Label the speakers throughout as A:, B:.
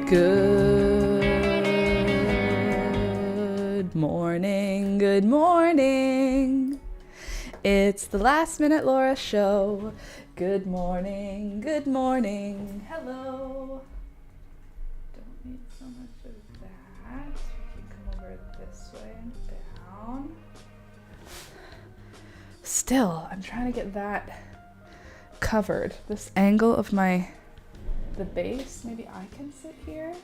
A: Good morning, good morning. It's the Last Minute Laura show. Good morning, good morning. Hello. Don't need so much of that. We can come over this way and down. Still, I'm trying to get that covered. This angle of the base, maybe I can sit here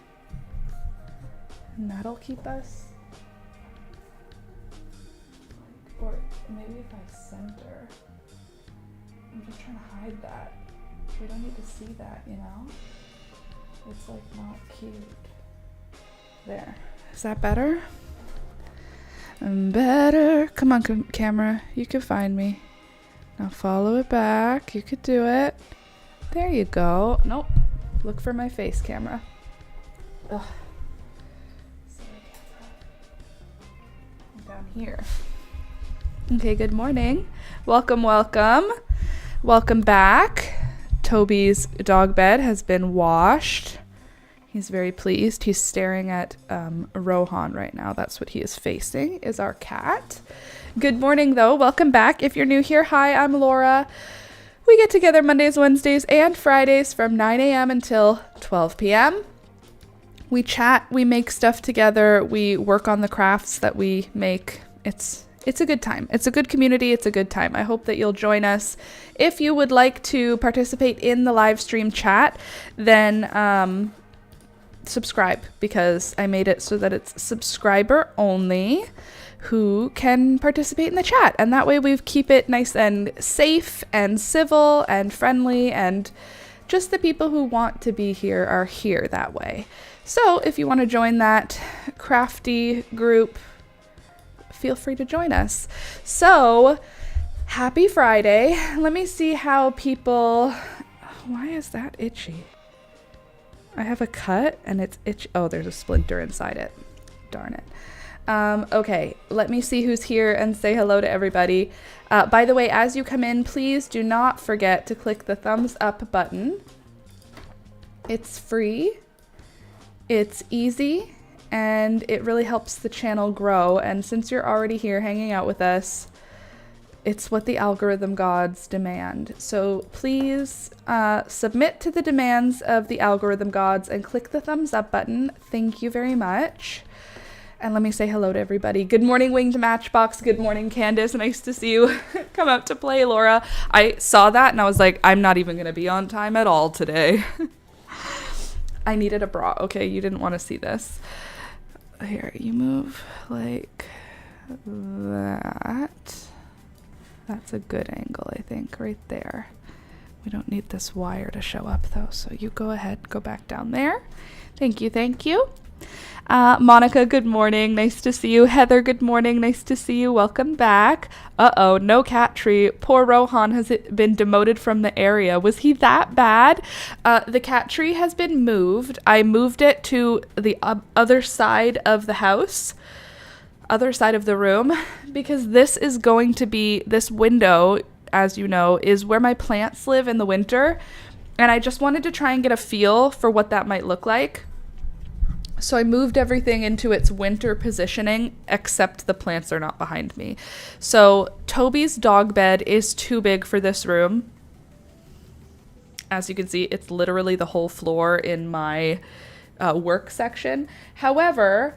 A: and that'll keep us, or maybe if I center, I'm just trying to hide that. We don't need to see that, you know? It's like not cute. There. Is that better? Better. Come on, camera. You can find me. Now follow it back. You could do it. There you go. Nope. Look for my face, camera. Ugh. Down here. Okay, good morning. Welcome, welcome. Welcome back. Toby's dog bed has been washed. He's very pleased. He's staring at Rohan right now. That's what he is facing, is our cat. Good morning, though. Welcome back. If you're new here, hi, I'm Laura. We get together Mondays, Wednesdays, and Fridays from 9 a.m. until 12 p.m. We chat, we make stuff together, we work on the crafts that we make. It's a good time. It's a good community. It's a good time. I hope that you'll join us. If you would like to participate in the live stream chat, then subscribe, because I made it so that it's subscriber only who can participate in the chat, and that way we keep it nice and safe and civil and friendly, and just the people who want to be here are here that way. So if you want to join that crafty group, feel free to join us. So happy Friday. Let me see how people, why is that itchy? I have a cut and it's itchy. Oh, there's a splinter inside it. Darn it. Okay, let me see who's here and say hello to everybody. By the way, as you come in, please do not forget to click the thumbs up button. It's free, it's easy, and it really helps the channel grow. And since you're already here hanging out with us, it's what the algorithm gods demand. So please submit to the demands of the algorithm gods and click the thumbs up button. Thank you very much. And let me say hello to everybody. Good morning, Winged Matchbox. Good morning, Candace. Nice to see you come out to play, Laura. I saw that and I was like, I'm not even going to be on time at all today. I needed a bra. Okay, you didn't want to see this. Here, you move like that. That's a good angle, I think, right there. We don't need this wire to show up, though, so you go ahead, go back down there. Thank you, thank you. Monica, good morning. Nice to see you. Heather, good morning. Nice to see you. Welcome back. Uh-oh, no cat tree. Poor Rohan has been demoted from the area. Was he that bad? The cat tree has been moved. I moved it to the other side of the house, other side of the room, because this is going to be, this window, as you know, is where my plants live in the winter. And I just wanted to try and get a feel for what that might look like. So I moved everything into its winter positioning, except the plants are not behind me. So Toby's dog bed is too big for this room. As you can see, it's literally the whole floor in my work section. However,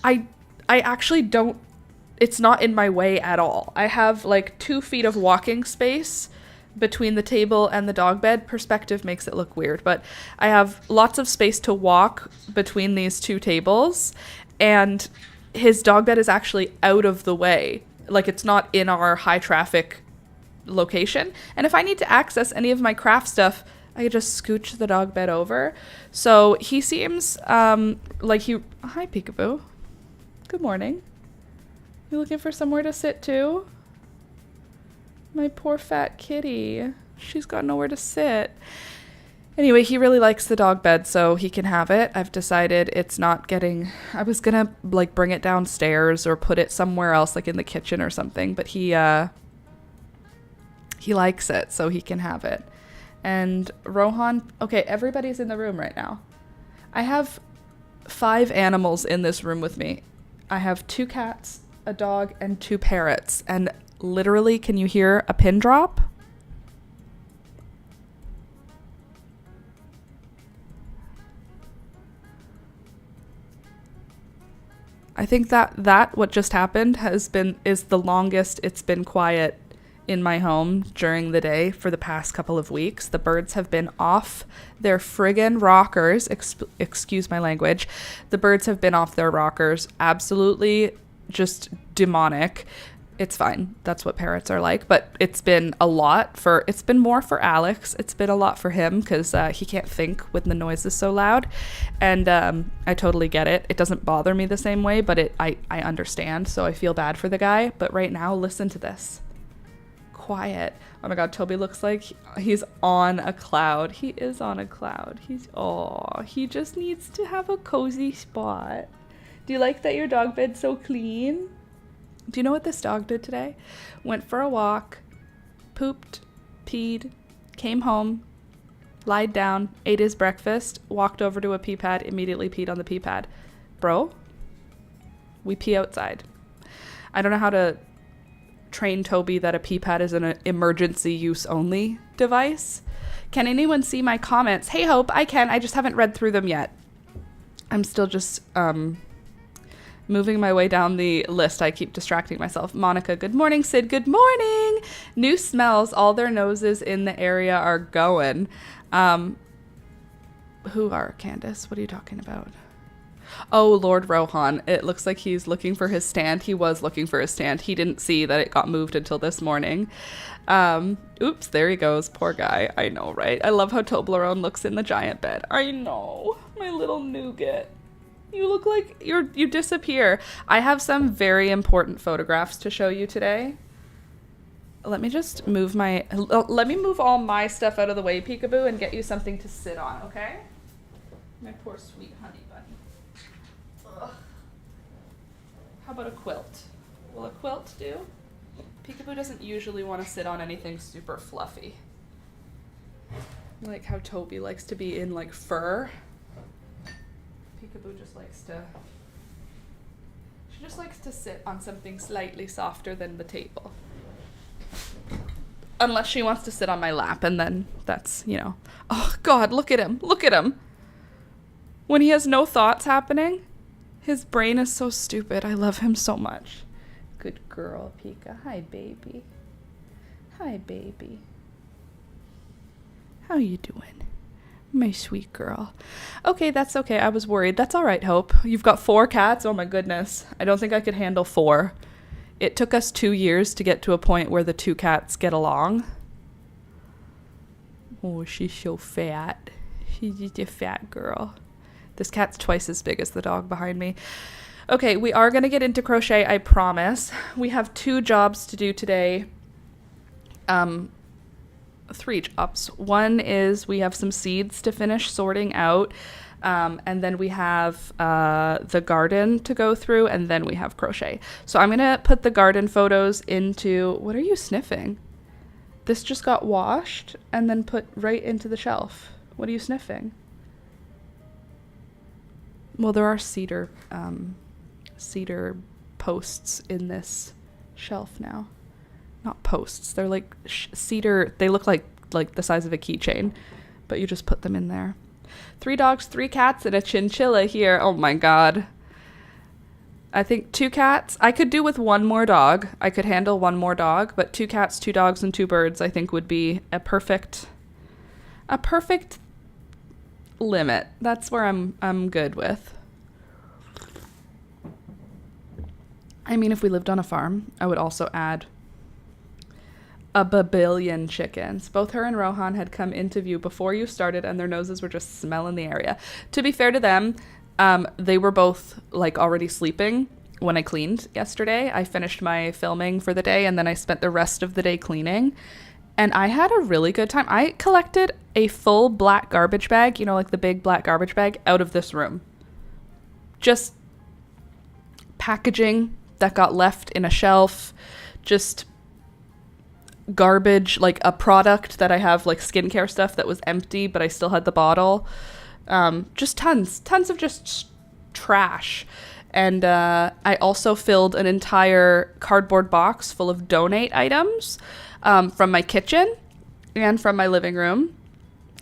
A: I actually don't, it's not in my way at all. I have like 2 feet of walking space between the table and the dog bed. Perspective makes it look weird, but I have lots of space to walk between these 2 tables, and his dog bed is actually out of the way. Like, it's not in our high traffic location. And if I need to access any of my craft stuff, I could just scooch the dog bed over. So he seems like he, hi Peekaboo. Good morning. You looking for somewhere to sit too? My poor fat kitty. She's got nowhere to sit. Anyway, he really likes the dog bed, so he can have it. I've decided it's not getting, I was gonna like bring it downstairs or put it somewhere else, like in the kitchen or something, but he likes it, so he can have it. And Rohan, okay, everybody's in the room right now. I have 5 animals in this room with me. I have 2 cats, a dog, and 2 parrots. And literally, can you hear a pin drop? I think that what just happened is the longest it's been quiet in my home during the day for the past couple of weeks. The birds have been off their friggin' rockers. Excuse my language. The birds have been off their rockers. Absolutely just demonic. It's fine. That's what parrots are like. But it's been more for Alex. It's been a lot for him because he can't think when the noise is so loud. And I totally get it. It doesn't bother me the same way, but I understand. So I feel bad for the guy. But right now, listen to this. Quiet. Oh my God, Toby looks like he's on a cloud. He is on a cloud. He just needs to have a cozy spot. Do you like that your dog bed's so clean? Do you know what this dog did today? Went for a walk, pooped, peed, came home, lied down, ate his breakfast, walked over to a pee pad, immediately peed on the pee pad. Bro, we pee outside. I don't know how to train Toby that a pee pad is an emergency use only device. Can anyone see my comments? Hey Hope, I can. I just haven't read through them yet. I'm still just moving my way down the list. I keep distracting myself. Monica, good morning. Sid, good morning. New smells. All their noses in the area are going. Who are Candace? What are you talking about? Oh, Lord Rohan. It looks like he's looking for his stand. He was looking for his stand. He didn't see that it got moved until this morning. Oops, there he goes. Poor guy. I know, right? I love how Toblerone looks in the giant bed. I know. My little nougat. You look like you disappear. I have some very important photographs to show you today. Let me just move let me move all my stuff out of the way, Peekaboo, and get you something to sit on, okay? My poor sweet honey bunny. Ugh. How about a quilt? Will a quilt do? Peekaboo doesn't usually want to sit on anything super fluffy. Like how Toby likes to be in like fur. Peekaboo just likes to sit on something slightly softer than the table. Unless she wants to sit on my lap, and then that's, oh God, look at him. Look at him. When he has no thoughts happening, his brain is so stupid. I love him so much. Good girl, Pika. Hi, baby. Hi, baby. How you doing? My sweet girl. Okay, that's okay. I was worried. That's all right, Hope. You've got 4 cats? Oh my goodness. I don't think I could handle 4. It took us 2 years to get to a point where the 2 cats get along. Oh, she's so fat. She's just a fat girl. This cat's twice as big as the dog behind me. Okay, we are going to get into crochet, I promise. We have 2 jobs to do today. 3 jobs. One is we have some seeds to finish sorting out, and then we have the garden to go through, and then we have crochet. So I'm gonna put the garden photos into, what are you sniffing? This just got washed and then put right into the shelf. What are you sniffing? Well, there are cedar posts in this shelf now. Not posts. They're like cedar. They look like the size of a keychain, but you just put them in there. 3 dogs, 3 cats, and a chinchilla here. Oh my God. I think 2 cats. I could do with 1 more dog. I could handle 1 more dog, but 2 cats, 2 dogs, and 2 birds, I think would be a perfect limit. That's where I'm good with. I mean, if we lived on a farm, I would also add a babillion chickens. Both her and Rohan had come into view before you started, and their noses were just smelling the area. To be fair to them, they were both already sleeping when I cleaned yesterday. I finished my filming for the day, and then I spent the rest of the day cleaning, and I had a really good time. I collected a full black garbage bag, the big black garbage bag, out of this room. Just packaging that got left in a shelf, just garbage, a product that I have, skincare stuff that was empty, but I still had the bottle. Just tons of just trash. And I also filled an entire cardboard box full of donate items from my kitchen and from my living room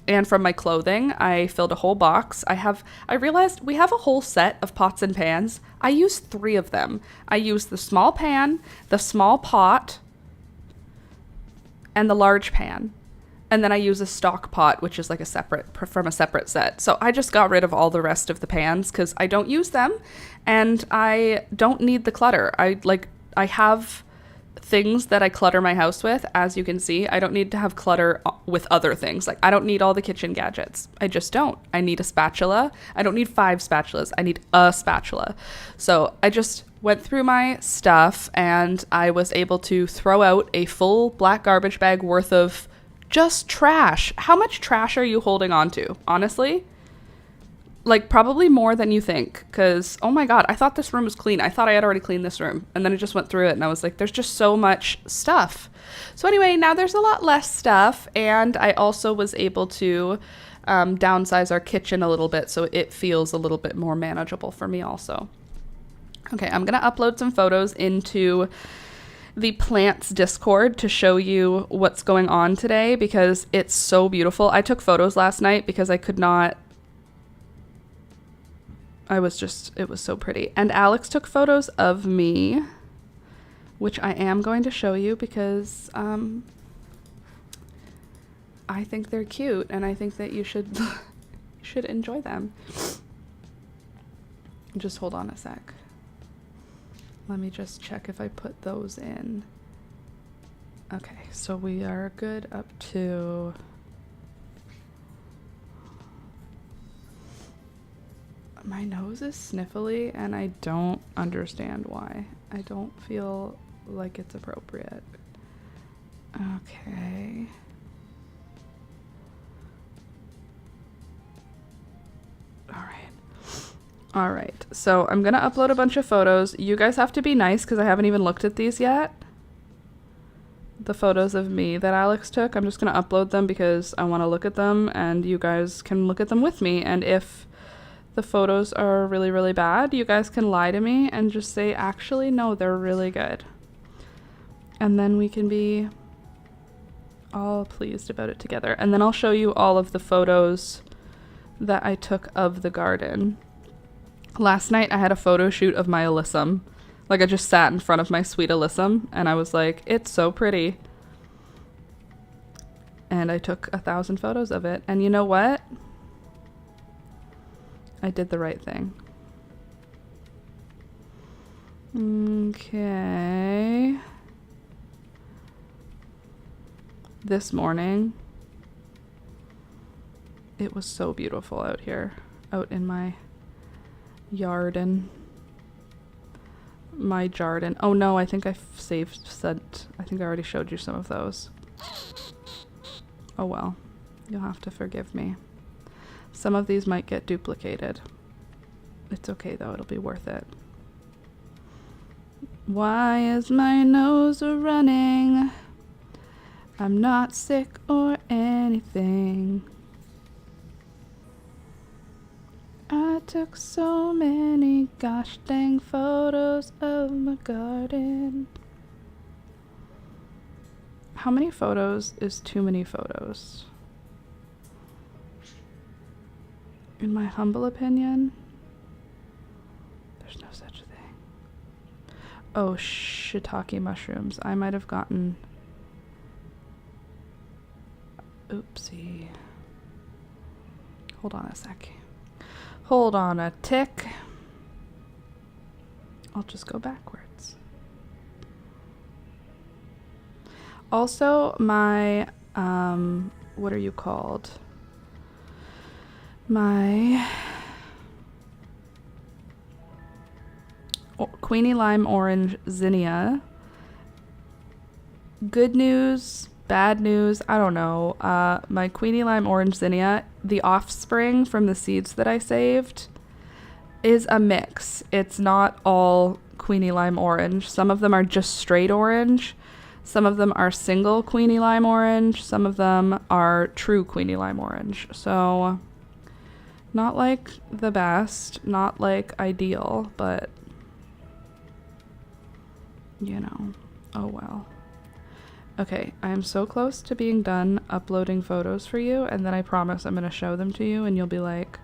A: and from my clothing. I filled a whole box. I realized we have a whole set of pots and pans. I used 3 of them. I used the small pan, the small pot, and the large pan. And then I use a stock pot, which is like from a separate set. So I just got rid of all the rest of the pans because I don't use them and I don't need the clutter. I have things that I clutter my house with, as you can see. I don't need to have clutter with other things. Like, I don't need all the kitchen gadgets. I just don't. I need a spatula. I don't need 5 spatulas. I need a spatula. So I just went through my stuff and I was able to throw out a full black garbage bag worth of just trash. How much trash are you holding on to? Honestly? Like, probably more than you think, because, oh my God, I thought this room was clean. I thought I had already cleaned this room. And then I just went through it and I was like, there's just so much stuff. So anyway, now there's a lot less stuff. And I also was able to downsize our kitchen a little bit so it feels a little bit more manageable for me also. Okay, I'm going to upload some photos into the plants Discord to show you what's going on today because it's so beautiful. I took photos last night because I could not. It was so pretty. And Alex took photos of me, which I am going to show you because I think they're cute and I think that you should enjoy them. Just hold on a sec. Let me just check if I put those in. Okay, so we are good up to... My nose is sniffly and I don't understand why. I don't feel like it's appropriate. Okay. All right, so I'm gonna upload a bunch of photos. You guys have to be nice because I haven't even looked at these yet. The photos of me that Alex took, I'm just gonna upload them because I wanna look at them and you guys can look at them with me. And if the photos are really, really bad, you guys can lie to me and just say, actually, no, they're really good. And then we can be all pleased about it together. And then I'll show you all of the photos that I took of the garden. Last night I had a photo shoot of my alyssum. Like, I just sat in front of my sweet alyssum and I was like, it's so pretty. And I took 1,000 photos of it. And you know what? I did the right thing. Okay. This morning, it was so beautiful out here, out in my yard and my garden. Oh no, I think I think I already showed you some of those. Oh well, you'll have to forgive me. Some of these might get duplicated. It's okay though, it'll be worth it. Why is my nose running? I'm not sick or anything. I took so many gosh dang photos of my garden. How many photos is too many photos? In my humble opinion, there's no such thing. Oh, shiitake mushrooms. I might have gotten... Oopsie. Hold on a sec. Hold on a tick. I'll just go backwards. Also, my, what are you called? My Queenie Lime Orange Zinnia. Good news, bad news, I don't know. My Queenie Lime Orange Zinnia, the offspring from the seeds that I saved, is a mix. It's not all Queenie Lime Orange. Some of them are just straight orange. Some of them are single Queenie Lime Orange. Some of them are true Queenie Lime Orange. So Not like the best, not like ideal, but you know, oh well. Okay, I am so close to being done uploading photos for you, and then I promise I'm going to show them to you, and you'll be like,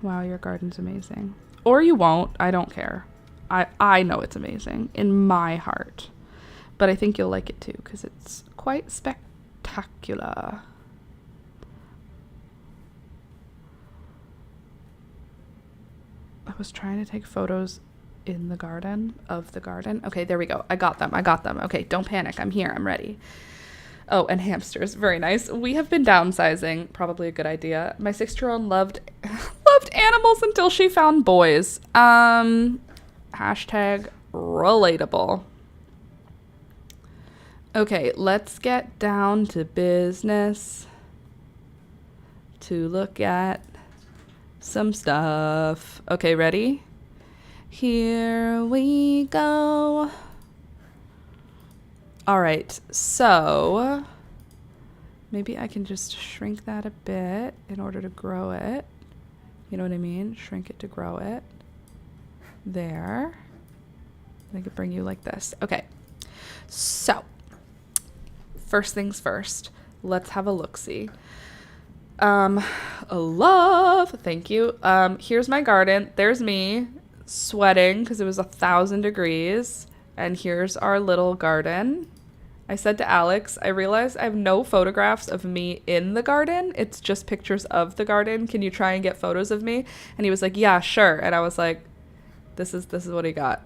A: wow, your garden's amazing. Or you won't. I don't care. I know it's amazing in my heart. But I think you'll like it too, because it's quite spectacular. I was trying to take photos in the garden, of the garden. Okay, there we go. I got them. Okay, don't panic. I'm here. I'm ready. Oh, and hamsters. Very nice. We have been downsizing. Probably a good idea. My 6-year-old loved animals until she found boys. Hashtag relatable. Okay, let's get down to business to look at some stuff. Okay, ready? Here we go. All right, so maybe I can just shrink that a bit in order to grow it. You know what I mean? Shrink it to grow it. There. I could bring you like this. Okay, so first things first, let's have a look-see. A love, thank you. Here's my garden. There's me sweating because it was 1,000 degrees. And here's our little garden. I said to Alex, I realized I have no photographs of me in the garden. It's just pictures of the garden. Can you try and get photos of me? And he was like, yeah, sure. And I was like, this is what he got.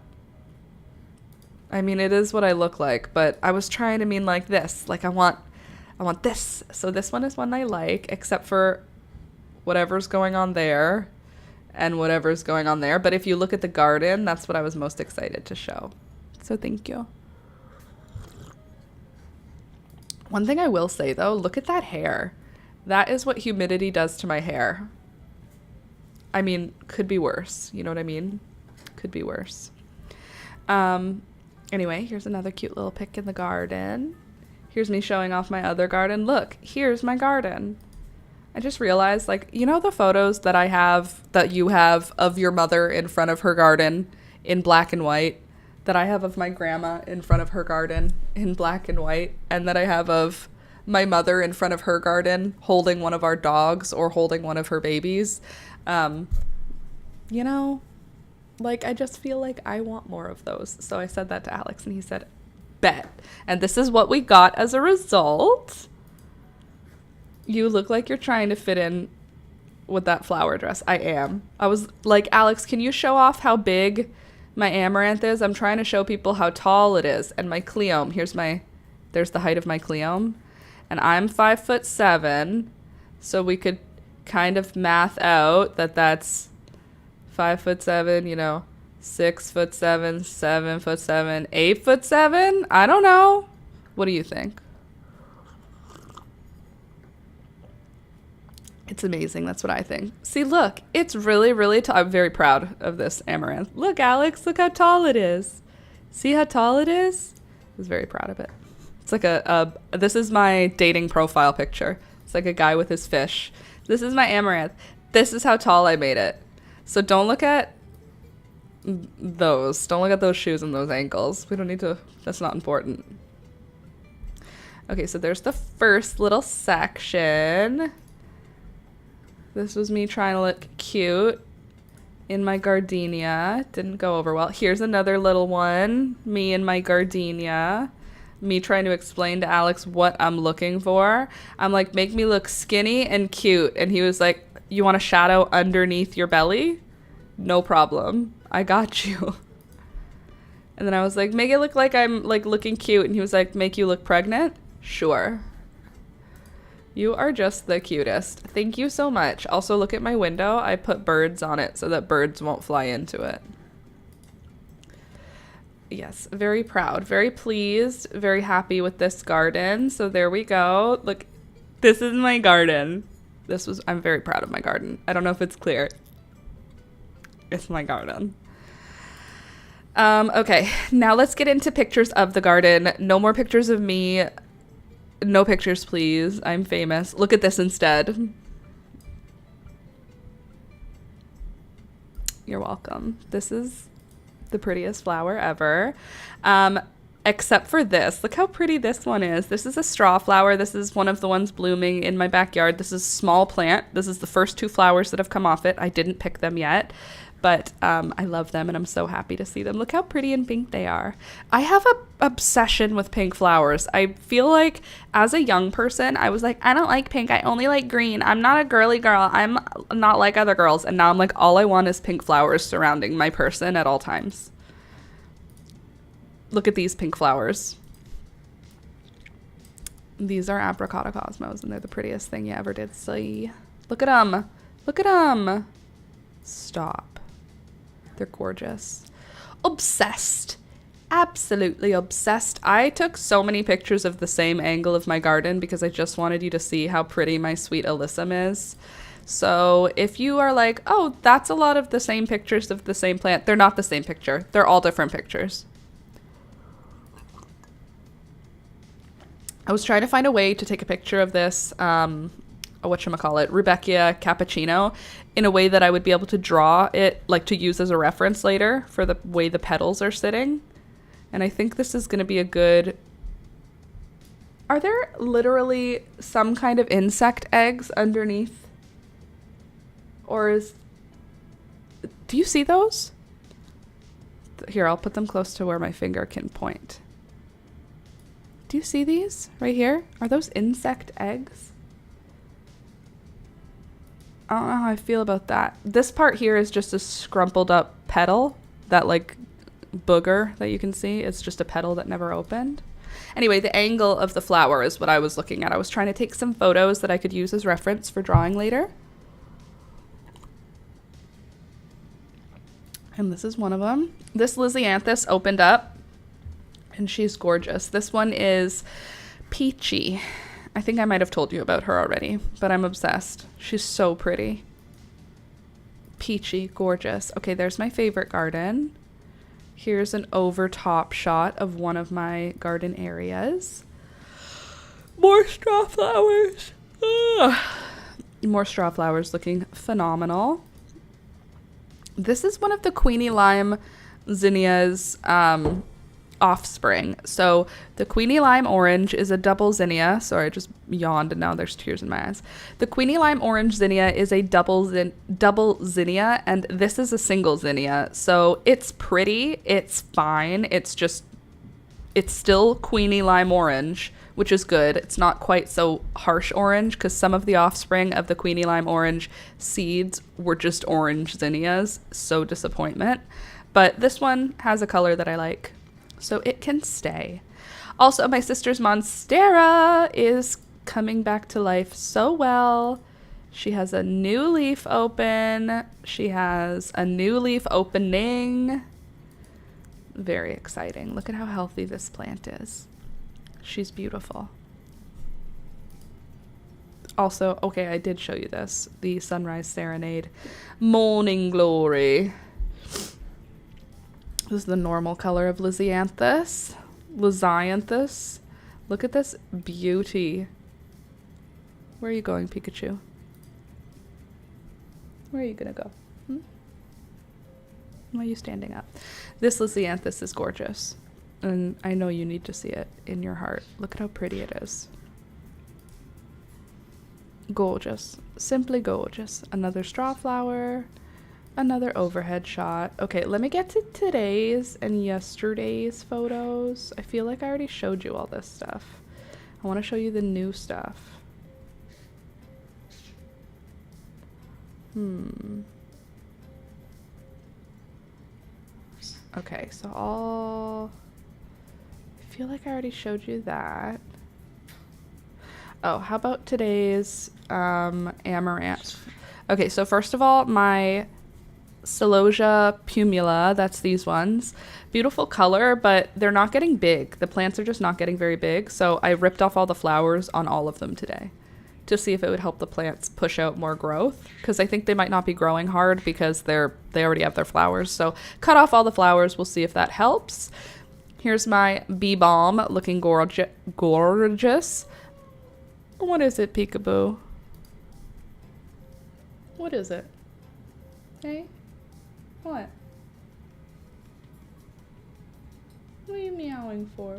A: I mean, it is what I look like, but I was trying to mean like this. Like I want this. So this one is one I like, except for whatever's going on there and whatever's going on there. But if you look at the garden, that's what I was most excited to show. So thank you. One thing I will say though, look at that hair. That is what humidity does to my hair. I mean, could be worse. You know what I mean? Could be worse. Anyway, here's another cute little pic in the garden. Here's me showing off my other garden. Look, here's my garden. I just realized, like, you know the photos that I have, that you have of your mother in front of her garden in black and white, that I have of my grandma in front of her garden in black and white, and that I have of my mother in front of her garden holding one of our dogs or holding one of her babies. You know, like, I just feel like I want more of those. So I said that to Alex, and he said, bet. And this is what we got as a result. You look like you're trying to fit in with that flower dress. I am. I was like, Alex, can you show off how big my amaranth is? I'm trying to show people how tall it is. And my cleome, there's the height of my cleome. And I'm 5'7". So we could kind of math out that that's 5'7", you know, 6'7", 7'7", 8'7". I don't know. What do you think? It's amazing. That's what I think. See, look, it's really, really tall. I'm very proud of this amaranth. Look, Alex, look how tall it is. See how tall it is? I was very proud of it. It's like this is my dating profile picture. It's like a guy with his fish. This is my amaranth. This is how tall I made it. So don't look at those. Don't look at those shoes and those ankles. We don't need to. That's not important. Okay, so there's the first little section. This was me trying to look cute in my gardenia. Didn't go over well. Here's another little one. Me in my gardenia. Me trying to explain to Alex what I'm looking for. I'm like, make me look skinny and cute. And he was like, you want a shadow underneath your belly? No problem. I got you. And then I was like, make it look like I'm like looking cute. And he was like, make you look pregnant? Sure. You are just the cutest. Thank you so much. Also, look at my window. I put birds on it so that birds won't fly into it. Yes, very proud, very pleased, very happy with this garden. So there we go. Look, this is my garden. I'm very proud of my garden. I don't know if it's clear. It's my garden. Okay, now let's get into pictures of the garden. No more pictures of me. No pictures, please. I'm famous. Look at this instead. You're welcome. This is the prettiest flower ever. Except for this. Look how pretty this one is. This is a straw flower. This is one of the ones blooming in my backyard. This is a small plant. This is the first 2 flowers that have come off it. I didn't pick them yet, but I love them and I'm so happy to see them. Look how pretty and pink they are. I have an obsession with pink flowers. I feel like as a young person, I was like, I don't like pink. I only like green. I'm not a girly girl. I'm not like other girls. And now I'm like, all I want is pink flowers surrounding my person at all times. Look at these pink flowers. These are Apricota Cosmos, and they're the prettiest thing you ever did see. Look at them. Look at them. Stop. They're gorgeous. Obsessed. Absolutely obsessed. I took so many pictures of the same angle of my garden because I just wanted you to see how pretty my sweet alyssum is. So if you are like, oh, that's a lot of the same pictures of the same plant, they're not the same picture. They're all different pictures. I was trying to find a way to take a picture of this, whatchamacallit, Rudbeckia cappuccino, in a way that I would be able to draw it, like to use as a reference later for the way the petals are sitting. And I think this is going to be a good... Are there literally some kind of insect eggs underneath? Or is... Do you see those? Here, I'll put them close to where my finger can point. Do you see these right here? Are those insect eggs? I don't know how I feel about that. This part here is just a scrumpled up petal, that like booger that you can see. It's just a petal that never opened. Anyway, the angle of the flower is what I was looking at. I was trying to take some photos that I could use as reference for drawing later. And this is one of them. This Lisianthus opened up. And she's gorgeous. This one is Peachy. I think I might have told you about her already, but I'm obsessed. She's so pretty. Peachy, gorgeous. Okay, there's my favorite garden. Here's an over top shot of one of my garden areas. More straw flowers. Ugh. More straw flowers looking phenomenal. This is one of the Queenie Lime zinnias, offspring. So the Queenie Lime Orange is a double zinnia. Sorry, I just yawned and now there's tears in my eyes. The Queenie Lime Orange zinnia is a double zinnia, and this is a single zinnia. So it's pretty, it's fine. It's still Queenie Lime Orange, which is good. It's not quite so harsh orange because some of the offspring of the Queenie Lime Orange seeds were just orange zinnias. So disappointment. But this one has a color that I like, so it can stay. Also, my sister's Monstera is coming back to life so well. She has a new leaf open. She has a new leaf opening. Very exciting. Look at how healthy this plant is. She's beautiful. Also, okay, I did show you this. The Sunrise Serenade Morning Glory. This is the normal color of Lisianthus. Look at this beauty. Where are you going, Pikachu? Where are you gonna go? Why are you standing up? This Lisianthus is gorgeous. And I know you need to see it in your heart. Look at how pretty it is. Gorgeous. Simply gorgeous. Another straw flower. Another overhead shot. Okay, let me get to today's and yesterday's photos. I feel like I already showed you all this stuff. I want to show you the new stuff. Okay, so I feel like I already showed you that. Oh, how about today's amaranth? Okay, so first of all, my Celosia pumila, that's these ones. Beautiful color, but they're not getting big. The plants are just not getting very big, so I ripped off all the flowers on all of them today to see if it would help the plants push out more growth, because I think they might not be growing hard because they already have their flowers. So cut off all the flowers. We'll see if that helps. Here's my bee balm looking gorgeous. What is it, Peekaboo? What is it? Hey? What? What are you meowing for?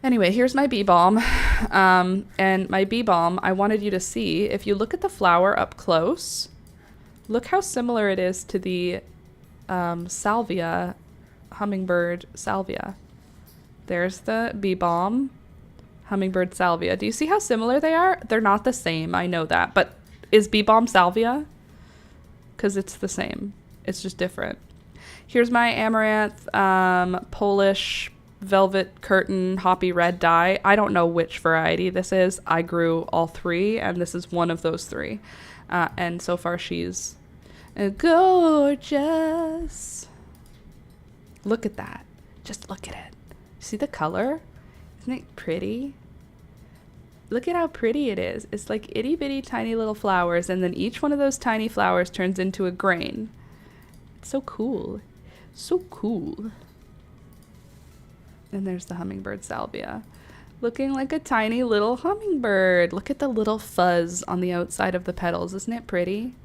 A: Anyway, here's my bee balm. And my bee balm, I wanted you to see, if you look at the flower up close, look how similar it is to the salvia, hummingbird salvia. There's the bee balm, hummingbird salvia. Do you see how similar they are? They're not the same, I know that. But is bee balm salvia? Because it's the same. It's just different. Here's my amaranth, Polish velvet curtain hoppy red dye. I don't know which variety this is. I grew all three, and this is one of those three. And so far she's gorgeous. Look at that. Just look at it. See the color? Isn't it pretty? Look at how pretty it is. It's like itty bitty tiny little flowers, and then each one of those tiny flowers turns into a grain. It's so cool. So cool. And there's the hummingbird salvia, looking like a tiny little hummingbird. Look at the little fuzz on the outside of the petals. Isn't it pretty?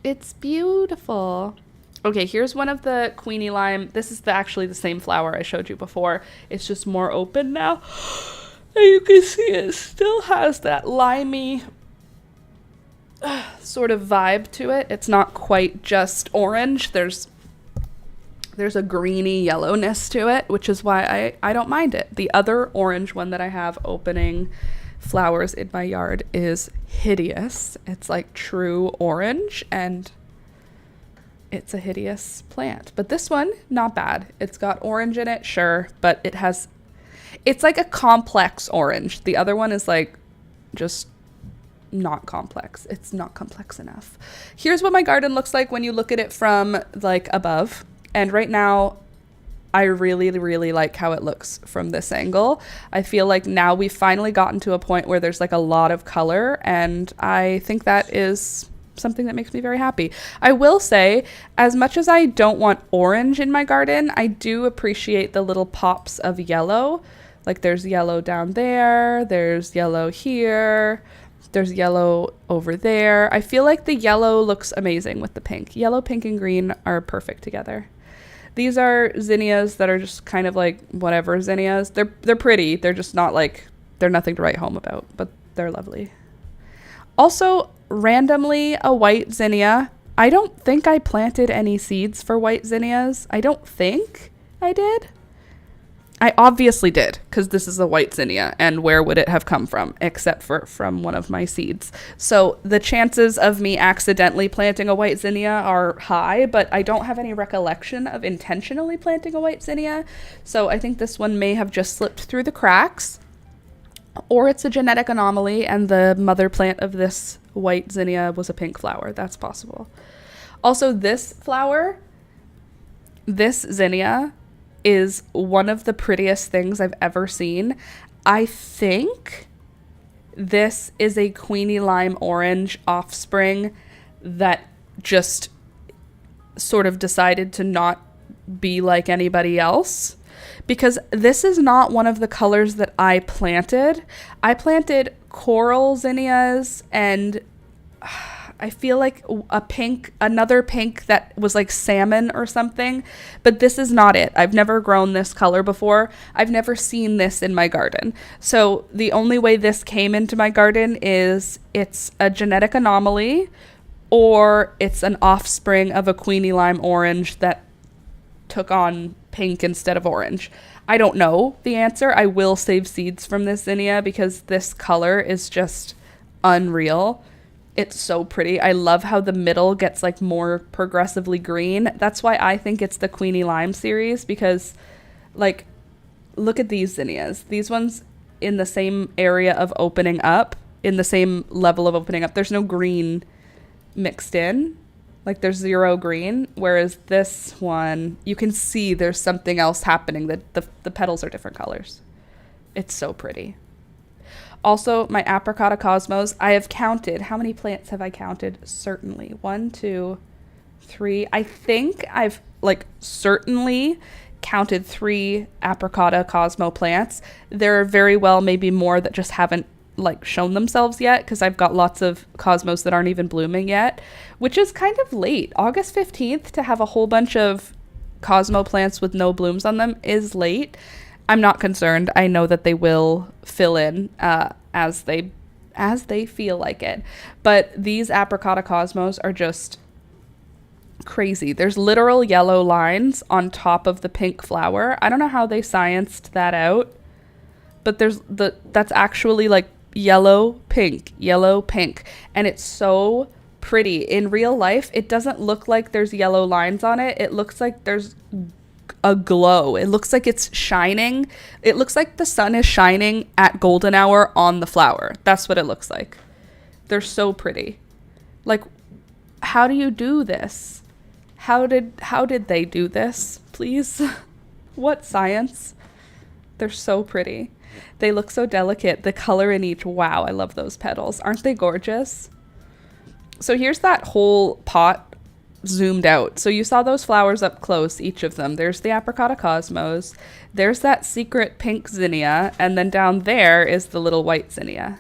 A: It's beautiful. Okay, here's one of the Queenie Lime. This is actually the same flower I showed you before. It's just more open now. And you can see it still has that limey sort of vibe to it. It's not quite just orange. There's a greeny yellowness to it, which is why I don't mind it. The other orange one that I have opening flowers in my yard is hideous. It's like true orange, and it's a hideous plant. But this one, not bad. It's got orange in it, sure, but it's like a complex orange. The other one is like just not complex. It's not complex enough. Here's what my garden looks like when you look at it from like above. And right now, I really, really like how it looks from this angle. I feel like now we've finally gotten to a point where there's like a lot of color, and I think that is something that makes me very happy. I will say, as much as I don't want orange in my garden, I do appreciate the little pops of yellow. Like there's yellow down there, there's yellow here, there's yellow over there. I feel like the yellow looks amazing with the pink. Yellow, pink, and green are perfect together. These are zinnias that are just kind of like whatever zinnias. They're pretty. They're just not like, they're nothing to write home about, but they're lovely. Also, randomly, a white zinnia. I don't think I planted any seeds for white zinnias. I don't think I did. I obviously did, because this is a white zinnia, and where would it have come from except from one of my seeds? So the chances of me accidentally planting a white zinnia are high, but I don't have any recollection of intentionally planting a white zinnia. So I think this one may have just slipped through the cracks, or it's a genetic anomaly and the mother plant of this white zinnia was a pink flower. That's possible. Also, this flower, this zinnia, is one of the prettiest things I've ever seen. I think this is a Queenie Lime Orange offspring that just sort of decided to not be like anybody else, because this is not one of the colors that I planted. I planted coral zinnias and I feel like another pink that was like salmon or something, but this is not it. I've never grown this color before. I've never seen this in my garden. So the only way this came into my garden is it's a genetic anomaly, or it's an offspring of a Queenie Lime Orange that took on pink instead of orange. I don't know the answer. I will save seeds from this zinnia because this color is just unreal. It's so pretty. I love how the middle gets like more progressively green. That's why I think it's the Queenie Lime series, because like, look at these zinnias. These ones in the same area of opening up, in the same level of opening up. There's no green mixed in. Like there's zero green. Whereas this one, you can see there's something else happening. That the petals are different colors. It's so pretty. Also, my Apricota Cosmos, I have counted. How many plants have I counted? Certainly. 1, 2, 3. I think I've like certainly counted 3 Apricota Cosmo plants. There are very well maybe more that just haven't like shown themselves yet because I've got lots of cosmos that aren't even blooming yet, which is kind of late. August 15th to have a whole bunch of cosmo plants with no blooms on them is late. I'm not concerned. I know that they will fill in as they feel like it. But these Apricotta cosmos are just crazy. There's literal yellow lines on top of the pink flower. I don't know how they scienced that out, but that's actually like yellow, pink, and it's so pretty. In real life, it doesn't look like there's yellow lines on it. It looks like there's a glow. It looks like it's shining. It looks like the sun is shining at golden hour on the flower. That's what it looks like. They're so pretty. Like, how do you do this? How did they do this, please? What science? They're so pretty. They look so delicate. The color in each, wow, I love those petals. Aren't they gorgeous? So here's that whole pot zoomed out. So you saw those flowers up close, each of them. There's the Apricotta cosmos. There's that secret pink zinnia. And then down there is the little white zinnia.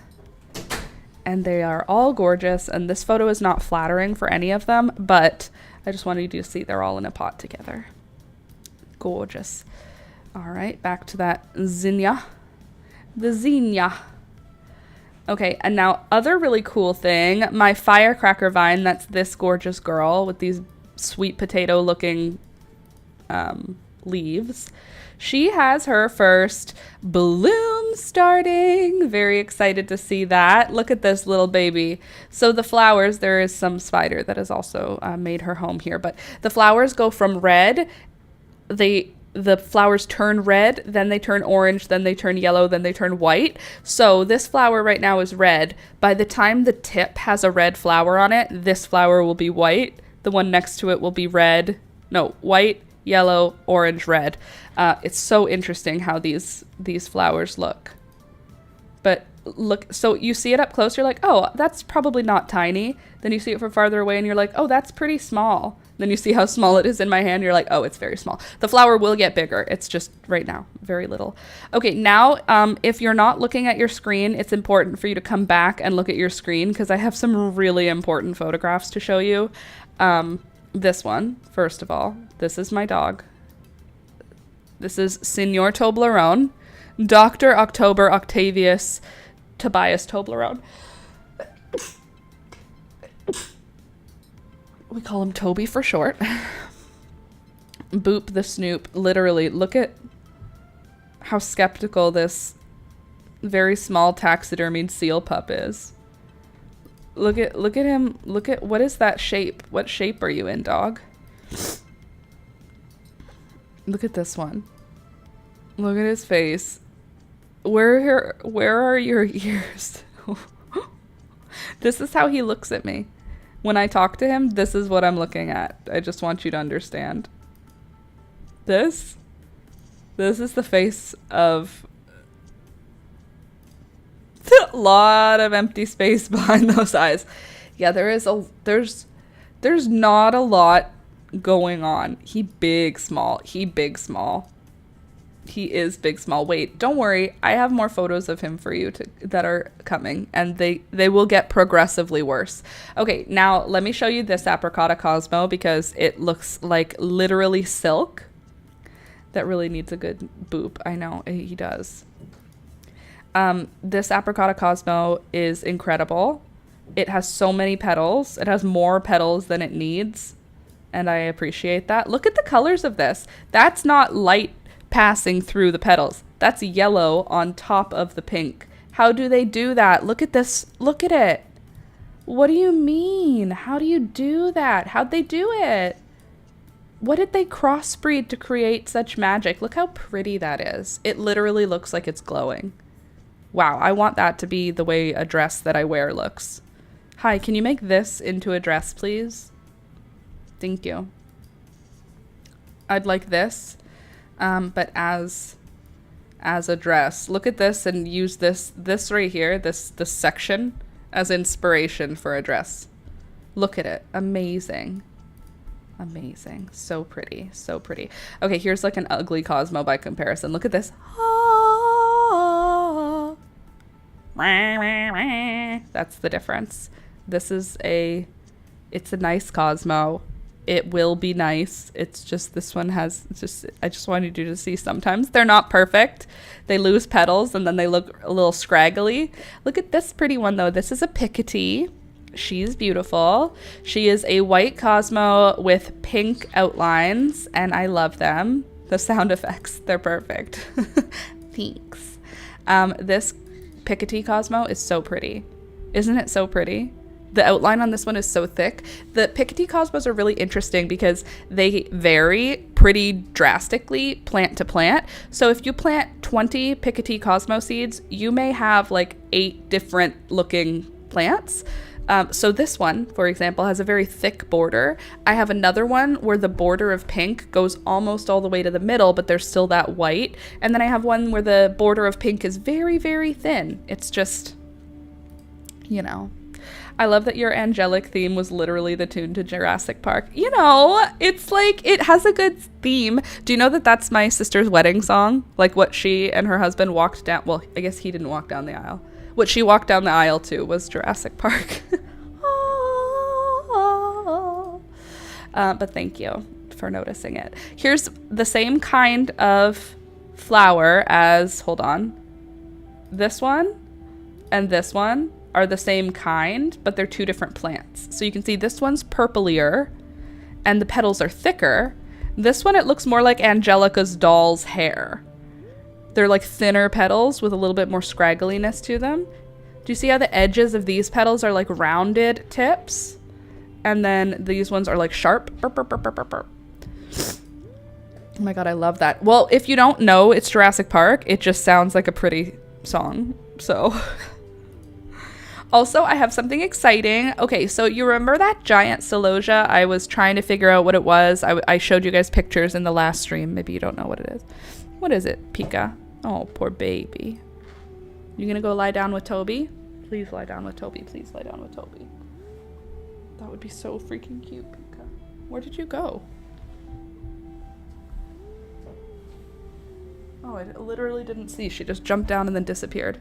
A: And they are all gorgeous. And this photo is not flattering for any of them, but I just wanted you to see they're all in a pot together. Gorgeous. All right, back to that zinnia. The zinnia. Okay, and now other really cool thing, my firecracker vine, that's this gorgeous girl with these sweet potato looking leaves. She has her first bloom starting. Very excited to see that. Look at this little baby. So the flowers, there is some spider that has also made her home here, but the flowers go from red. The flowers turn red, then they turn orange, then they turn yellow, then they turn white. So this flower right now is red. By the time the tip has a red flower on it, this flower will be white. The one next to it will be white, yellow, orange, red. It's so interesting how these flowers look. But look, so you see it up close, you're like, oh, that's probably not tiny. Then you see it from farther away and you're like, oh, that's pretty small. Then you see how small it is in my hand. You're like, oh, it's very small. The flower will get bigger. It's just right now, very little. Okay, now if you're not looking at your screen, it's important for you to come back and look at your screen because I have some really important photographs to show you. This one, first of all, this is my dog. This is Signor Toblerone, Dr. October Octavius Tobias Toblerone. We call him Toby for short. Boop the Snoop. Literally, look at how skeptical this very small taxidermied seal pup is. Look at him. Look at, what is that shape? What shape are you in, dog? Look at this one. Look at his face. Where are your ears? This is how he looks at me. When I talk to him, this is what I'm looking at. I just want you to understand. This is the face of a lot of empty space behind those eyes. Yeah, there's not a lot going on. He big, small. He is big, small. Wait, don't worry. I have more photos of him for you that are coming, and they will get progressively worse. Okay, now let me show you this Apricotta Cosmo because it looks like literally silk. That really needs a good boop. I know, he does. This Apricotta Cosmo is incredible. It has so many petals. It has more petals than it needs, and I appreciate that. Look at the colors of this. That's not light passing through the petals. That's yellow on top of the pink. How do they do that? Look at this. Look at it. What do you mean? How do you do that? How'd they do it? What did they crossbreed to create such magic? Look how pretty that is. It literally looks like it's glowing. Wow, I want that to be the way a dress that I wear looks. Hi, can you make this into a dress, please? Thank you. I'd like this. But as a dress. Look at this and use this right here, this section as inspiration for a dress. Look at it. Amazing. Amazing. So pretty. So pretty. Okay, here's like an ugly Cosmo by comparison. Look at this. Ah. That's the difference. It's a nice Cosmo. It will be nice. It's just this one I just wanted you to see sometimes they're not perfect. They lose petals and then they look a little scraggly. Look at this pretty one though. This is a Piketty. She's beautiful. She is a white Cosmo with pink outlines and I love them. The sound effects, they're perfect. Thanks. This Piketty Cosmo is so pretty. Isn't it so pretty? The outline on this one is so thick. The Piketty Cosmos are really interesting because they vary pretty drastically plant to plant. So if you plant 20 Piketty Cosmo seeds, you may have like 8 different looking plants. So this one, for example, has a very thick border. I have another one where the border of pink goes almost all the way to the middle, but there's still that white. And then I have one where the border of pink is very, very thin. It's just, you know. I love that your angelic theme was literally the tune to Jurassic Park. You know, it's like, it has a good theme. Do you know that that's my sister's wedding song? Like what she and her husband walked down. Well, I guess he didn't walk down the aisle. What she walked down the aisle to was Jurassic Park. But thank you for noticing it. Here's the same kind of flower as, hold on, this one and this one are the same kind, but they're 2 different plants. So you can see this one's purplier and the petals are thicker. This one, it looks more like Angelica's doll's hair. They're like thinner petals with a little bit more scraggliness to them. Do you see how the edges of these petals are like rounded tips? And then these ones are like sharp. Burp, burp, burp, burp, burp, burp. Oh my God, I love that. Well, if you don't know it's Jurassic Park, it just sounds like a pretty song. So... Also, I have something exciting. Okay, so you remember that giant celosia? I was trying to figure out what it was. I showed you guys pictures in the last stream. Maybe you don't know what it is. What is it, Pika? Oh, poor baby. You gonna go lie down with Toby? Please lie down with Toby. Please lie down with Toby. That would be so freaking cute, Pika. Where did you go? Oh, I literally didn't see. She just jumped down and then disappeared.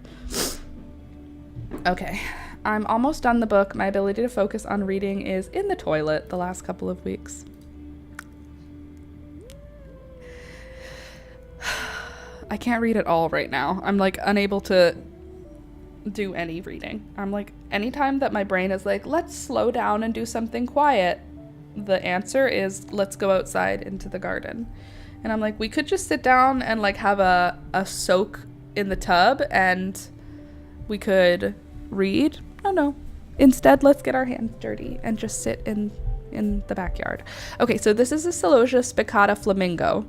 A: Okay, I'm almost done the book. My ability to focus on reading is in the toilet the last couple of weeks. I can't read at all right now. I'm like unable to do any reading. I'm like, anytime that my brain is like, let's slow down and do something quiet, the answer is let's go outside into the garden. And I'm like, we could just sit down and like have a soak in the tub and we could read. No. Instead, let's get our hands dirty and just sit in the backyard. Okay, so this is a Celosia spicata flamingo.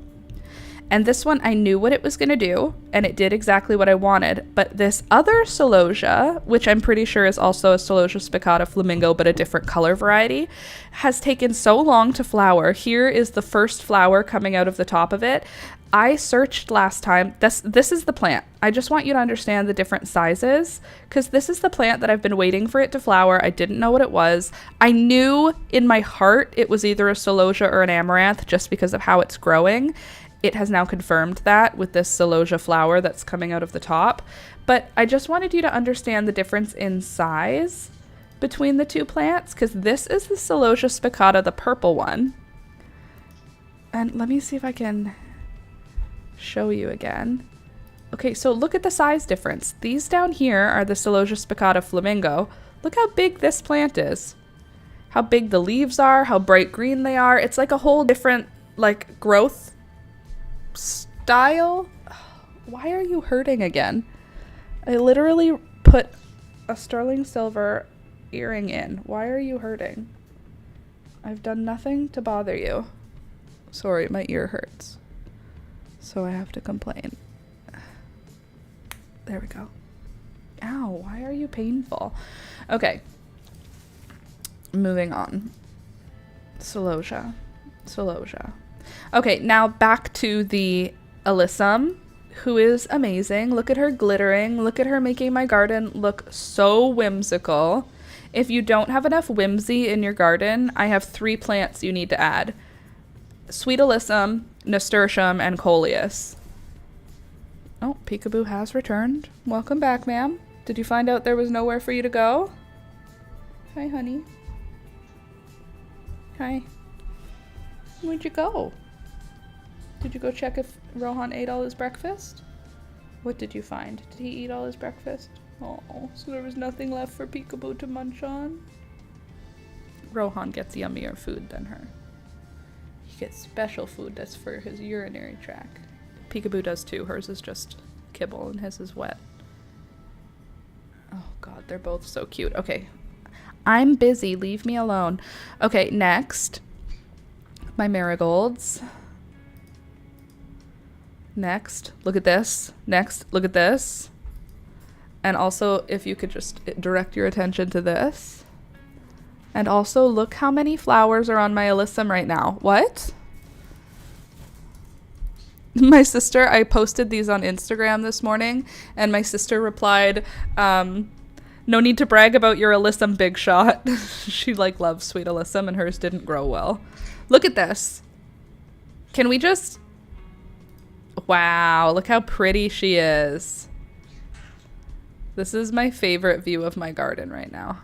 A: And this one, I knew what it was going to do, and it did exactly what I wanted. But this other Celosia, which I'm pretty sure is also a Celosia spicata flamingo, but a different color variety, has taken so long to flower. Here is the first flower coming out of the top of it. I searched last time. This is the plant. I just want you to understand the different sizes, because this is the plant that I've been waiting for it to flower. I didn't know what it was. I knew in my heart it was either a Celosia or an amaranth just because of how it's growing. It has now confirmed that with this Celosia flower that's coming out of the top. But I just wanted you to understand the difference in size between the two plants, because this is the Celosia spicata, the purple one. And let me see if I can show you again. Okay, so look at the size difference. These down here are the Celosia spicata flamingo. Look how big this plant is. How big the leaves are, how bright green they are. It's like a whole different like growth style. Why are you hurting again? I literally put a sterling silver earring in. Why are you hurting? I've done nothing to bother you. Sorry, my ear hurts. So I have to complain. There we go. Ow, why are you painful? Okay. Moving on. Celosia. Okay, now back to the Alyssum, who is amazing. Look at her glittering. Look at her making my garden look so whimsical. If you don't have enough whimsy in your garden, I have 3 plants you need to add. Sweet Alyssum, Nasturtium, and Coleus. Oh, Peekaboo has returned. Welcome back, ma'am. Did you find out there was nowhere for you to go? Hi, honey. Hi. Where'd you go? Did you go check if Rohan ate all his breakfast? What did you find? Did he eat all his breakfast? Oh, so there was nothing left for Peekaboo to munch on? Rohan gets yummier food than her. He gets special food that's for his urinary tract. Peekaboo does too. Hers is just kibble and his is wet. Oh god, they're both so cute. Okay. I'm busy. Leave me alone. Okay, next. My marigolds. Next. Look at this. Next. Look at this. And also, if you could just direct your attention to this. And also, look how many flowers are on my alyssum right now. What? My sister, I posted these on Instagram this morning, and my sister replied, no need to brag about your alyssum, big shot. She, like, loves sweet alyssum, and hers didn't grow well. Look at this. Can we just... Wow, look how pretty she is. This is my favorite view of my garden right now.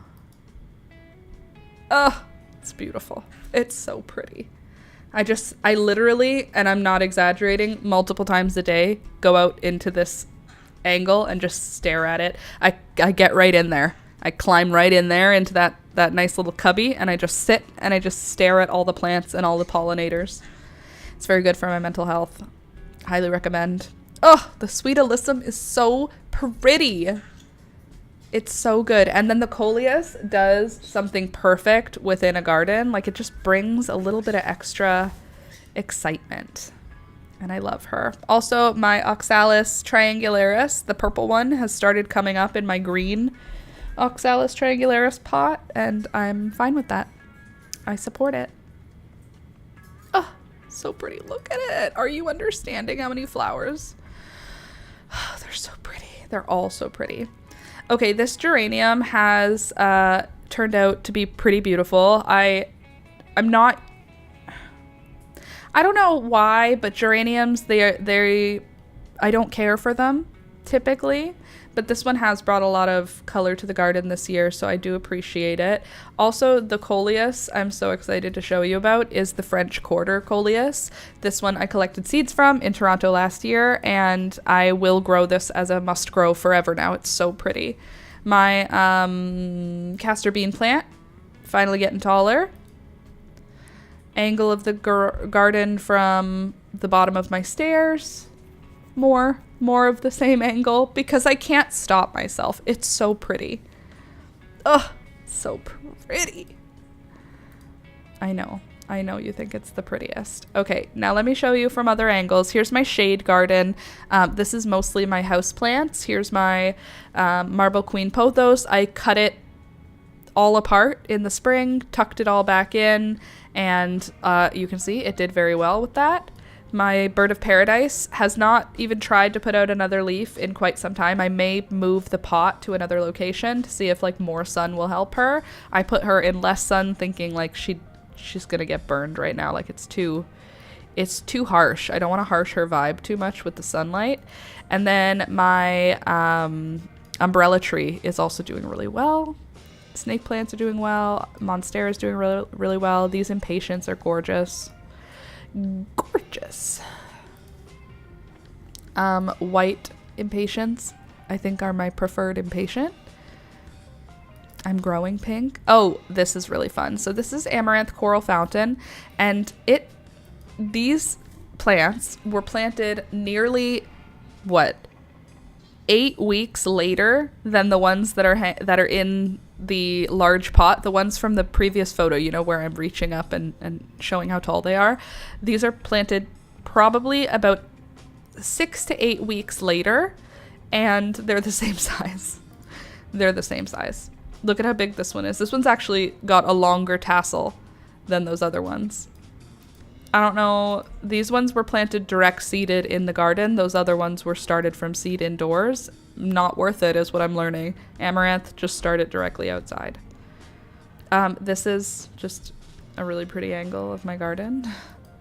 A: Oh, it's beautiful. It's so pretty. I literally, and I'm not exaggerating, multiple times a day, go out into this angle and just stare at it. I get right in there. I climb right in there into that nice little cubby, and I just sit and I just stare at all the plants and all the pollinators. It's very good for my mental health. Highly recommend. Oh, the sweet alyssum is so pretty. It's so good. And then the coleus does something perfect within a garden. Like, it just brings a little bit of extra excitement. And I love her. Also, my Oxalis triangularis, the purple one, has started coming up in my green Oxalis triangularis pot. And I'm fine with that. I support it. Oh, so pretty. Look at it. Are you understanding how many flowers? Oh, they're so pretty. They're all so pretty. Okay, this geranium has turned out to be pretty beautiful. I don't know why, but geraniums, I don't care for them typically, but this one has brought a lot of color to the garden this year, so I do appreciate it. Also, the coleus I'm so excited to show you about is the French Quarter coleus. This one I collected seeds from in Toronto last year, and I will grow this as a must grow forever now. It's so pretty. My castor bean plant, finally getting taller. Angle of the garden from the bottom of my stairs. More of the same angle because I can't stop myself. It's so pretty. Ugh, so pretty. I know you think it's the prettiest. Okay, now let me show you from other angles. Here's my shade garden. This is mostly my house plants. Here's my Marble Queen pothos. I cut it all apart in the spring, tucked it all back in, and you can see it did very well with that. My Bird of Paradise has not even tried to put out another leaf in quite some time. I may move the pot to another location to see if like more sun will help her. I put her in less sun thinking like she's gonna get burned right now. Like it's too harsh. I don't want to harsh her vibe too much with the sunlight. And then my umbrella tree is also doing really well. Snake plants are doing well. Monstera is doing really, really well. These impatiens are gorgeous. Gorgeous. White impatiens I think are my preferred impatient. I'm growing pink. Oh, this is really fun. So this is Amaranth Coral Fountain, and these plants were planted nearly 8 weeks later than the ones that are in the large pot, the ones from the previous photo, you know, where I'm reaching up and showing how tall they are. These are planted probably about 6 to 8 weeks later, and they're the same size. They're the same size. Look at how big this one is. This one's actually got a longer tassel than those other ones. I don't know. These ones were planted direct seeded in the garden. Those other ones were started from seed indoors. Not worth it is what I'm learning. Amaranth, just start it directly outside. This is just a really pretty angle of my garden.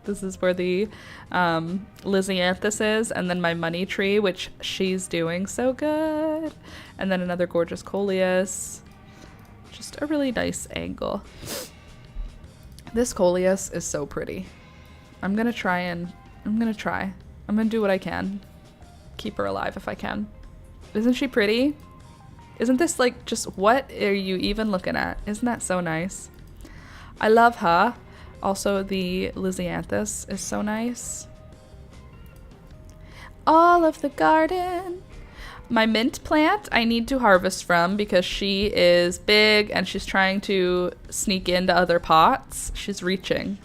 A: This is where the Lisianthus is, and then my money tree, which she's doing so good. And then another gorgeous coleus. Just a really nice angle. This coleus is so pretty. I'm gonna do what I can. Keep her alive if I can. Isn't she pretty? Isn't this like just, what are you even looking at? Isn't that so nice? I love her. Also, the Lisianthus is so nice. All of the garden. My mint plant I need to harvest from because she is big and she's trying to sneak into other pots. She's reaching.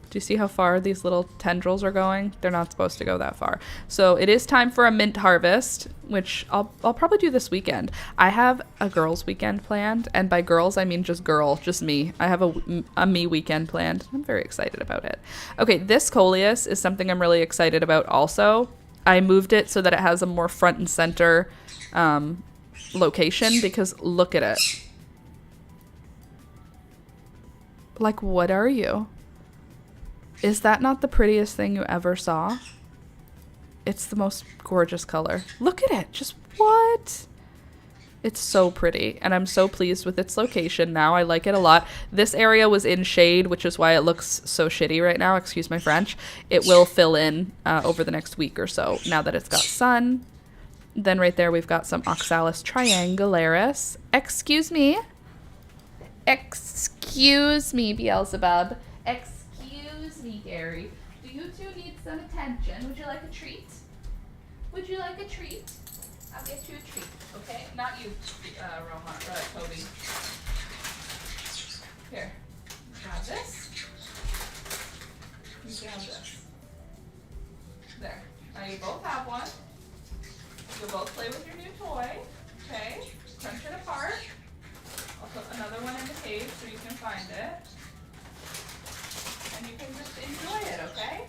A: Do you see how far these little tendrils are going? They're not supposed to go that far. So it is time for a mint harvest, which I'll probably do this weekend. I have a girls' weekend planned, and by girls I mean just me. I have a me weekend planned. I'm very excited about it. Okay, this coleus is something I'm really excited about also. I moved it so that it has a more front and center location because look at it. Like, what are you? Is that not the prettiest thing you ever saw? It's the most gorgeous color. Look at it. Just what? It's so pretty, and I'm so pleased with its location now. I like it a lot. This area was in shade, which is why it looks so shitty right now. Excuse my French. It will fill in over the next week or so now that it's got sun. Then right there we've got some Oxalis triangularis. Excuse me. Excuse me, Beelzebub. Excuse me, Gary. Do you two need some attention? Would you like a treat? Would you like a treat? I'll get you a treat, okay? Not you, Toby. Here, grab this. You can have this. There. Now you both have one. You'll both play with your new toy, okay? Crunch it apart. I'll put another one in the cage so you can find it. And you can just enjoy it, okay?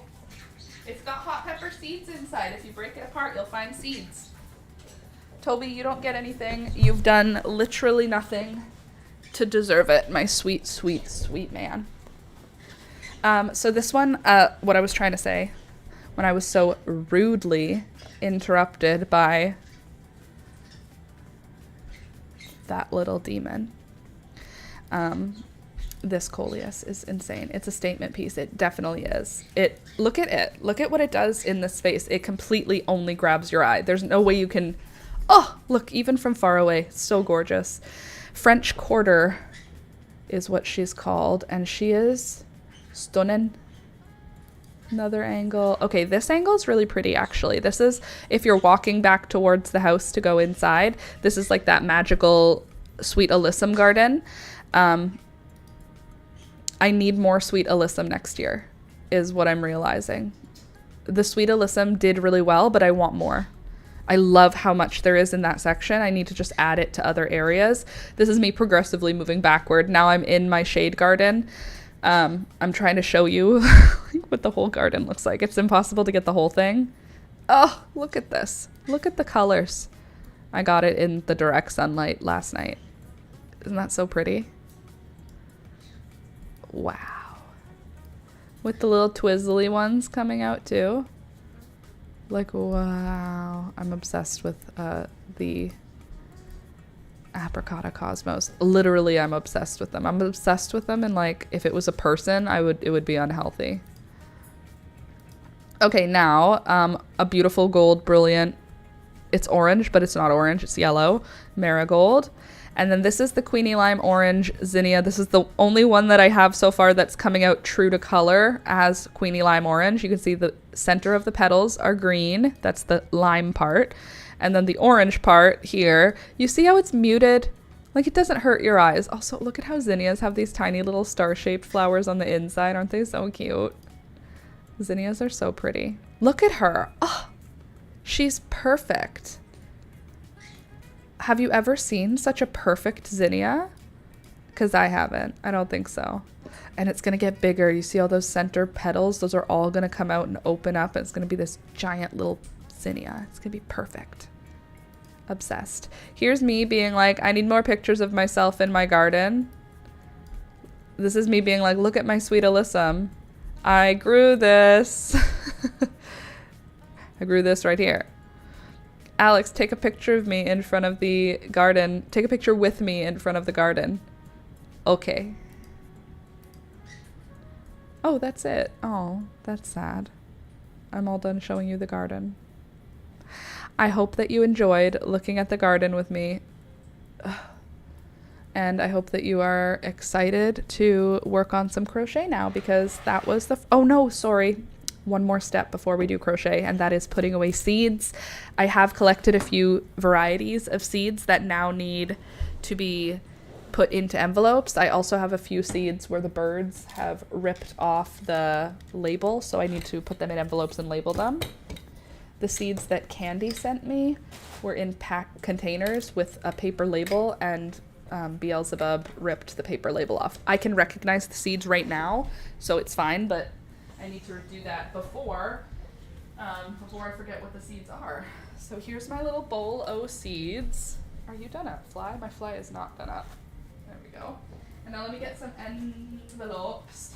A: It's got hot pepper seeds inside. If you break it apart, you'll find seeds. Toby, you don't get anything. You've done literally nothing to deserve it, my sweet, sweet, sweet man. So this one, what I was trying to say when I was so rudely interrupted by that little demon. This coleus is insane. It's a statement piece. It definitely is. Look at it. Look at what it does in this space. It completely only grabs your eye. There's no way you can... Oh, look, even from far away. So gorgeous. French Quarter is what she's called, and she is stunning. Another angle. Okay, this angle is really pretty, actually. This is, if you're walking back towards the house to go inside, this is like that magical Sweet Alyssum garden. I need more Sweet Alyssum next year, is what I'm realizing. The Sweet Alyssum did really well, but I want more. I love how much there is in that section. I need to just add it to other areas. This is me progressively moving backward. Now I'm in my shade garden. I'm trying to show you what the whole garden looks like. It's impossible to get the whole thing. Oh, look at this. Look at the colors. I got it in the direct sunlight last night. Isn't that so pretty? Wow. With the little twizzly ones coming out too. Like, wow. I'm obsessed with the Apricotta Cosmos. Literally, I'm obsessed with them. I'm obsessed with them, and like, if it was a person, it would be unhealthy. Okay, now, a beautiful gold, brilliant. It's orange, but it's not orange. It's yellow. Marigold. And then this is the Queenie Lime Orange Zinnia. This is the only one that I have so far that's coming out true to color as Queenie Lime Orange. You can see the center of the petals are green. That's the lime part. And then the orange part here, you see how it's muted? Like, it doesn't hurt your eyes. Also, look at how zinnias have these tiny little star-shaped flowers on the inside. Aren't they so cute? Zinnias are so pretty. Look at her. Oh, she's perfect. Have you ever seen such a perfect zinnia? Because I haven't. I don't think so. And it's going to get bigger. You see all those center petals? Those are all going to come out and open up. And it's going to be this giant little zinnia. It's going to be perfect. Obsessed. Here's me being like, I need more pictures of myself in my garden. This is me being like, look at my Sweet Alyssum. I grew this. I grew this right here. Alex, take a picture of me in front of the garden. Take a picture with me in front of the garden. Okay. Oh, that's it. Oh, that's sad. I'm all done showing you the garden. I hope that you enjoyed looking at the garden with me. And I hope that you are excited to work on some crochet now, because that was the... oh no, sorry. One more step before we do crochet, and that is putting away seeds. I have collected a few varieties of seeds that now need to be put into envelopes. I also have a few seeds where the birds have ripped off the label, so I need to put them in envelopes and label them. The seeds that Candy sent me were in packed containers with a paper label, and Beelzebub ripped the paper label off. I can recognize the seeds right now, so it's fine, but I need to do that before I forget what the seeds are. So here's my little bowl o' seeds. Are you done up, Fly? My fly is not done up. There we go. And now let me get some envelopes.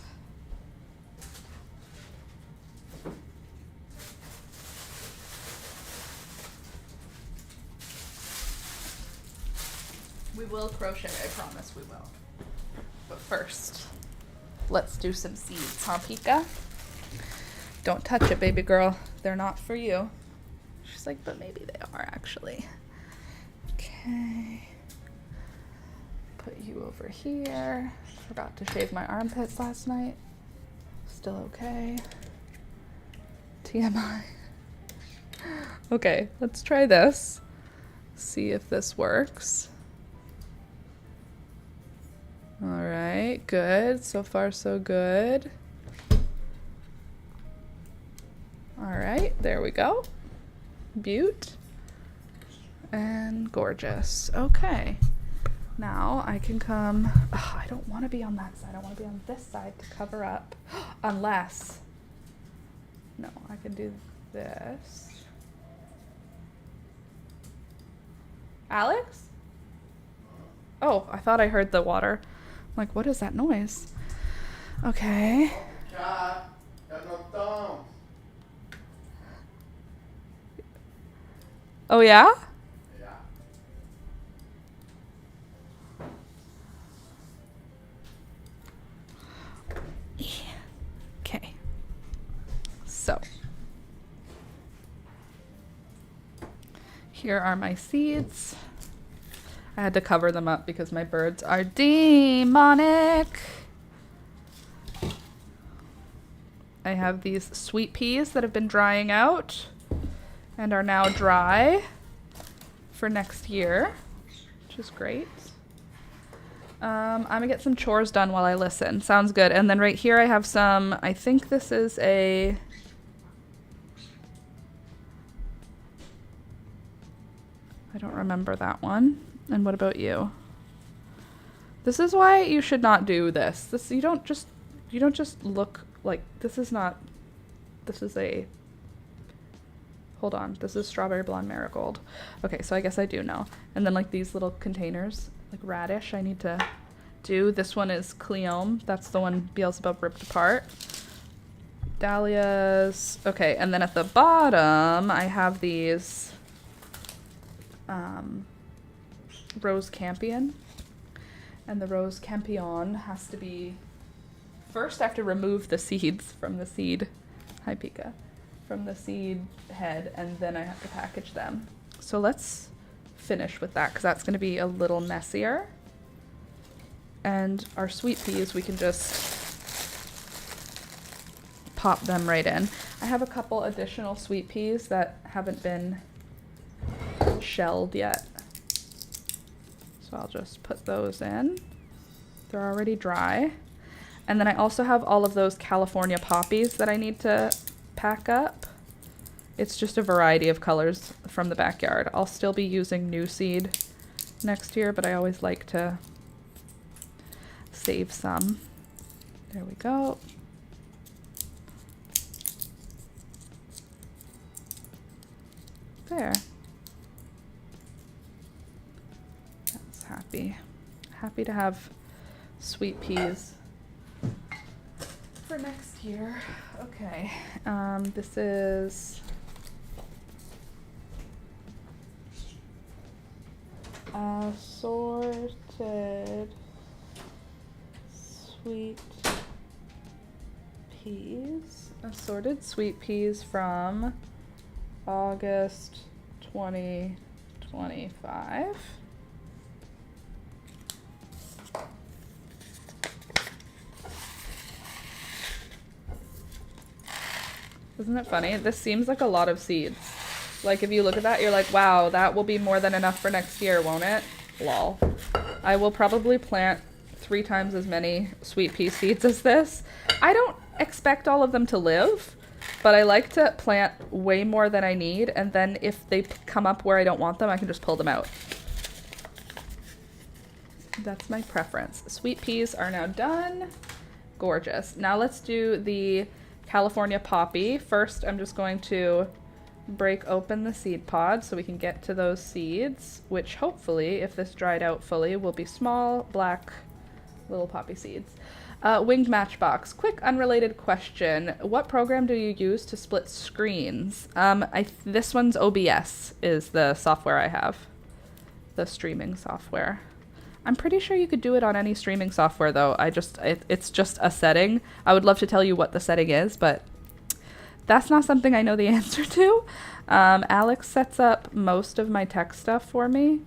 A: We will crochet, I promise we will. But first, let's do some seeds, huh, Pika? Don't touch it, baby girl. They're not for you. She's like, but maybe they are actually. Okay. Put you over here. Forgot to shave my armpits last night. Still okay. TMI. Okay, let's try this. See if this works. All right, good. So far, so good. All right, there we go. Beaut. And gorgeous. Okay. Now I can come. Oh, I don't want to be on that side. I want to be on this side to cover up. Unless. No, I can do this. Alex? Oh, I thought I heard the water. I'm like, what is that noise? Okay. Oh, yeah? Yeah. Okay. So. Here are my seeds. I had to cover them up because my birds are demonic. I have these sweet peas that have been drying out and are now dry for next year, which is great. I'm gonna get some chores done while I listen. Sounds good. And then right here I have some, I think this is a... I don't remember that one. And what about you? This is why you should not do this. This you don't just look like this is not. This is a. Hold on. This is strawberry blonde marigold. Okay, so I guess I do know. And then like these little containers, like radish, I need to do. This one is Cleome. That's the one Beelzebub ripped apart. Dahlias. Okay, and then at the bottom I have these. Rose Campion, and the Rose Campion has to be first I have to remove the seeds from the seed hi Pika from the seed head, and then I have to package them. So let's finish with that because that's going to be a little messier. And our sweet peas, we can just pop them right in. I have a couple additional sweet peas that haven't been shelled yet. So I'll just put those in. They're already dry. And then I also have all of those California poppies that I need to pack up. It's just a variety of colors from the backyard. I'll still be using new seed next year, but I always like to save some. There we go. There. Happy to have sweet peas for next year. Okay, this is assorted sweet peas. Assorted sweet peas from August 2025. Isn't it funny? This seems like a lot of seeds. Like if you look at that, you're like, wow, that will be more than enough for next year, won't it? Lol. I will probably plant 3 times as many sweet pea seeds as this. I don't expect all of them to live, but I like to plant way more than I need, and then if they come up where I don't want them, I can just pull them out. That's my preference. Sweet peas are now done. Gorgeous. Now let's do the California poppy. First, I'm just going to break open the seed pod so we can get to those seeds, which hopefully, if this dried out fully, will be small, black, little poppy seeds. Winged Matchbox. Quick, unrelated question. What program do you use to split screens? This one's OBS is the software I have. The streaming software. I'm pretty sure you could do it on any streaming software, though. It's just a setting. I would love to tell you what the setting is, but that's not something I know the answer to. Alex sets up most of my tech stuff for me.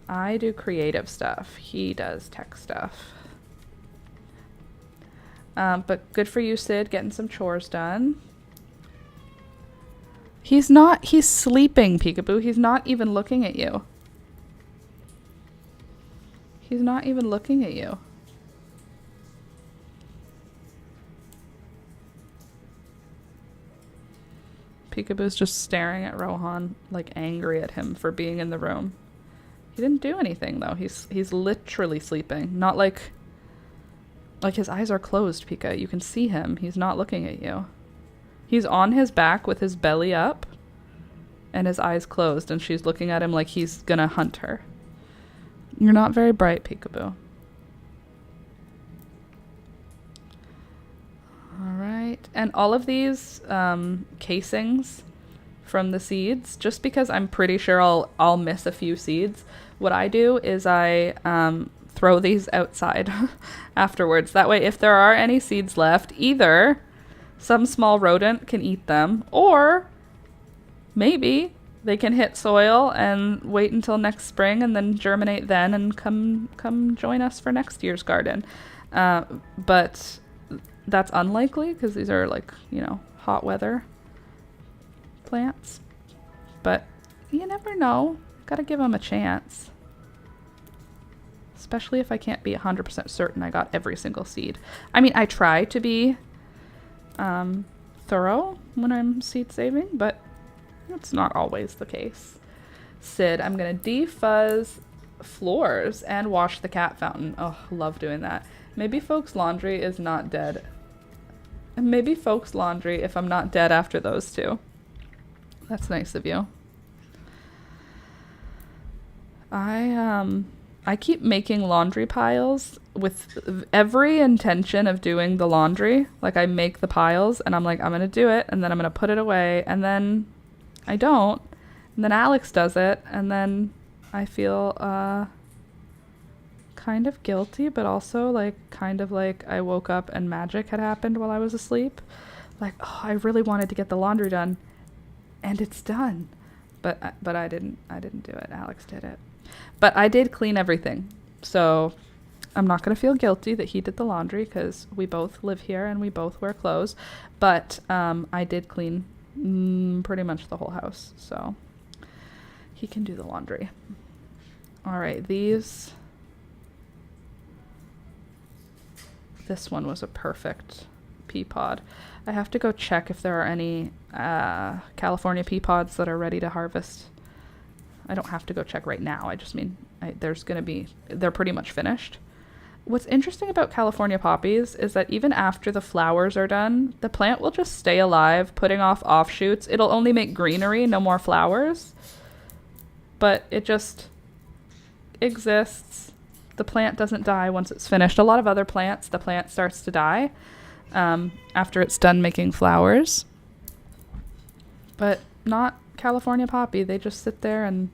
A: I do creative stuff. He does tech stuff. But good for you, Sid, getting some chores done. He's sleeping, Peekaboo. He's not even looking at you. He's not even looking at you. Peekaboo's just staring at Rohan, like angry at him for being in the room. He didn't do anything though. He's literally sleeping. Not like his eyes are closed, Pika. You can see him. He's not looking at you. He's on his back with his belly up and his eyes closed, and she's looking at him like he's gonna hunt her. You're not very bright, Peekaboo. Alright, and all of these casings from the seeds, just because I'm pretty sure I'll miss a few seeds, what I do is I throw these outside afterwards. That way, if there are any seeds left, either some small rodent can eat them, or maybe they can hit soil and wait until next spring and then germinate then and come join us for next year's garden. But that's unlikely because these are like, hot weather plants. But you never know. Gotta give them a chance. Especially if I can't be 100% certain I got every single seed. I mean, I try to be thorough when I'm seed saving, but that's not always the case. Sid, I'm going to defuzz floors and wash the cat fountain. Oh, love doing that. Maybe folks' laundry is not dead. Maybe folks' laundry if I'm not dead after those two. That's nice of you. I keep making laundry piles with every intention of doing the laundry. Like I make the piles and I'm like, I'm going to do it and then I'm going to put it away and then I don't. And then Alex does it and then I feel kind of guilty, but also like kind of like I woke up and magic had happened while I was asleep. Like, oh, I really wanted to get the laundry done and it's done. But I didn't do it. Alex did it. But I did clean everything. So I'm not going to feel guilty that he did the laundry because we both live here and we both wear clothes. But I did clean pretty much the whole house. So he can do the laundry. All right, this one was a perfect pea pod. I have to go check if there are any California pea pods that are ready to harvest. I don't have to go check right now. I just mean they're pretty much finished. What's interesting about California poppies is that even after the flowers are done, the plant will just stay alive, putting off offshoots. It'll only make greenery, no more flowers. But it just exists. The plant doesn't die once it's finished. A lot of other plants, the plant starts to die. after it's done making flowers. But not California poppy. They just sit there and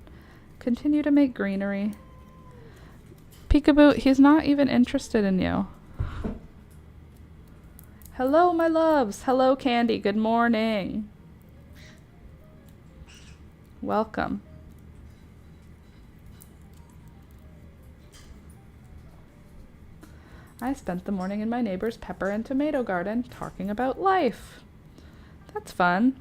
A: continue to make greenery. Peekaboo, he's not even interested in you. Hello, my loves. Hello, Candy. Good morning. Welcome. I spent the morning in my neighbor's pepper and tomato garden talking about life. That's fun.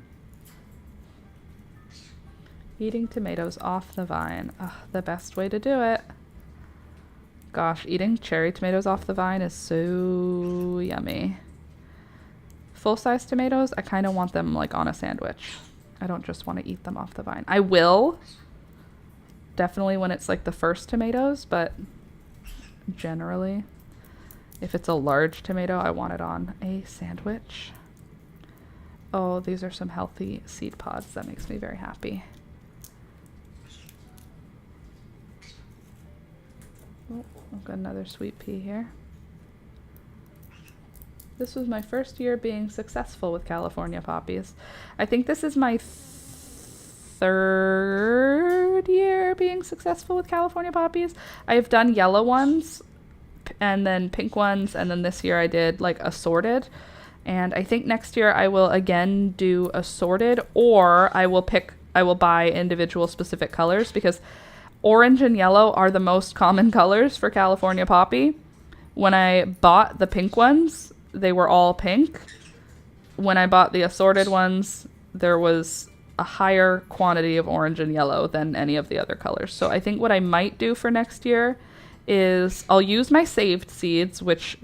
A: Eating tomatoes off the vine. Ugh, the best way to do it. Gosh, eating cherry tomatoes off the vine is so yummy. Full-size tomatoes, I kind of want them like on a sandwich. I don't just want to eat them off the vine. I will, definitely when it's like the first tomatoes, but generally, if it's a large tomato, I want it on a sandwich. Oh, these are some healthy seed pods. That makes me very happy. Oh, I've got another sweet pea here. This was my first year being successful with California poppies. I think this is my third year being successful with California poppies. I've done yellow ones and then pink ones, and then this year I did like assorted. And I think next year I will again do assorted, or I will buy individual specific colors, because orange and yellow are the most common colors for California poppy. When I bought the pink ones, they were all pink. When I bought the assorted ones, there was a higher quantity of orange and yellow than any of the other colors. So I think what I might do for next year is I'll use my saved seeds, which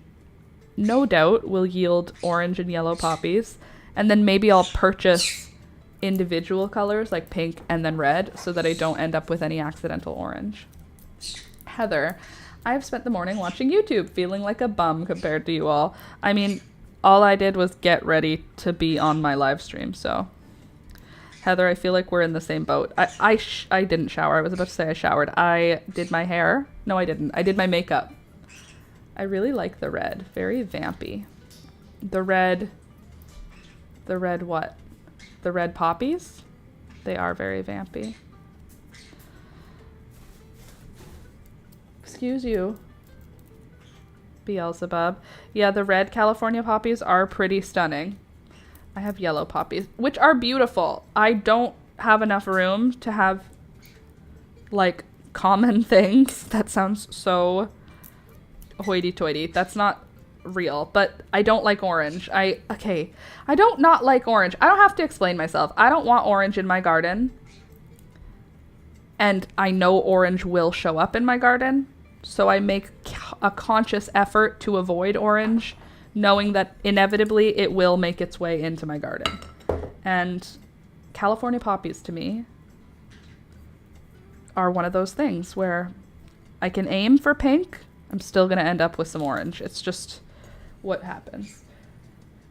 A: no doubt will yield orange and yellow poppies, and then maybe I'll purchase individual colors like pink and then red so that I don't end up with any accidental orange. Heather, I've spent the morning watching YouTube, feeling like a bum compared to you all. I mean, all I did was get ready to be on my live stream, so. Heather, I feel like we're in the same boat. I didn't shower. I was about to say I showered. I did my hair. No, I didn't. I did my makeup. I really like the red. Very vampy. The red what? The red poppies? They are very vampy. Excuse you, Beelzebub. Yeah, the red California poppies are pretty stunning. I have yellow poppies, which are beautiful. I don't have enough room to have, like, common things. That sounds so hoity-toity. That's not real, but I don't like orange. I don't not like orange. I don't have to explain myself. I don't want orange in my garden. And I know orange will show up in my garden. So I make a conscious effort to avoid orange, knowing that inevitably it will make its way into my garden. And California poppies, to me, are one of those things where I can aim for pink, I'm still going to end up with some orange. It's just what happens.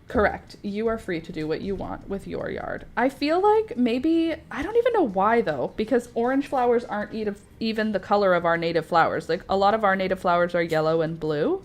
A: Correct. You are free to do what you want with your yard. I feel like maybe, I don't even know why though, because orange flowers aren't even the color of our native flowers. Like, a lot of our native flowers are yellow and blue.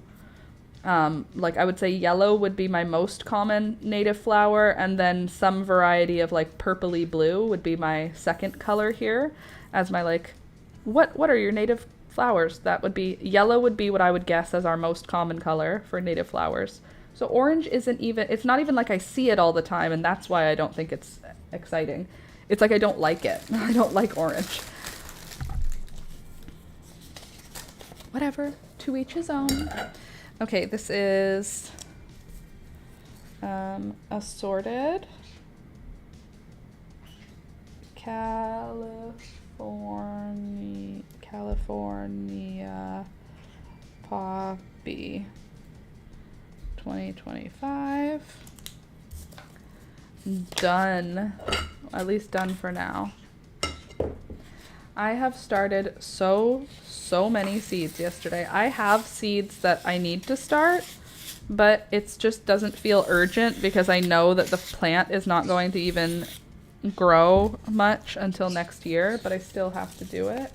A: Like, I would say yellow would be my most common native flower, and then some variety of like purpley blue would be my second color here as my, like, what are your native flowers? That would be, yellow would be what I would guess as our most common color for native flowers. So orange isn't even, it's not even like I see it all the time, and that's why I don't think it's exciting. It's like I don't like it. I don't like orange. Whatever, to each his own. Okay, this is assorted California poppy 2025. Done. At least done for now. I have started so many seeds yesterday. I have seeds that I need to start, but it just doesn't feel urgent because I know that the plant is not going to even grow much until next year, but I still have to do it.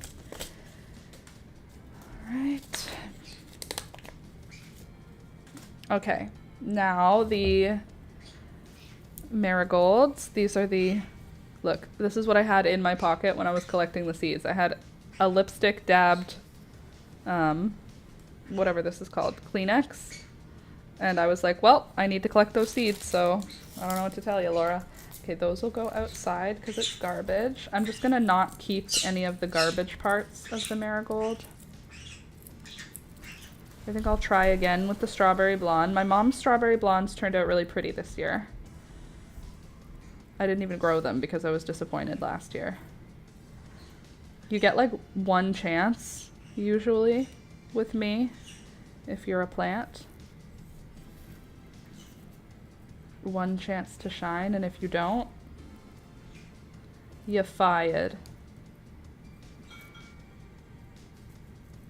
A: All right. Okay, Now the marigolds. These are the, look, this is what I had in my pocket when I was collecting the seeds. I had a lipstick dabbed, whatever this is called, Kleenex. And I was like, well, I need to collect those seeds, so I don't know what to tell you, Laura. Okay, those will go outside because it's garbage. I'm just gonna not keep any of the garbage parts of the marigold. I think I'll try again with the strawberry blonde. My mom's strawberry blondes turned out really pretty this year. I didn't even grow them because I was disappointed last year. You get like one chance, usually, with me, if you're a plant. One chance to shine, and if you don't, you're fired.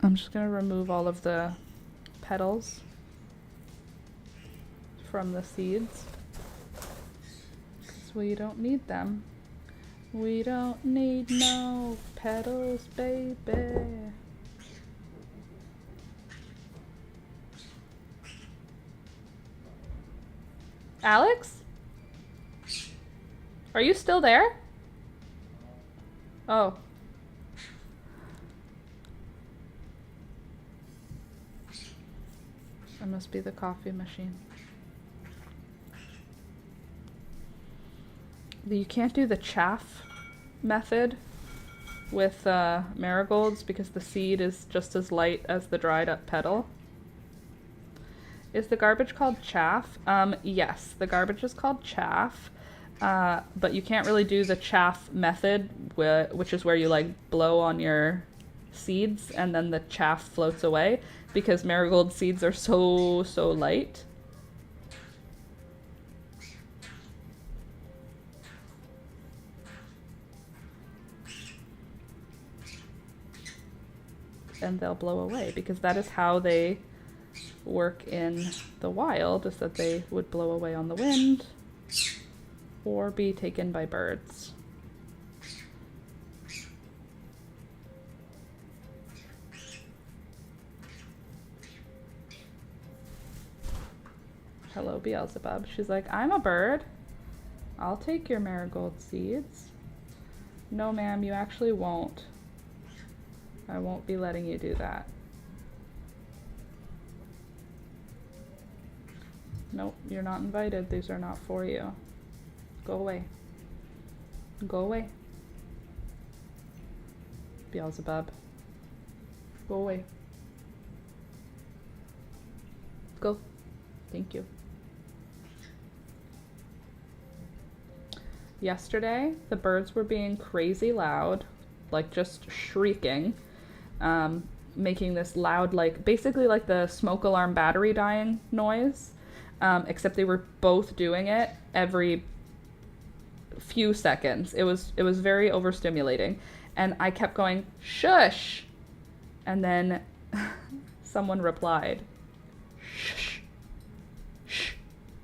A: I'm just gonna remove all of the petals from the seeds because we don't need them. We don't need no petals, baby. Alex? Are you still there? Oh. It must be the coffee machine. You can't do the chaff method with marigolds because the seed is just as light as the dried up petal. Is the garbage called chaff? Yes, the garbage is called chaff, but you can't really do the chaff method, which is where you like blow on your seeds and then the chaff floats away, because marigold seeds are so light. And they'll blow away because that is how they work in the wild, is that they would blow away on the wind or be taken by birds. Hello, Beelzebub. She's like, I'm a bird. I'll take your marigold seeds. No, ma'am, you actually won't. I won't be letting you do that. Nope, you're not invited. These are not for you. Go away. Go away. Beelzebub. Go away. Go. Thank you. Yesterday, the birds were being crazy loud, like just shrieking, making this loud, like basically like the smoke alarm battery dying noise, except they were both doing it every few seconds. It was very overstimulating, and I kept going, shush, and then someone replied, shh, shh,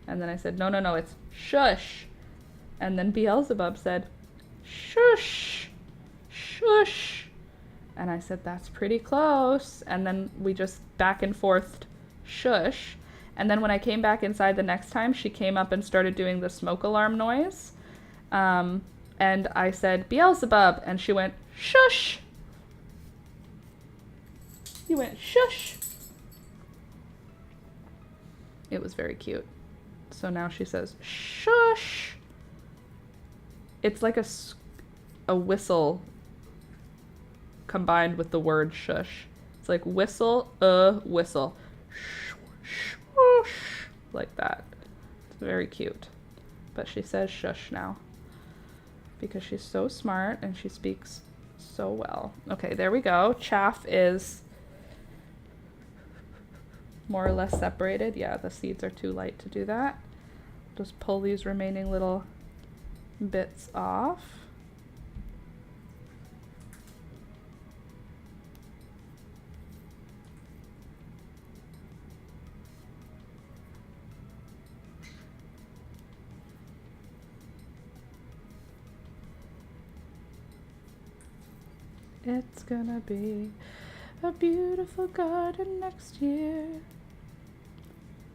A: and then I said, no, it's shush. And then Beelzebub said, shush, shush. And I said, that's pretty close. And then we just back and forth, shush. And then when I came back inside the next time, she came up and started doing the smoke alarm noise. And I said, Beelzebub. And she went, shush. You went, shush. It was very cute. So now she says, shush. It's like a whistle combined with the word shush. It's like whistle, whistle. Shush, like that. It's very cute. But she says shush now because she's so smart and she speaks so well. Okay, there we go. Chaff is more or less separated. Yeah, the seeds are too light to do that. Just pull these remaining little bits off. It's gonna be a beautiful garden next year.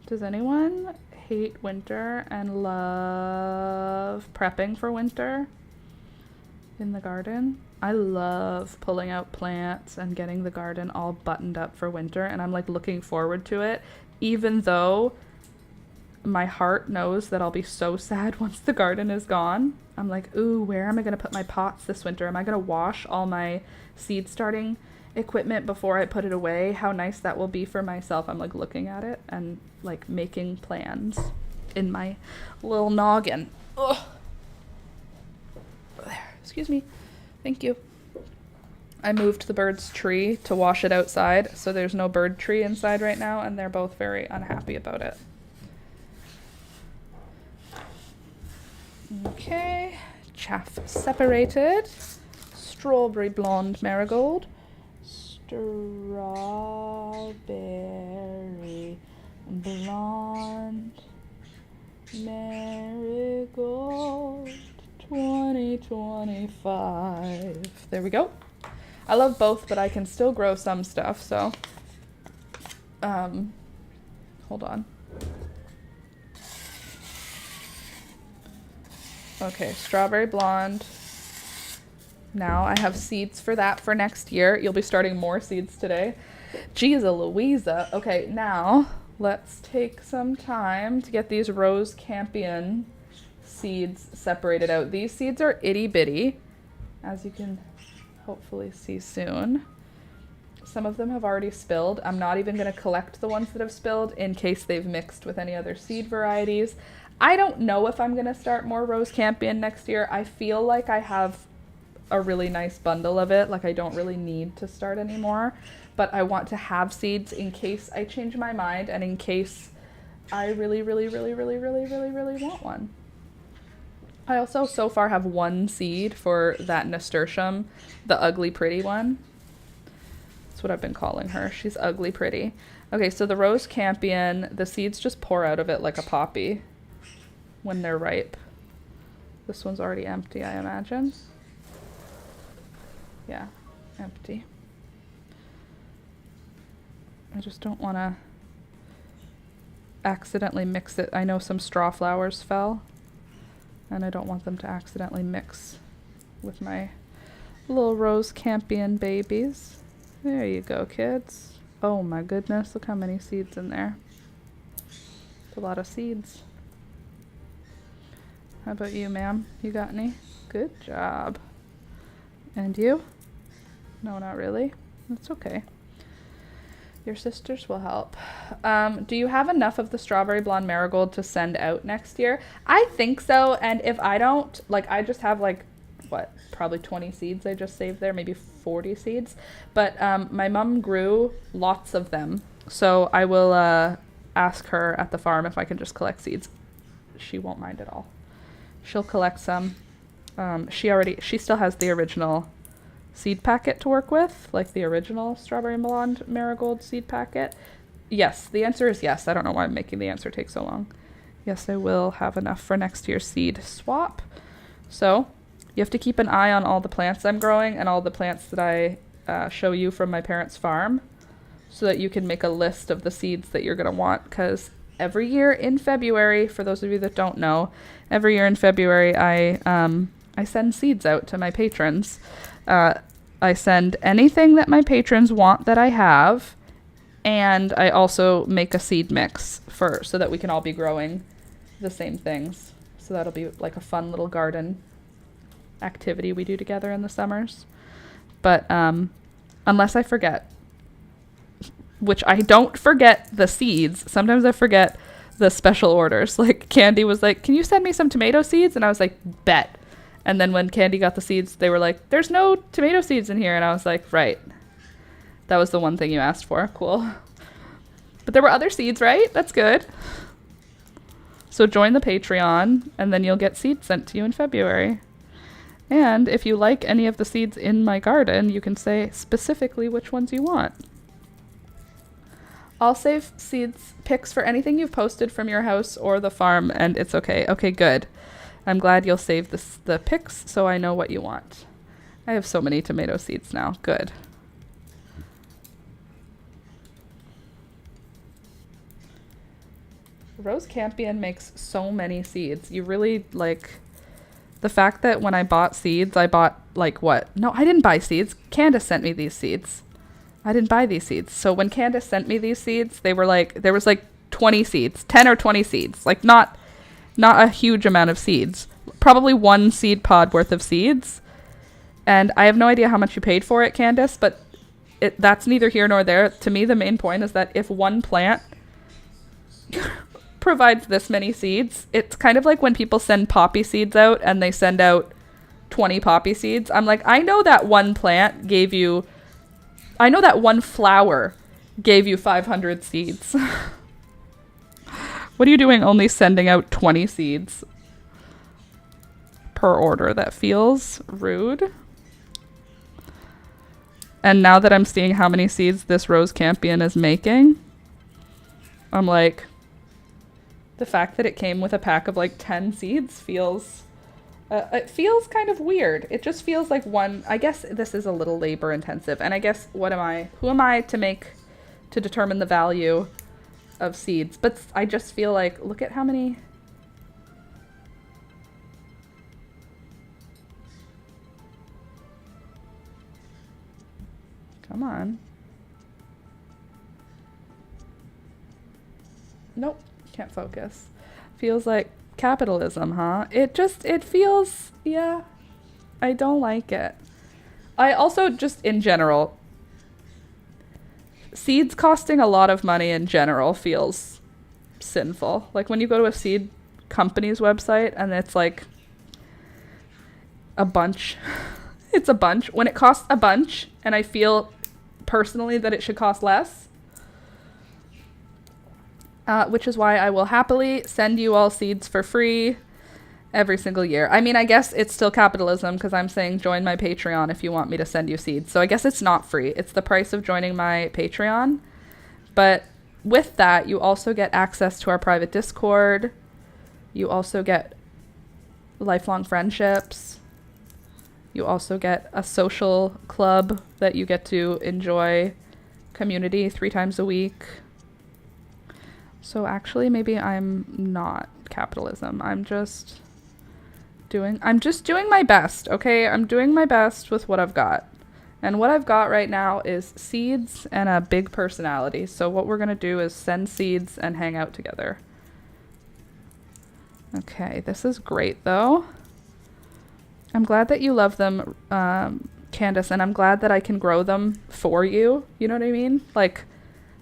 A: Does anyone hate winter and love prepping for winter in the garden? I love pulling out plants and getting the garden all buttoned up for winter, and I'm like looking forward to it, even though my heart knows that I'll be so sad once the garden is gone. I'm like, ooh, where am I going to put my pots this winter? Am I going to wash all my seed starting equipment before I put it away? How nice that will be for myself. I'm like looking at it and like making plans in my little noggin. Ugh. There, excuse me. Thank you. I moved the bird's tree to wash it outside, so there's no bird tree inside right now, and they're both very unhappy about it. Okay, chaff separated. Strawberry blonde marigold. Strawberry blonde marigold 2025. There we go. I love both, but I can still grow some stuff, so hold on. Okay, strawberry blonde. Now I have seeds for that for next year. You'll be starting more seeds today. Jeez Louisa. Okay, now let's take some time to get these rose campion seeds separated out. These seeds are itty bitty, as you can hopefully see soon. Some of them have already spilled. I'm not even going to collect the ones that have spilled in case they've mixed with any other seed varieties. I don't know if I'm going to start more rose campion next year. I feel like I have a really nice bundle of it. Like I don't really need to start anymore, but I want to have seeds in case I change my mind and in case I really want one. I also so far have one seed for that nasturtium, the ugly pretty one. That's what I've been calling her. She's ugly pretty. Okay, so the rose campion, the seeds just pour out of it like a poppy when they're ripe. This one's already empty, I imagine. Yeah, empty. I just don't want to accidentally mix it. I know some straw flowers fell, and I don't want them to accidentally mix with my little rose campion babies. There you go, kids. Oh my goodness, look how many seeds in there. It's a lot of seeds. How about you, ma'am? You got any? Good job. And you? No, not really. That's okay. Your sisters will help. Do you have enough of the strawberry blonde marigold to send out next year? I think so, and if I don't, like, I just have like, what, probably 20 seeds I just saved there, maybe 40 seeds. But my mom grew lots of them, so I will ask her at the farm if I can just collect seeds. She won't mind at all. She'll collect some. She still has the original seed packet to work with, like the original strawberry blonde marigold seed packet. Yes, the answer is yes. I don't know why I'm making the answer take so long. Yes, I will have enough for next year's seed swap. So you have to keep an eye on all the plants I'm growing and all the plants that I show you from my parents' farm so that you can make a list of the seeds that you're going to want, because every year in February, for those of you that don't know, every year in February I send seeds out to my patrons. I send anything that my patrons want that I have, and I also make a seed mix so that we can all be growing the same things. So that'll be like a fun little garden activity we do together in the summers. But unless I forget, which I don't forget the seeds, sometimes I forget the special orders. Like Candy was like, can you send me some tomato seeds? And I was like, bet. And then when Candy got the seeds, they were like, there's no tomato seeds in here. And I was like, right. That was the one thing you asked for. Cool. But there were other seeds, right? That's good. So join the Patreon, and then you'll get seeds sent to you in February. And if you like any of the seeds in my garden, you can say specifically which ones you want. I'll save seeds pics for anything you've posted from your house or the farm, and it's okay. Okay, good. I'm glad you'll save the pics so I know what you want. I have so many tomato seeds now. Good. Rose Campion makes so many seeds. You really, like, the fact that when I bought seeds, I bought, like, what? No, I didn't buy seeds. Candace sent me these seeds. I didn't buy these seeds. So when Candace sent me these seeds, they were like, there was like 20 seeds, 10 or 20 seeds. Like, not a huge amount of seeds. Probably one seed pod worth of seeds. And I have no idea how much you paid for it, Candace, but that's neither here nor there. To me, the main point is that if one plant provides this many seeds, it's kind of like when people send poppy seeds out and they send out 20 poppy seeds. I'm like, I know that one plant gave you, I know that one flower gave you 500 seeds. What are you doing only sending out 20 seeds per order? That feels rude. And now that I'm seeing how many seeds this Rose Campion is making, I'm like, the fact that it came with a pack of like 10 seeds feels, it feels kind of weird. It just feels like one, I guess this is a little labor intensive. And I guess who am I to determine the value of seeds? But I just feel like, look at how many. Come on. Nope, can't focus. Feels like capitalism, huh? It feels, yeah, I don't like it. I also just, in general, seeds costing a lot of money in general feels sinful. Like when you go to a seed company's website and it's like a bunch, it's a bunch. When it costs a bunch and I feel personally that it should cost less, which is why I will happily send you all seeds for free every single year. I mean, I guess it's still capitalism because I'm saying join my Patreon if you want me to send you seeds. So I guess it's not free. It's the price of joining my Patreon. But with that, you also get access to our private Discord. You also get lifelong friendships. You also get a social club that you get to enjoy community 3 times a week. So actually, maybe I'm not capitalism. I'm just doing my best, okay? I'm doing my best with what I've got. And what I've got right now is seeds and a big personality. So what we're going to do is send seeds and hang out together. Okay, this is great though. I'm glad that you love them, Candace, and I'm glad that I can grow them for you. You know what I mean? Like,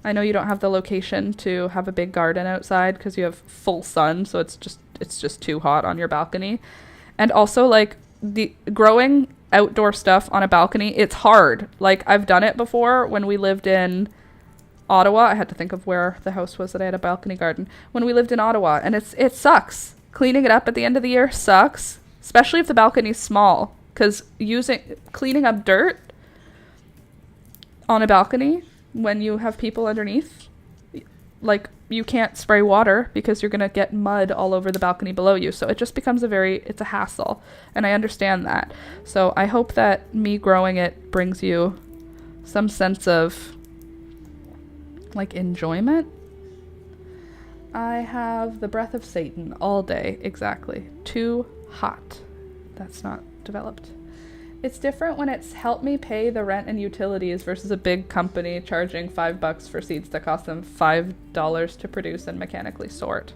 A: I know you don't have the location to have a big garden outside because you have full sun, so it's just too hot on your balcony. And also, like, the growing outdoor stuff on a balcony, it's hard. Like, I've done it before when we lived in Ottawa. I had to think of where the house was that I had a balcony garden. When we lived in Ottawa, and it sucks. Cleaning it up at the end of the year sucks. Especially if the balcony's small, because cleaning up dirt on a balcony when you have people underneath, like, you can't spray water because you're going to get mud all over the balcony below you. So it just becomes it's a hassle. And I understand that. So I hope that me growing it brings you some sense of, like, enjoyment. I have the breath of Satan all day. Exactly. Too hot. That's not developed. It's different when it's help me pay the rent and utilities versus a big company charging $5 for seeds that cost them $5 to produce and mechanically sort.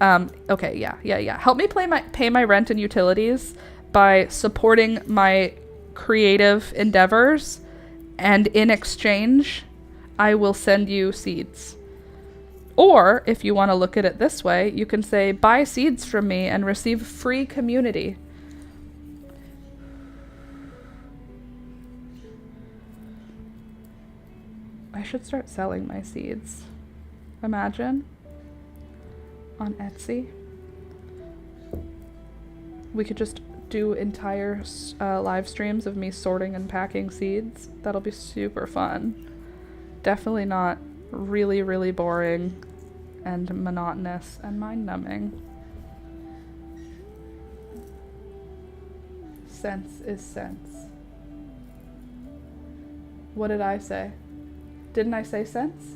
A: Okay, yeah. Help me pay my rent and utilities by supporting my creative endeavors, and in exchange, I will send you seeds. Or, if you want to look at it this way, you can say, buy seeds from me and receive free community. I should start selling my seeds. Imagine. On Etsy. We could just do entire live streams of me sorting and packing seeds. That'll be super fun. Definitely not really, really boring and monotonous and mind-numbing. Sense is sense. What did I say? Didn't I say sense?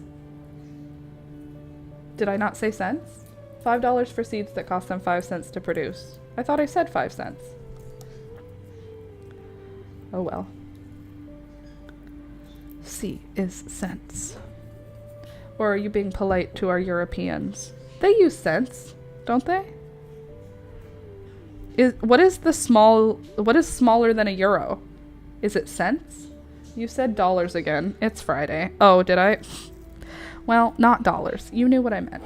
A: Did I not say sense? $5 for seeds that cost them 5 cents to produce. I thought I said 5 cents. Oh well. C is cents. Or are you being polite to our Europeans? They use cents, don't they? What is smaller than a euro? Is it cents? You said dollars again. It's Friday. Oh, did I? Well, not dollars. You knew what I meant.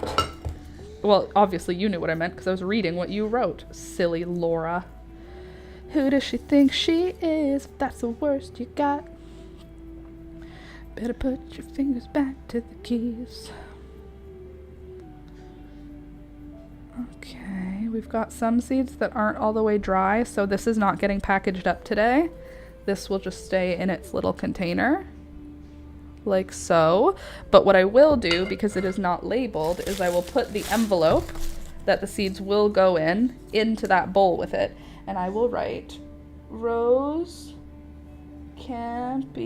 A: Well, obviously you knew what I meant because I was reading what you wrote. Silly Laura. Who does she think she is? If that's the worst you got. Better put your fingers back to the keys. Okay, we've got some seeds that aren't all the way dry, so this is not getting packaged up today. This will just stay in its little container, like so. But what I will do, because it is not labeled, is I will put the envelope that the seeds will go in into that bowl with it, and I will write Rose Campion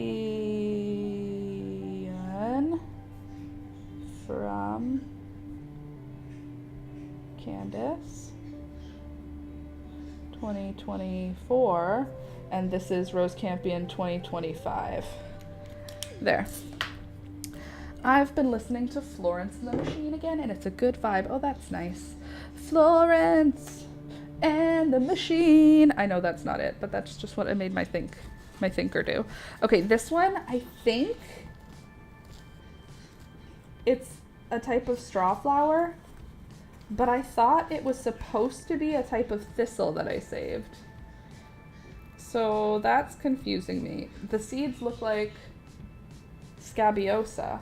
A: from Candace 2024, and this is Rose Campion 2025. There. I've been listening to Florence and the Machine again, and it's a good vibe. Oh, that's nice. Florence and the Machine. I know that's not it, but that's just what it made my thinker do. Okay, this one, I think it's a type of straw flower, but I thought it was supposed to be a type of thistle that I saved. So that's confusing me. The seeds look like scabiosa.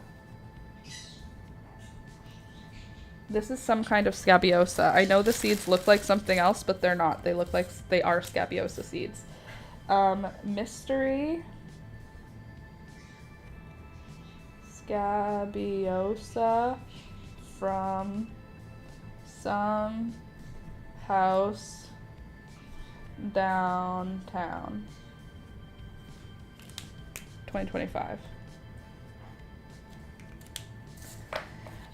A: This is some kind of scabiosa. I know the seeds look like something else, but they're not. They look like they are scabiosa seeds. Mystery scabiosa from some house downtown 2025.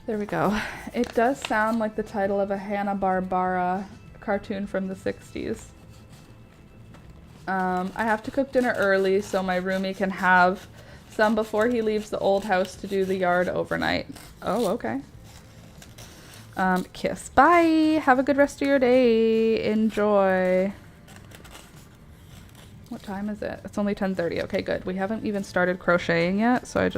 A: There we go. It does sound like the title of a Hanna-Barbera cartoon from the 60s. I have to cook dinner early so my roomie can have some before he leaves the old house to do the yard overnight. Oh, okay. Kiss. Bye. Have a good rest of your day. Enjoy. What time is it? It's only 10:30. Okay, good. We haven't even started crocheting yet, so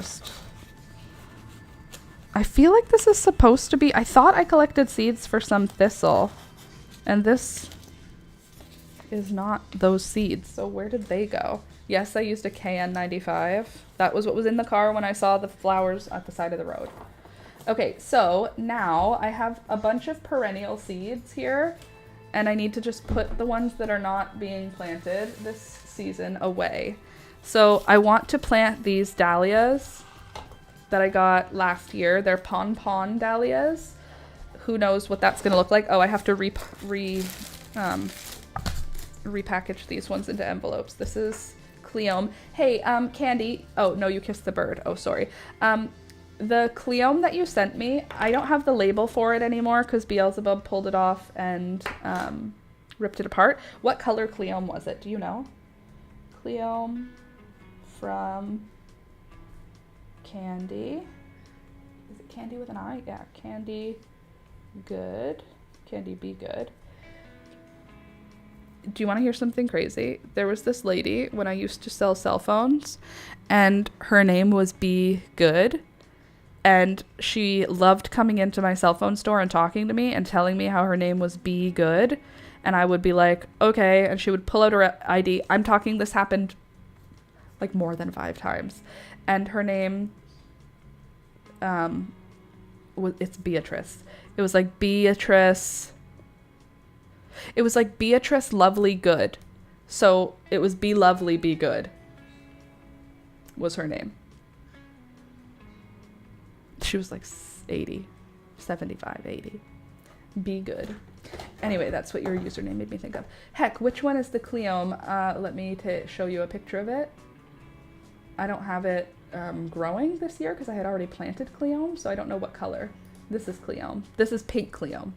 A: I feel like this is supposed to be... I thought I collected seeds for some thistle, and this is not those seeds. So where did they go? Yes, I used a KN95. That was what was in the car when I saw the flowers at the side of the road. Okay, so now I have a bunch of perennial seeds here, and I need to just put the ones that are not being planted this season away. So I want to plant these dahlias that I got last year. They're pon dahlias. Who knows what that's going to look like? Oh, I have to repackage these ones into envelopes. This is Cleome. Hey, Candy. Oh, no, you kissed the bird. Oh, sorry. The Cleome that you sent me, I don't have the label for it anymore because Beelzebub pulled it off and ripped it apart. What color Cleome was it? Do you know? Cleome from Candy. Is it Candy with an I? Yeah, Candy Good. Candy Be Good. Do you want to hear something crazy? There was this lady when I used to sell cell phones, and her name was Be Good. And she loved coming into my cell phone store and talking to me and telling me how her name was Be Good. And I would be like, okay. And she would pull out her ID. I'm talking, this happened like more than 5 times. And her name, it's Beatrice. It was like Beatrice. It was like Beatrice Lovely Good. So it was Be Lovely, Be Good was her name. She was like 80, 75, 80. Be Good. Anyway, that's what your username made me think of. Heck, which one is the Cleome? Let me show you a picture of it. I don't have it growing this year because I had already planted Cleome, so I don't know what color. This is Cleome. This is pink Cleome.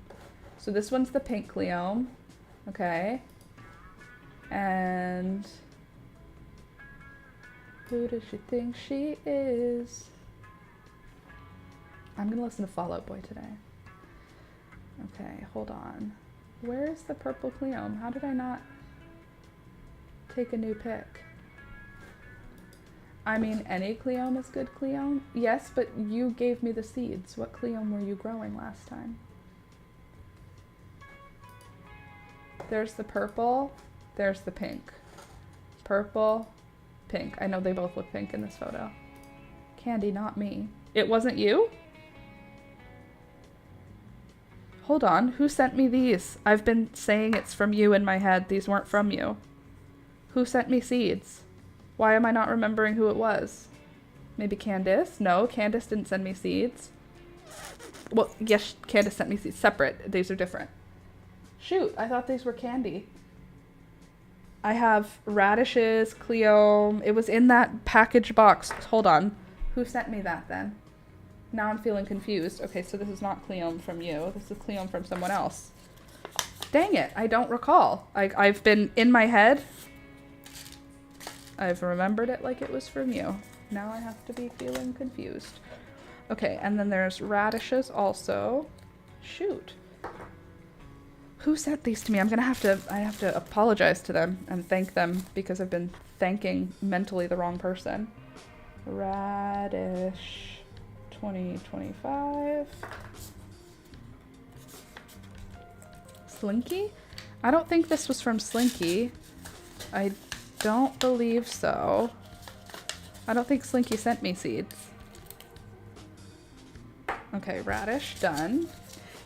A: So this one's the pink Cleome. Okay. And who does she think she is? I'm gonna listen to Fall Out Boy today. Okay, hold on. Where is the purple Cleome? How did I not take a new pick? I mean, any Cleome is good Cleome. Yes, but you gave me the seeds. What Cleome were you growing last time? There's the purple. There's the pink. Purple, pink. I know they both look pink in this photo. Candy, not me. It wasn't you? Hold on, who sent me these? I've been saying it's from you in my head. These weren't from you. Who sent me seeds? Why am I not remembering who it was? Maybe Candace? No, Candace didn't send me seeds. Well, yes, Candace sent me seeds. Separate. These are different. Shoot, I thought these were candy. I have radishes, Cleome. It was in that package box. Hold on. Who sent me that then? Now I'm feeling confused. Okay, so this is not Cleome from you. This is Cleome from someone else. Dang it, I don't recall. I've been in my head. I've remembered it like it was from you. Now I have to be feeling confused. Okay, and then there's radishes also. Shoot. Who sent these to me? I have to apologize to them and thank them because I've been thanking mentally the wrong person. Radish 2025. Slinky? I don't think this was from Slinky. I don't believe so. I don't think Slinky sent me seeds. Okay, radish, done.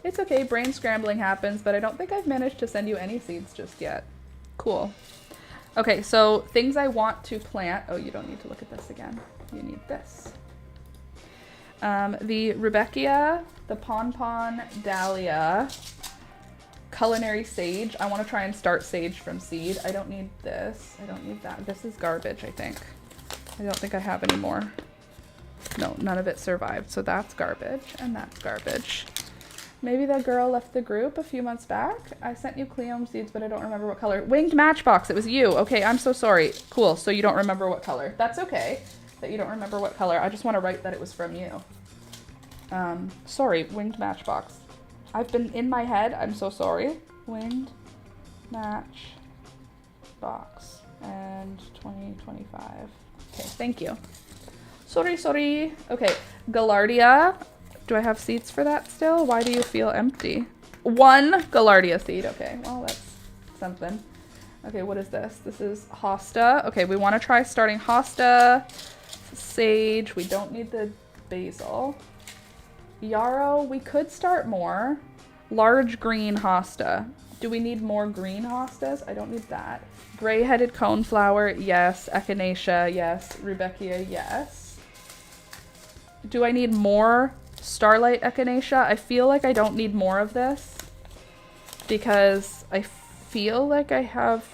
A: It's okay, brain scrambling happens, but I don't think I've managed to send you any seeds just yet. Cool. Okay, so things I want to plant. Oh, you don't need to look at this again. You need this. The Rudbeckia, the Pon Dahlia, culinary sage. I want to try and start sage from seed. I don't need this. I don't need that. This is garbage, I think. I don't think I have any more. No, none of it survived. So that's garbage and that's garbage. Maybe the girl left the group a few months back. I sent you Cleome seeds, but I don't remember what color. Winged Matchbox, it was you. Okay, I'm so sorry. Cool, so you don't remember what color. That's okay that you don't remember what color. I just want to write that it was from you. Sorry, Winged Matchbox. I've been in my head. I'm so sorry. Winged Matchbox and 2025. Okay, thank you. Sorry. Okay, Gaillardia. Do I have seeds for that still? Why do you feel empty? One Gaillardia seed. Okay, well, that's something. Okay, what is this? This is hosta. Okay, we want to try starting hosta, sage. We don't need the basil. Yarrow, we could start more. Large green hosta. Do we need more green hostas? I don't need that. Gray-headed coneflower, yes. Echinacea, yes. Rudbeckia, yes. Do I need more Starlight Echinacea? I feel like I don't need more of this because I feel like I have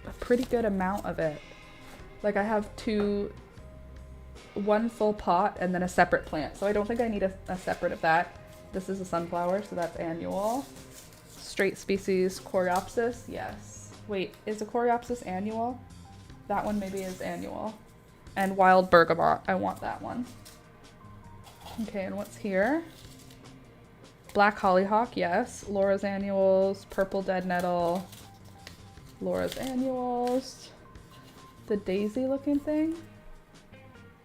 A: a pretty good amount of it. Like I have one full pot and then a separate plant. So I don't think I need a separate of that. This is a sunflower, so that's annual. Straight species Coreopsis, yes. Wait, is a Coreopsis annual? That one maybe is annual. And wild bergamot, I want that one. Okay, and what's here? Black hollyhock, yes. Laura's annuals, purple dead nettle, Laura's annuals. The daisy looking thing?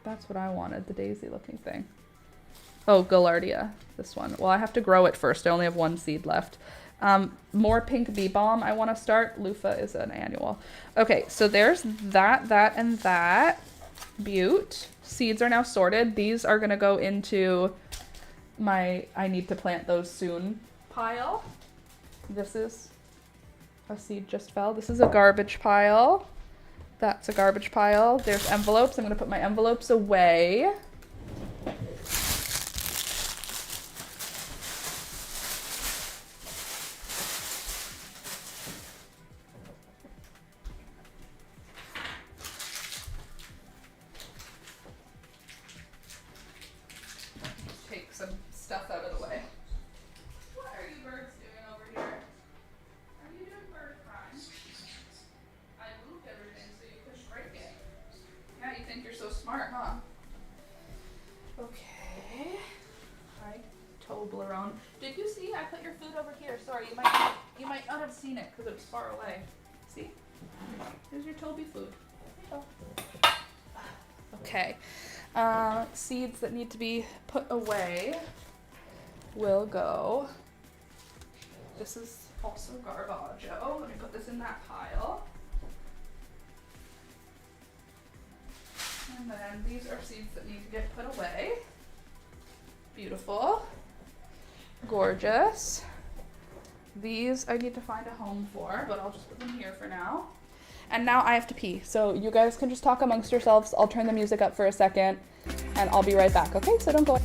A: That's what I wanted, the daisy looking thing. Oh, Gaillardia, this one. Well, I have to grow it first. I only have one seed left. More pink bee balm I want to start. Loofah is an annual. Okay, so there's that, and that. Butte. Seeds are now sorted. These are going to go into my I need to plant those soon pile. This is a seed just fell. This is a garbage pile. That's a garbage pile. There's envelopes. I'm going to put my envelopes away. Take some stuff out of the way. What are smart, huh? Okay. Hi, Toblerone. Did you see? I put your food over here. Sorry, you might not have seen it because it was far away. See? Here's your Toby food. Oh. Okay. Seeds that need to be put away will go. This is also Garbaggio. Let me put this in that pile. And then these are seeds that need to get put away. Beautiful. Gorgeous. These I need to find a home for, but I'll just put them here for now. And now I have to pee, so you guys can just talk amongst yourselves. I'll turn the music up for a second, and I'll be right back, okay? So don't go.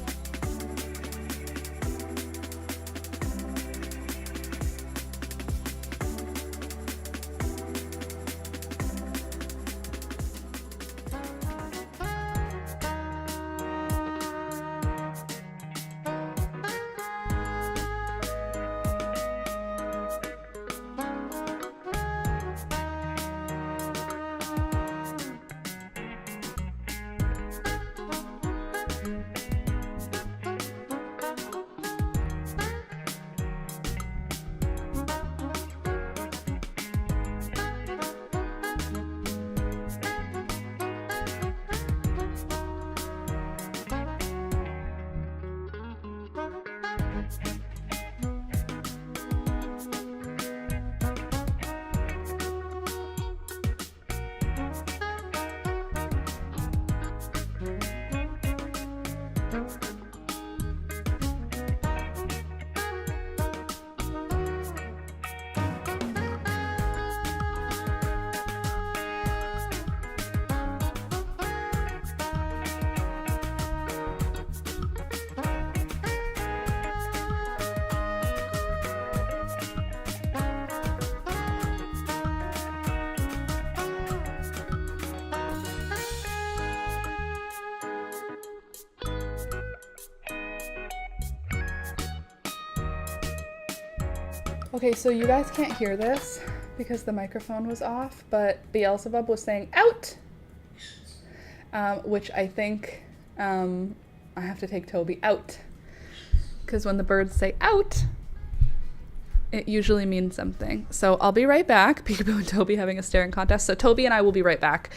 A: Okay, so you guys can't hear this because the microphone was off, but Beelzebub was saying out, which I think I have to take Toby out, because when the birds say out, it usually means something. So I'll be right back. Peekaboo and Toby having a staring contest. So Toby and I will be right back.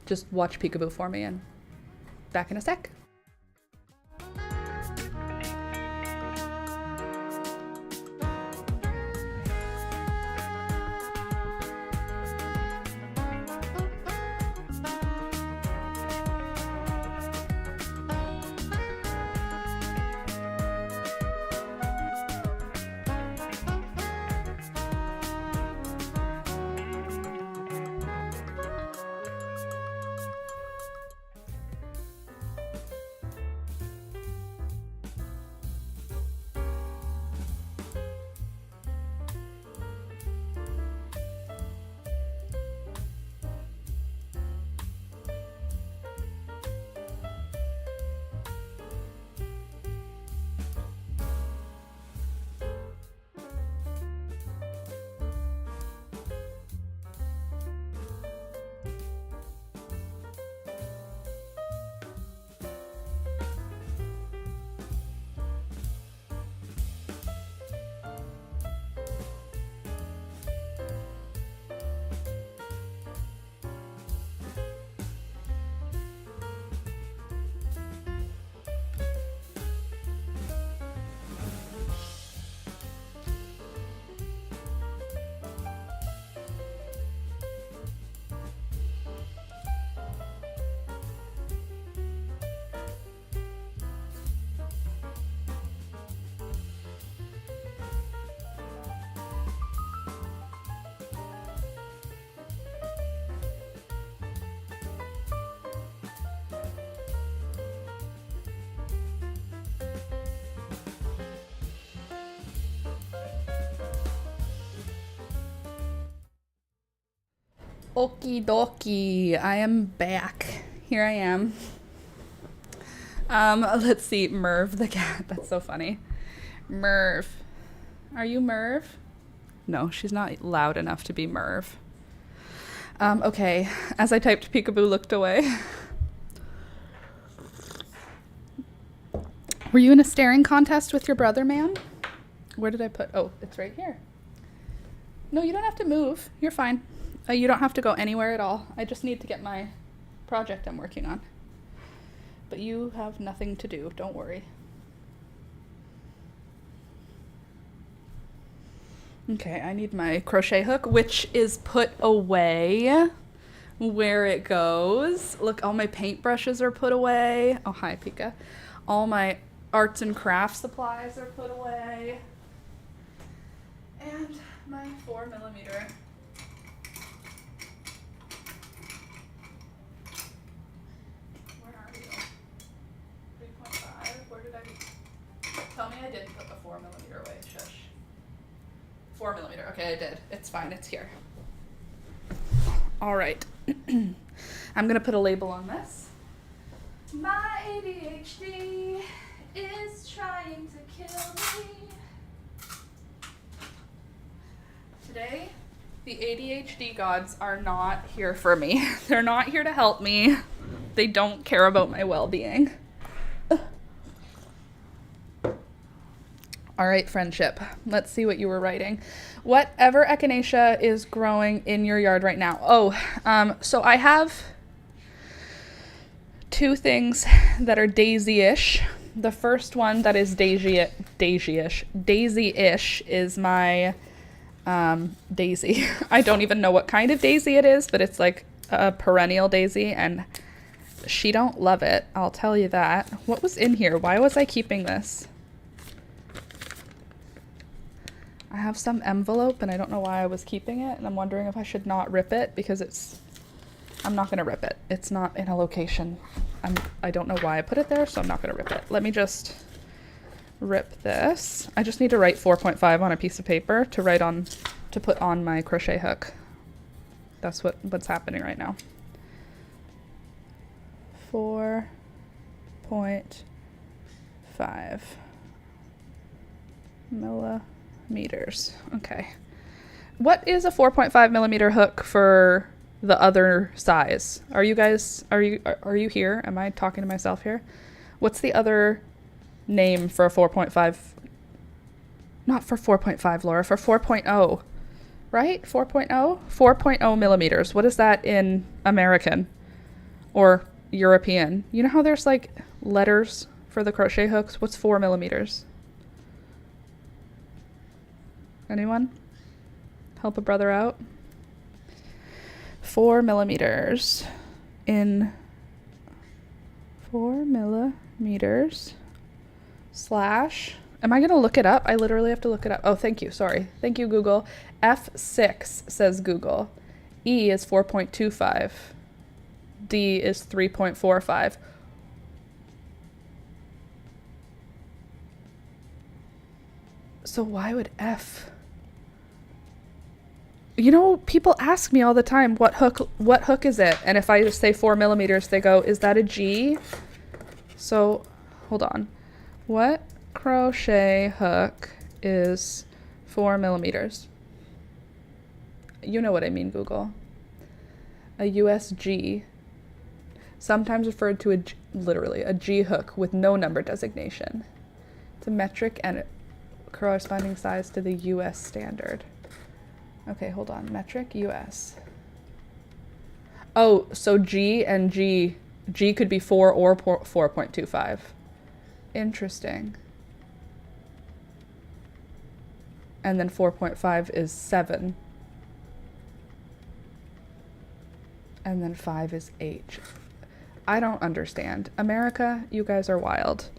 A: Just watch Peekaboo for me, and back in a sec. Okie dokie, I am back. Here I am. Let's see, Merv the cat. That's so funny. Merv. Are you Merv? No, she's not loud enough to be Merv. Okay, as I typed, Peekaboo looked away. Were you in a staring contest with your brother, ma'am? Where did I put? Oh, it's right here. No, you don't have to move. You're fine. You don't have to go anywhere at all. I just need to get my project I'm working on. But you have nothing to do. Don't worry. Okay, I need my crochet hook, which is put away where it goes. Look, all my paintbrushes are put away. Oh, hi, Pika. All my arts and crafts supplies are put away. And my 4mm. Where are you? 3.5? Where did I... Tell me I didn't put the 4mm away. Shush. 4mm. Okay, I did. It's fine. It's here. All right. I'm going to put a label on this. My ADHD is trying to kill me. Today, the ADHD gods are not here for me. They're not here to help me. They don't care about my well-being. All right, friendship. Let's see what you were writing. Whatever echinacea is growing in your yard right now. Oh, so I have two things that are daisy-ish. The first one that is daisy-ish is my daisy. I don't even know what kind of daisy it is, but it's like a perennial daisy, and she don't love it. I'll tell you that. What was in here? Why was I keeping this? I have some envelope and I don't know why I was keeping it, and I'm wondering if I should not rip it because I'm not going to rip it. It's not in a location. I don't know why I put it there, so I'm not going to rip it. Let me just rip this. I just need to write 4.5 on a piece of paper to put on my crochet hook. That's what's happening right now. 4.5 millimeters. Okay. What is a 4.5 millimeter hook for the other size? Are you here? Am I talking to myself here? What's the other name for a 4.5? Not for 4.5, Laura, for 4.0, right? 4.0? 4.0 millimeters. What is that in American or European? You know how there's like letters for the crochet hooks? What's 4 millimeters? Anyone? Help a brother out? 4 millimeters in 4 millimeters slash, am I going to look it up? I literally have to look it up. Oh, thank you. Sorry. Thank you, Google. F6 says Google. E is 4.25. D is 3.45. So why would F? You know, people ask me all the time, what hook is it? And if I just say 4 millimeters, they go, is that a G? So, hold on. What crochet hook is 4 millimeters? You know what I mean, Google. A USG, sometimes referred to literally a G hook with no number designation. It's a metric and corresponding size to the US standard. Okay, hold on. Metric, US. Oh, so G and G could be 4 or 4.25. Interesting. And then 4.5 is 7. And then 5 is H. I don't understand. America, you guys are wild.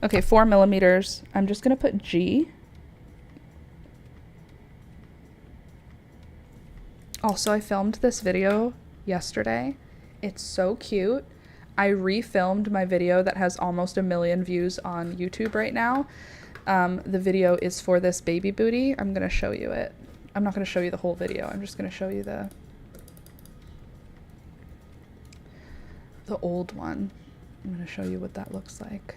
A: Okay, 4 millimeters. I'm just going to put G. Also, I filmed this video yesterday. It's so cute. I refilmed my video that has almost 1 million views on YouTube right now. The video is for this baby booty. I'm going to show you it. I'm not going to show you the whole video. I'm just going to show you the old one. I'm going to show you what that looks like.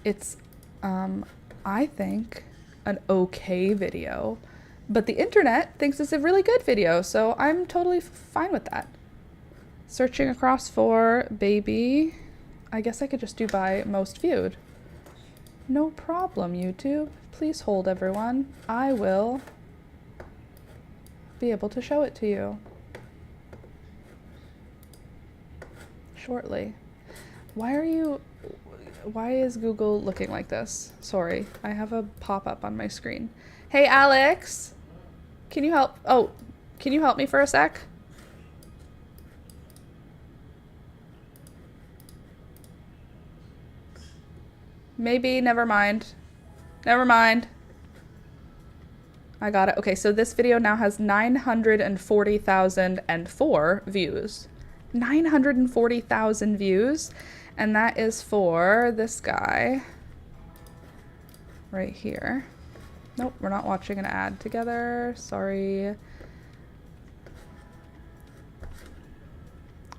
A: It's, I think, an okay video. But the internet thinks it's a really good video, so I'm totally fine with that. Searching across for baby. I guess I could just do by most viewed. No problem, YouTube. Please hold, everyone. I will be able to show it to you shortly. Why is Google looking like this? Sorry, I have a pop-up on my screen. Hey, Alex, can you help? Oh, can you help me for a sec? Maybe, never mind. Never mind. I got it. Okay, so this video now has 940,004 views. 940,000 views. And that is for this guy right here. Nope, we're not watching an ad together. Sorry.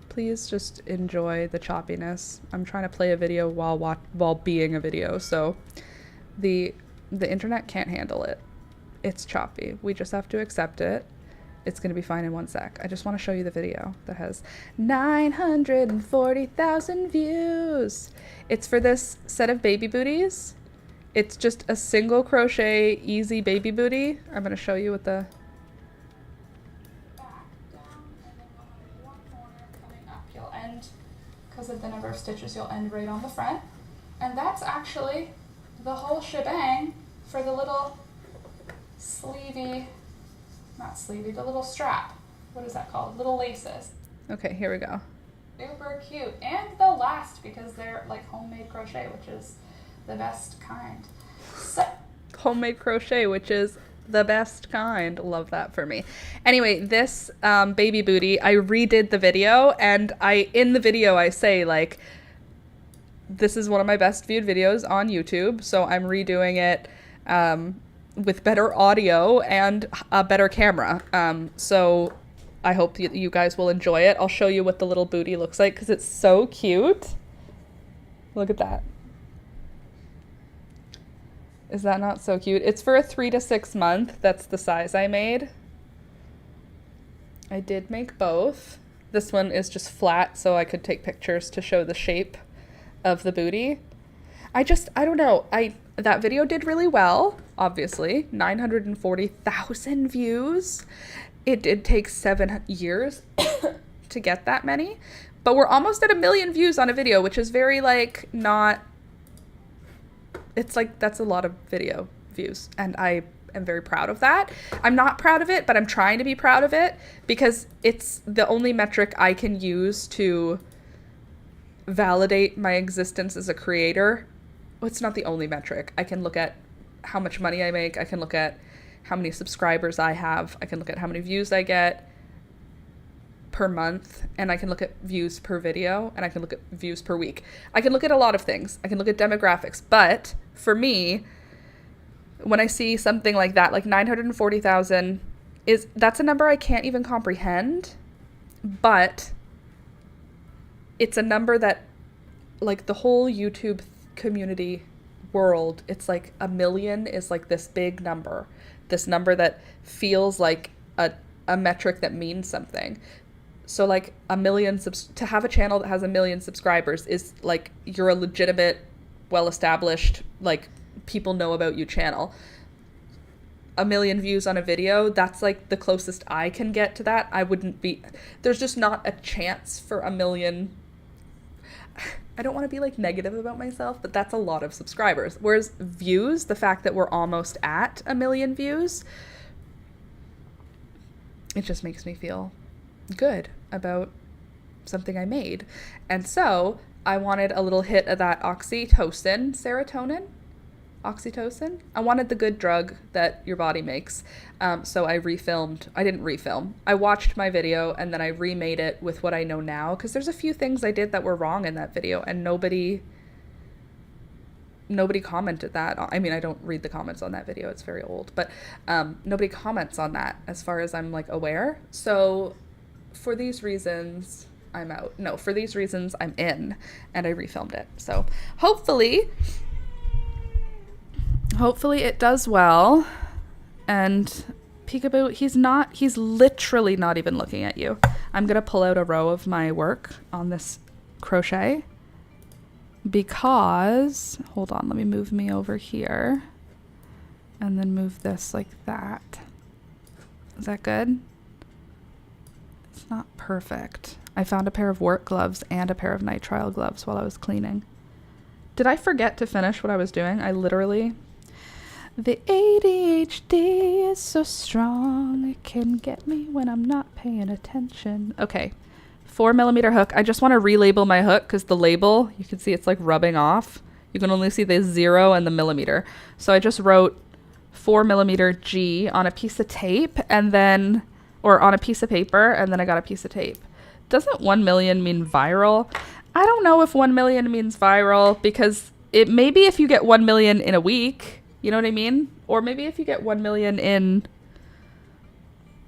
A: Please just enjoy the choppiness. I'm trying to play a video while being a video, so the internet can't handle it. It's choppy. We just have to accept it. It's gonna be fine in one sec. I just want to show you the video that has 940,000 views. It's for this set of baby booties. It's just a single crochet easy baby booty. I'm gonna show you with the back down, and then we'll have one corner coming up. You'll end, because of the number of stitches, you'll end right on the front. And that's actually the whole shebang for the little sleevey, not sleevey, the little strap. What is that called? Little laces. Okay, here we go. Super cute. And they'll last because they're like homemade crochet, which is the best kind. So, homemade crochet, which is the best kind. Love that for me. Anyway, this baby booty, I redid the video, and in the video I say, like, this is one of my best viewed videos on YouTube, so I'm redoing it with better audio and a better camera. So I hope you guys will enjoy it. I'll show you what the little booty looks like because it's so cute. Look at that. Is that not so cute? It's for a 3 to 6 month. That's the size I made. I did make both. This one is just flat, so I could take pictures to show the shape of the booty. I don't know. That video did really well, obviously. 940,000 views. It did take 7 years to get that many, but we're almost at 1 million views on a video, which is very, like, not... It's like, that's a lot of video views, and I am very proud of that. I'm not proud of it, but I'm trying to be proud of it because it's the only metric I can use to validate my existence as a creator. Well, it's not the only metric. I can look at how much money I make. I can look at how many subscribers I have. I can look at how many views I get per month, and I can look at views per video, and I can look at views per week. I can look at a lot of things. I can look at demographics, but for me, when I see something like that, like 940,000, that's a number I can't even comprehend, but it's a number that, like, the whole YouTube community world, it's like 1 million is like this big number, this number that feels like a metric that means something. So like 1 million to have a channel that has 1 million subscribers is like you're a legitimate, well-established, like, people know about you channel. 1 million views on a video, that's like the closest I can get to that. There's just not a chance for 1 million. I don't want to be like negative about myself, but that's a lot of subscribers. Whereas views, the fact that we're almost at 1 million views, it just makes me feel good about something I made. And so I wanted a little hit of that oxytocin. I wanted the good drug that your body makes. So I didn't refilm. I watched my video and then I remade it with what I know now, because there's a few things I did that were wrong in that video, and nobody commented that. I mean, I don't read the comments on that video. It's very old, but nobody comments on that as far as I'm like aware. So for these reasons, I'm out. No, for these reasons, I'm in, and I refilmed it. So hopefully it does well, and Peekaboo, he's literally not even looking at you. I'm going to pull out a row of my work on this crochet because, hold on, let me move me over here and then move this like that. Is that good? It's not perfect. I found a pair of work gloves and a pair of nitrile gloves while I was cleaning. Did I forget to finish what I was doing? I literally... The ADHD is so strong, it can get me when I'm not paying attention. Okay, 4mm hook. I just want to relabel my hook because the label, you can see it's like rubbing off. You can only see the 0 and the millimeter. So I just wrote 4mm G on a piece of tape and then, or on a piece of paper, and then I got a piece of tape. Doesn't 1 million mean viral? I don't know if 1 million means viral because it maybe if you get 1 million in a week, you know what I mean? Or maybe if you get 1 million in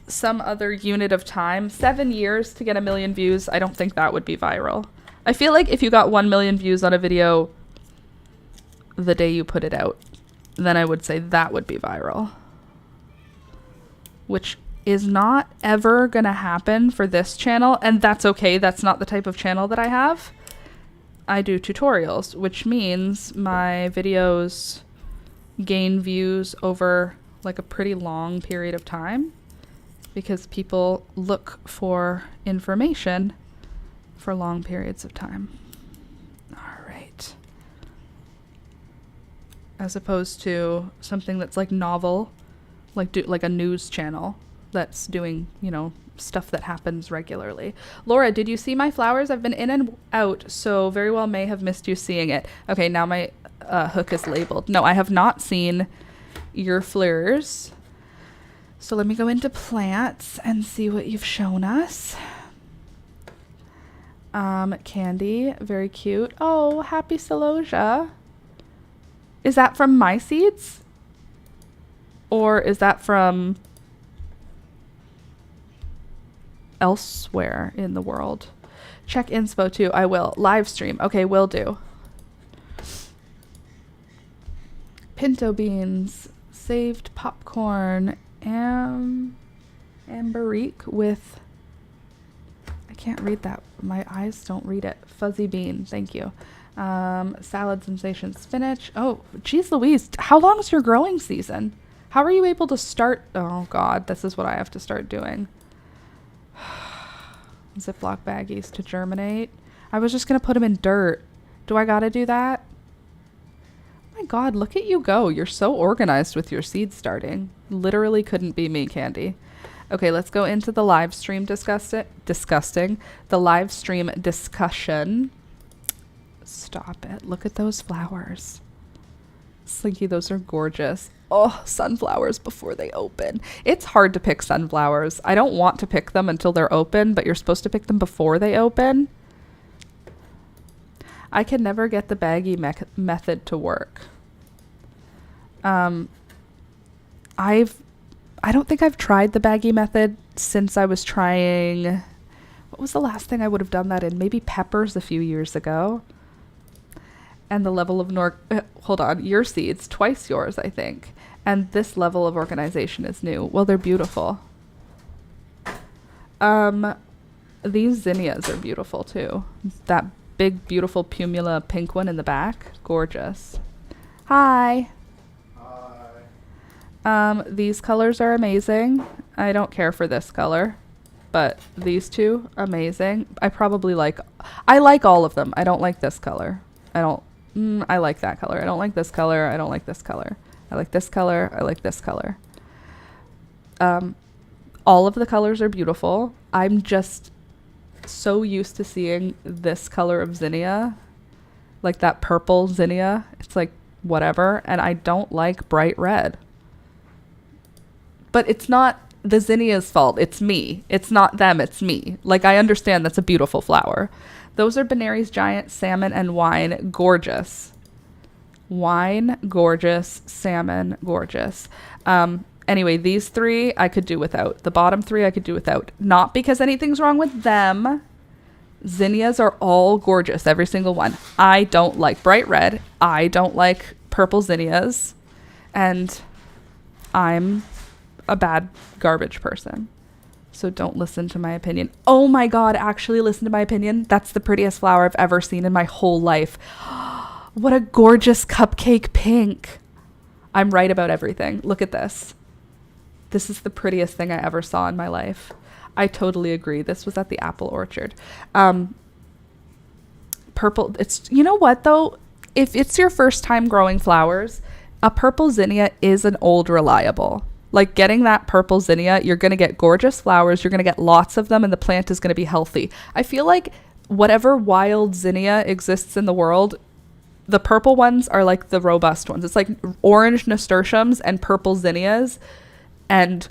A: some other unit of time, 7 years to get 1 million views, I don't think that would be viral. I feel like if you got 1 million views on a video the day you put it out, then I would say that would be viral. Which is not ever gonna happen for this channel, and that's okay. That's not the type of channel that I have. I do tutorials, which means my videos gain views over like a pretty long period of time because people look for information for long periods of time. All right. As opposed to something that's like novel, like a news channel that's doing, you know, stuff that happens regularly. Laura, did you see my flowers? I've been in and out, so very well may have missed you seeing it. Okay, now my hook is labeled. No, I have not seen your flowers. So let me go into plants and see what you've shown us. Candy, very cute. Oh, happy celosia. Is that from my seeds? Or is that from elsewhere in the world? Check inspo too. I will. Live stream. Okay, will do. Pinto beans, saved popcorn, amberique with, I can't read that. My eyes don't read it. Fuzzy bean. Thank you. Salad sensation spinach. Oh, geez Louise. How long is your growing season? How are you able to start? Oh God, this is what I have to start doing. Ziploc baggies to germinate. I was just going to put them in dirt. Do I got to do that? Oh my God, look at you go. You're so organized with your seeds starting. Literally couldn't be me, Candy. Okay, let's go into the live stream disgusting. The live stream discussion. Stop it. Look at those flowers. Slinky, those are gorgeous. Oh, sunflowers before they open. It's hard to pick sunflowers. I don't want to pick them until they're open, but you're supposed to pick them before they open. I can never get the baggy method to work. I don't think I've tried the baggy method since I was trying, what was the last thing I would have done that in? Maybe peppers a few years ago. And the level of hold on, your seeds, twice yours, I think. And this level of organization is new. Well, they're beautiful. These zinnias are beautiful too. That big, beautiful Pumula pink one in the back, gorgeous. Hi. Hi. These colors are amazing. I don't care for this color, but these two, amazing. I like all of them. I don't like this color. I like that color. I don't like this color. I don't like this color. I like this color. I like this color. All of the colors are beautiful. I'm just so used to seeing this color of zinnia, like that purple zinnia. It's like whatever. And I don't like bright red. But it's not the zinnia's fault. It's me. It's not them. It's me. Like, I understand that's a beautiful flower. Those are Benary's Giant Salmon and Wine. Gorgeous. Wine, gorgeous. Salmon, gorgeous. Anyway, these three I could do without. The bottom three I could do without. Not because anything's wrong with them. Zinnias are all gorgeous, every single one. I don't like bright red. I don't like purple zinnias. And I'm a bad garbage person. So don't listen to my opinion. Oh my God, actually listen to my opinion. That's the prettiest flower I've ever seen in my whole life. What a gorgeous cupcake pink. I'm right about everything. Look at this. This is the prettiest thing I ever saw in my life. I totally agree. This was at the apple orchard. Purple. You know what though? If it's your first time growing flowers, a purple zinnia is an old reliable. Like getting that purple zinnia, you're going to get gorgeous flowers. You're going to get lots of them and the plant is going to be healthy. I feel like whatever wild zinnia exists in the world, the purple ones are like the robust ones. It's like orange nasturtiums and purple zinnias and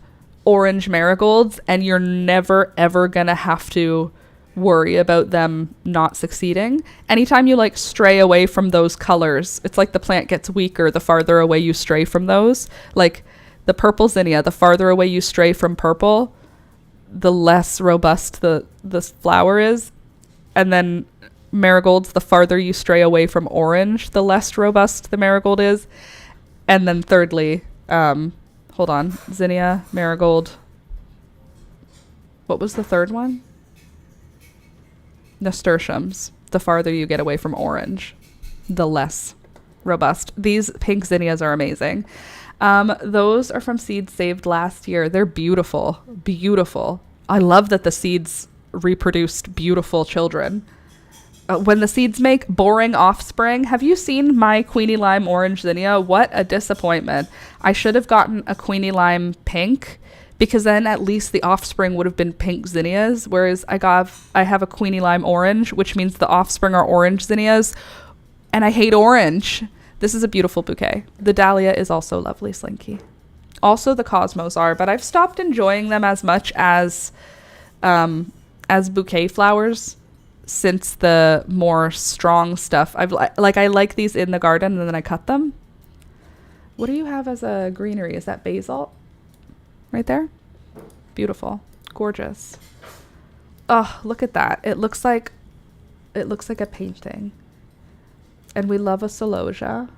A: orange marigolds, and you're never ever going to have to worry about them not succeeding. Anytime you like stray away from those colors, it's like the plant gets weaker the farther away you stray from those. Like the purple zinnia, the farther away you stray from purple, the less robust the flower is. And then marigolds, the farther you stray away from orange, the less robust the marigold is. And then thirdly, hold on, zinnia, marigold. What was the third one? Nasturtiums. The farther you get away from orange, the less robust. These pink zinnias are amazing. Those are from seeds saved last year. They're beautiful. Beautiful. I love that the seeds reproduced beautiful children. When the seeds make boring offspring. Have you seen my Queenie Lime Orange Zinnia? What a disappointment. I should have gotten a Queenie Lime Pink, because then at least the offspring would have been pink zinnias, whereas I have a Queenie Lime Orange, which means the offspring are orange zinnias, and I hate orange. This is a beautiful bouquet. The dahlia is also lovely, Slinky. Also the cosmos are, but I've stopped enjoying them as much as bouquet flowers since the more strong stuff. I like these in the garden and then I cut them. What do you have as a greenery? Is that basil? Right there? Beautiful. Gorgeous. Oh, look at that. It looks like a painting. And we love a celosia.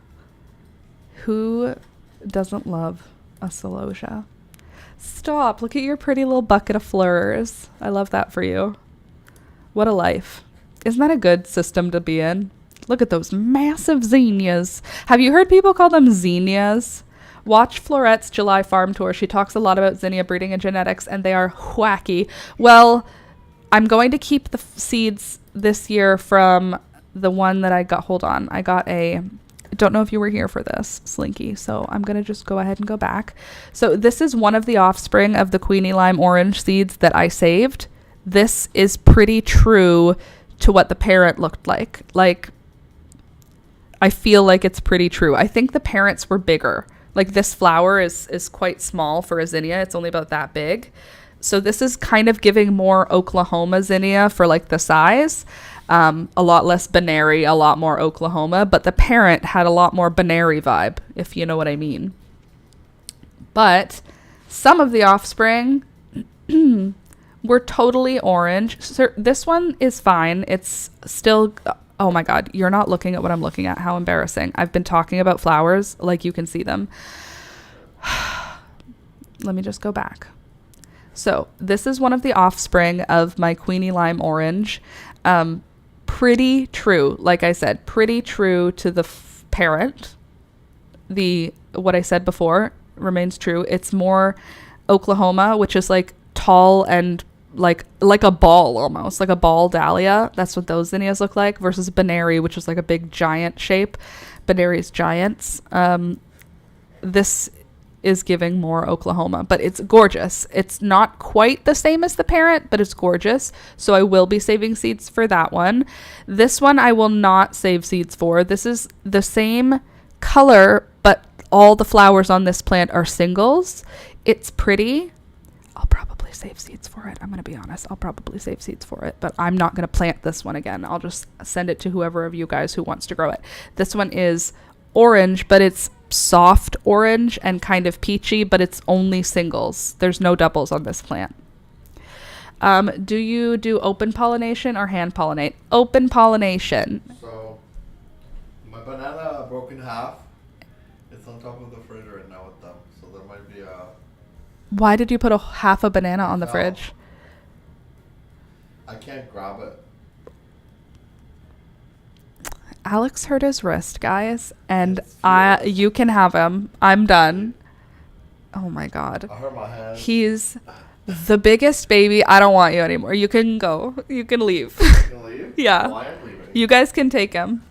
A: Who doesn't love a celosia? Stop. Look at your pretty little bucket of flowers. I love that for you. What a life. Isn't that a good system to be in? Look at those massive zinnias. Have you heard people call them zinnias? Watch Florette's July farm tour. She talks a lot about zinnia breeding and genetics, and they are wacky. Well, I'm going to keep the seeds this year from the one that I got. Hold on. I don't know if you were here for this, Slinky, so I'm going to just go ahead and go back. So this is one of the offspring of the Queenie Lime Orange seeds that I saved. This is pretty true to what the parent looked like. Like, I feel like it's pretty true. I think the parents were bigger. Like this flower is quite small for a zinnia. It's only about that big. So this is kind of giving more Oklahoma zinnia for like the size. A lot less Banary, a lot more Oklahoma. But the parent had a lot more Banary vibe, if you know what I mean. But some of the offspring were totally orange. So this one is fine. It's still... Oh my God, you're not looking at what I'm looking at. How embarrassing. I've been talking about flowers like you can see them. Let me just go back. So this is one of the offspring of my Queenie Lime Orange. Pretty true. Like I said, pretty true to the parent. What I said before remains true. It's more Oklahoma, which is like tall and like a ball, almost like a ball dahlia. That's what those zinnias look like, versus Banary, which is like a big giant shape. Banary's giants. This is giving more Oklahoma, but it's gorgeous. It's not quite the same as the parent, but it's gorgeous. So I will be saving seeds for that one. This one I will not save seeds for. This is the same color, but all the flowers on this plant are singles. It's pretty. I'll probably save seeds for it. I'm going to be honest. I'll probably save seeds for it, but I'm not going to plant this one again. I'll just send it to whoever of you guys who wants to grow it. This one is orange, but it's soft orange and kind of peachy, but it's only singles. There's no doubles on this plant. Do you do open pollination or hand pollinate? Open pollination.
B: So my banana broke in half. It's on top of the fridge right now with them. So there might be a
A: Why did you put half a banana on the fridge?
B: I can't grab it.
A: Alex hurt his wrist, guys, and you can have him. I'm done. Oh my God.
B: I hurt my hand.
A: He's the biggest baby. I don't want you anymore. You can go. You can leave.
B: You can leave?
A: Yeah.
B: Well, I am leaving.
A: You guys can take him.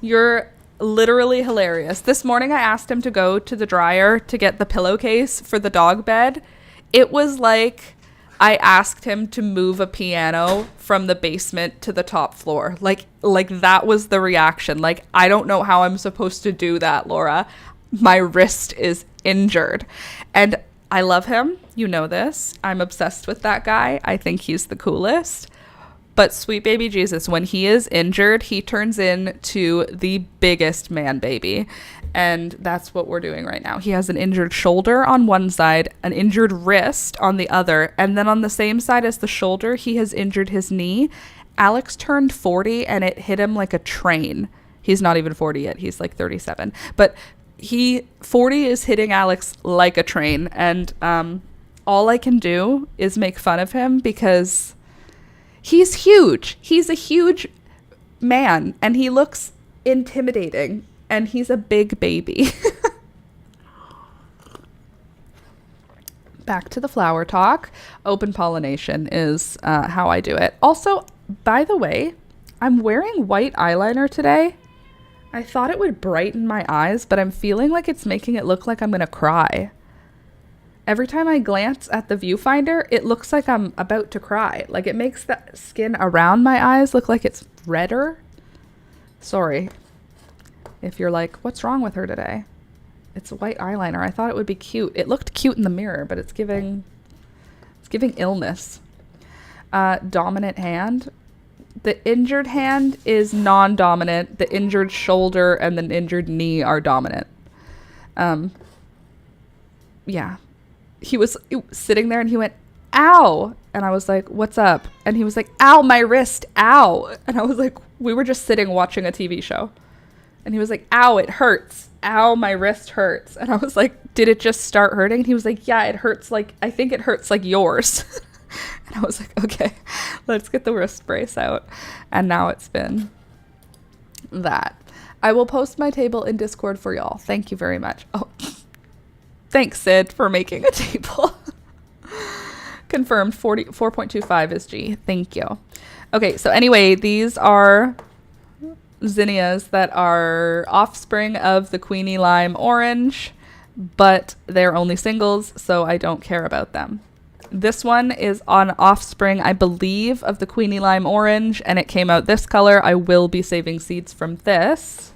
A: You're literally hilarious. This morning I asked him to go to the dryer to get the pillowcase for the dog bed. It was like I asked him to move a piano from the basement to the top floor. Like that was the reaction. Like, I don't know how I'm supposed to do that, Laura. My wrist is injured. And I love him. You know this. I'm obsessed with that guy. I think he's the coolest. But sweet baby Jesus, when he is injured, he turns into the biggest man baby. And that's what we're doing right now. He has an injured shoulder on one side, an injured wrist on the other, and then on the same side as the shoulder, he has injured his knee. Alex turned 40 and it hit him like a train. He's not even 40 yet. He's like 37. But 40 is hitting Alex like a train. And all I can do is make fun of him because he's huge. He's a huge man and he looks intimidating. And he's a big baby. Back to the flower talk. Open pollination is how I do it. Also, by the way, I'm wearing white eyeliner today. I thought it would brighten my eyes, but I'm feeling like it's making it look like I'm going to cry. Every time I glance at the viewfinder, it looks like I'm about to cry. Like, it makes the skin around my eyes look like it's redder. Sorry. If you're like, what's wrong with her today? It's a white eyeliner. I thought it would be cute. It looked cute in the mirror, but it's giving illness. Dominant hand. The injured hand is non-dominant. The injured shoulder and the injured knee are dominant. Yeah. He was sitting there and he went, ow. And I was like, what's up? And he was like, ow, my wrist, ow. And I was like, we were just sitting watching a TV show. And he was like, ow, it hurts. Ow, my wrist hurts. And I was like, did it just start hurting? And he was like, yeah, it hurts like, I think it hurts like yours. And I was like, okay, let's get the wrist brace out. And now it's been that. I will post my table in Discord for y'all. Thank you very much. Oh, thanks, Sid, for making a table. Confirmed, 4.25 is G. Thank you. Okay, so anyway, these are zinnias that are offspring of the Queenie Lime Orange, but they're only singles, so I don't care about them. This one is on offspring, I believe, of the Queenie Lime Orange, and it came out this color. I will be saving seeds from this.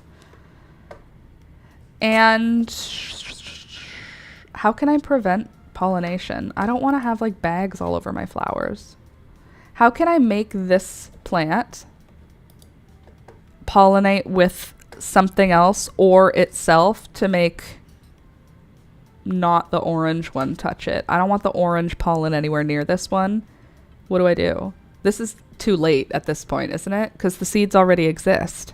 A: And how can I prevent pollination? I don't want to have like bags all over my flowers. How can I make this plant pollinate with something else or itself to make not the orange one touch it? I don't want the orange pollen anywhere near this one. What do I do? This is too late at this point, isn't it? Because the seeds already exist.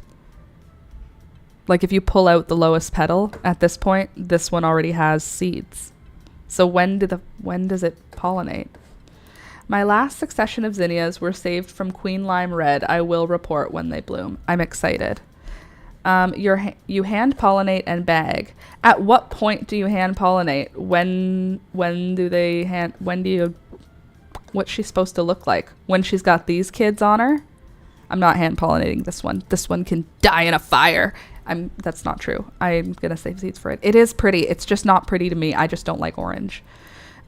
A: Like if you pull out the lowest petal at this point, this one already has seeds. So when does it pollinate? My last succession of zinnias were saved from Queen Lime Red. I will report when they bloom. I'm excited. You hand pollinate and bag. At what point do you hand pollinate? What's she supposed to look like? When she's got these kids on her? I'm not hand pollinating this one. This one can die in a fire. That's not true. I'm gonna save seeds for it. It is pretty. It's just not pretty to me. I just don't like orange.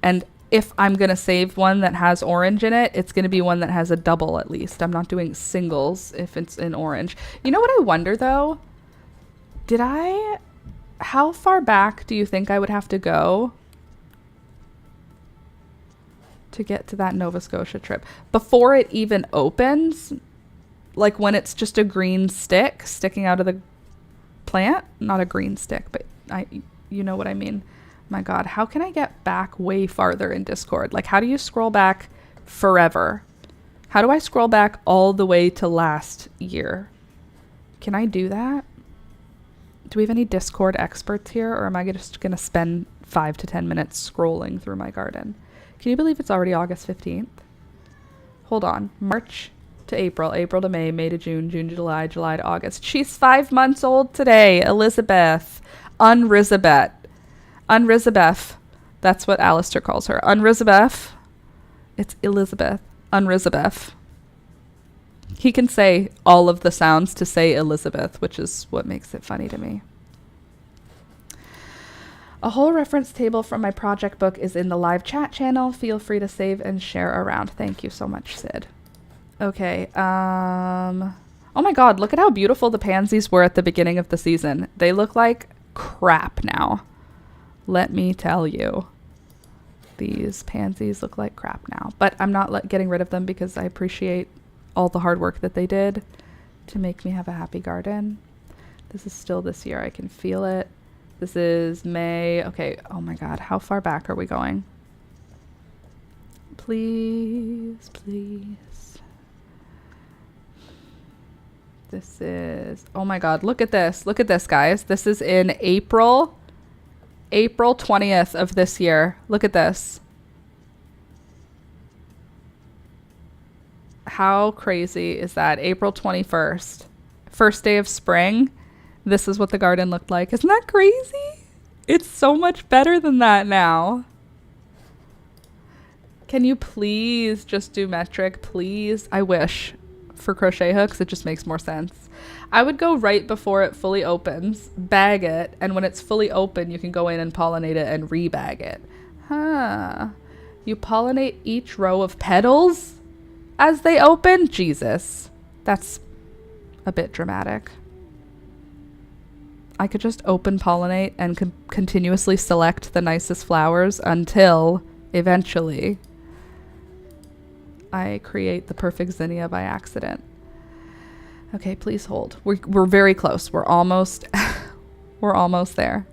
A: And if I'm gonna save one that has orange in it, it's gonna be one that has a double at least. I'm not doing singles if it's in orange. You know what I wonder though? How far back do you think I would have to go to get to that Nova Scotia trip? Before it even opens? Like when it's just a green stick sticking out of the plant? Not a green stick, but you know what I mean. My God, how can I get back way farther in Discord? Like, how do you scroll back forever? How do I scroll back all the way to last year? Can I do that? Do we have any Discord experts here, or am I just going to spend 5 to 10 minutes scrolling through my garden. Can you believe it's already August 15th? Hold on. March to April, April to May, May to June, June to July, July to August. She's 5 months old today, Elizabeth. Unrizabeth. Unrizabeth. That's what Alistair calls her. Unrizabeth. It's Elizabeth. Unrizabeth. He can say all of the sounds to say Elizabeth, which is what makes it funny to me. A whole reference table from my project book is in the live chat channel. Feel free to save and share around. Thank you so much, Sid. Okay. Oh my God, look at how beautiful the pansies were at the beginning of the season. They look like crap now. Let me tell you. These pansies look like crap now. But I'm not getting rid of them because I appreciate all the hard work that they did to make me have a happy garden. This is still this year. I can feel it. This is May. Okay. Oh my God. How far back are we going? Please, please. This is, oh my God. Look at this. Look at this, guys. This is in April 20th of this year. Look at this. How crazy is that? April 21st. First day of spring. This is what the garden looked like. Isn't that crazy? It's so much better than that now. Can you please just do metric, please? I wish. For crochet hooks, it just makes more sense. I would go right before it fully opens, bag it, and when it's fully open, you can go in and pollinate it and rebag it. Huh. You pollinate each row of petals as they open? Jesus. That's a bit dramatic. I could just open pollinate and continuously select the nicest flowers until eventually I create the perfect zinnia by accident. Okay, please hold. We're very close. We're almost we're almost there.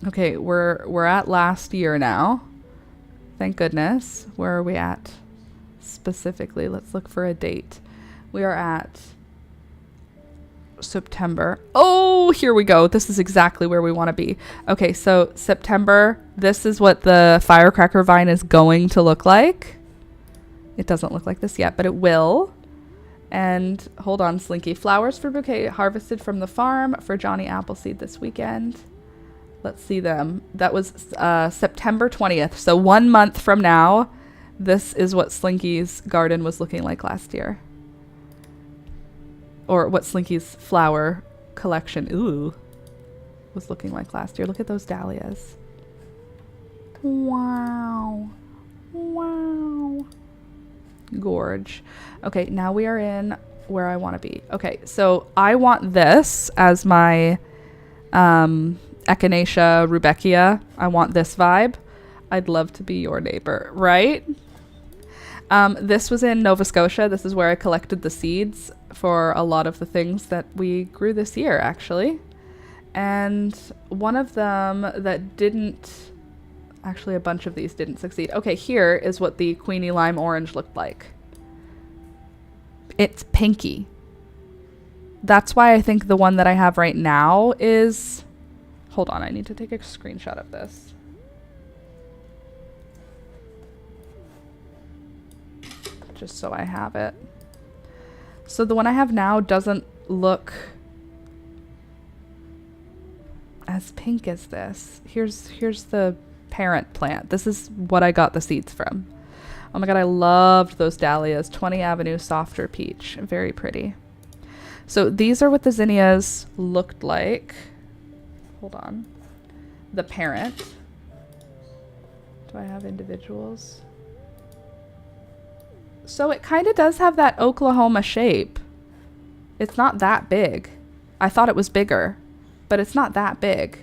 A: Okay, we're at last year now. Thank goodness. Where are we at specifically? Let's look for a date. We are at September. Oh, here we go. This is exactly where we want to be. Okay, so September, this is what the firecracker vine is going to look like. It doesn't look like this yet, but it will. And hold on, Slinky. Flowers for bouquet harvested from the farm for Johnny Appleseed this weekend. Let's see them. That was September 20th. So 1 month from now, this is what Slinky's garden was looking like last year. Or what Slinky's flower collection, was looking like last year. Look at those dahlias. Wow. Wow. Gorge. Okay, now we are in where I want to be. Okay, so I want this as my Echinacea rudbeckia. I want this vibe. I'd love to be your neighbor, right? This was in Nova Scotia. This is where I collected the seeds for a lot of the things that we grew this year, actually. And one of them that didn't, actually a bunch of these didn't succeed. Okay, here is what the Queenie Lime Orange looked like. It's pinky. That's why I think the one that I have right now is, hold on, I need to take a screenshot of this. Just so I have it. So the one I have now doesn't look as pink as this. Here's the parent plant. This is what I got the seeds from. Oh my God, I loved those dahlias. 20 Avenue Softer Peach. Very pretty. So these are what the zinnias looked like. Hold on. The parent. Do I have individuals? So it kind of does have that Oklahoma shape. It's not that big. I thought it was bigger, but it's not that big.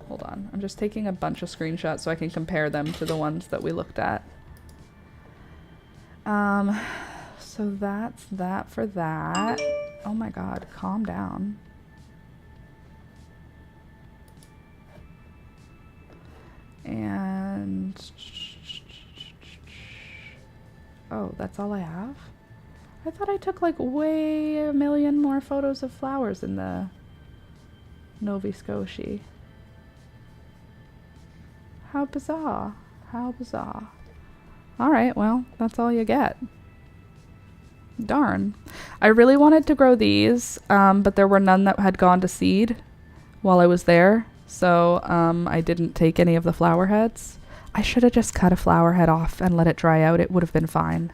A: Hold on. I'm just taking a bunch of screenshots so I can compare them to the ones that we looked at. So that's that for that. Oh my God, calm down. And oh, that's all I have? I thought I took like way a million more photos of flowers in the Nova Scotia. How bizarre. How bizarre. Alright, well, that's all you get. Darn. I really wanted to grow these, but there were none that had gone to seed while I was there. So I didn't take any of the flower heads. I should have just cut a flower head off and let it dry out. It would have been fine.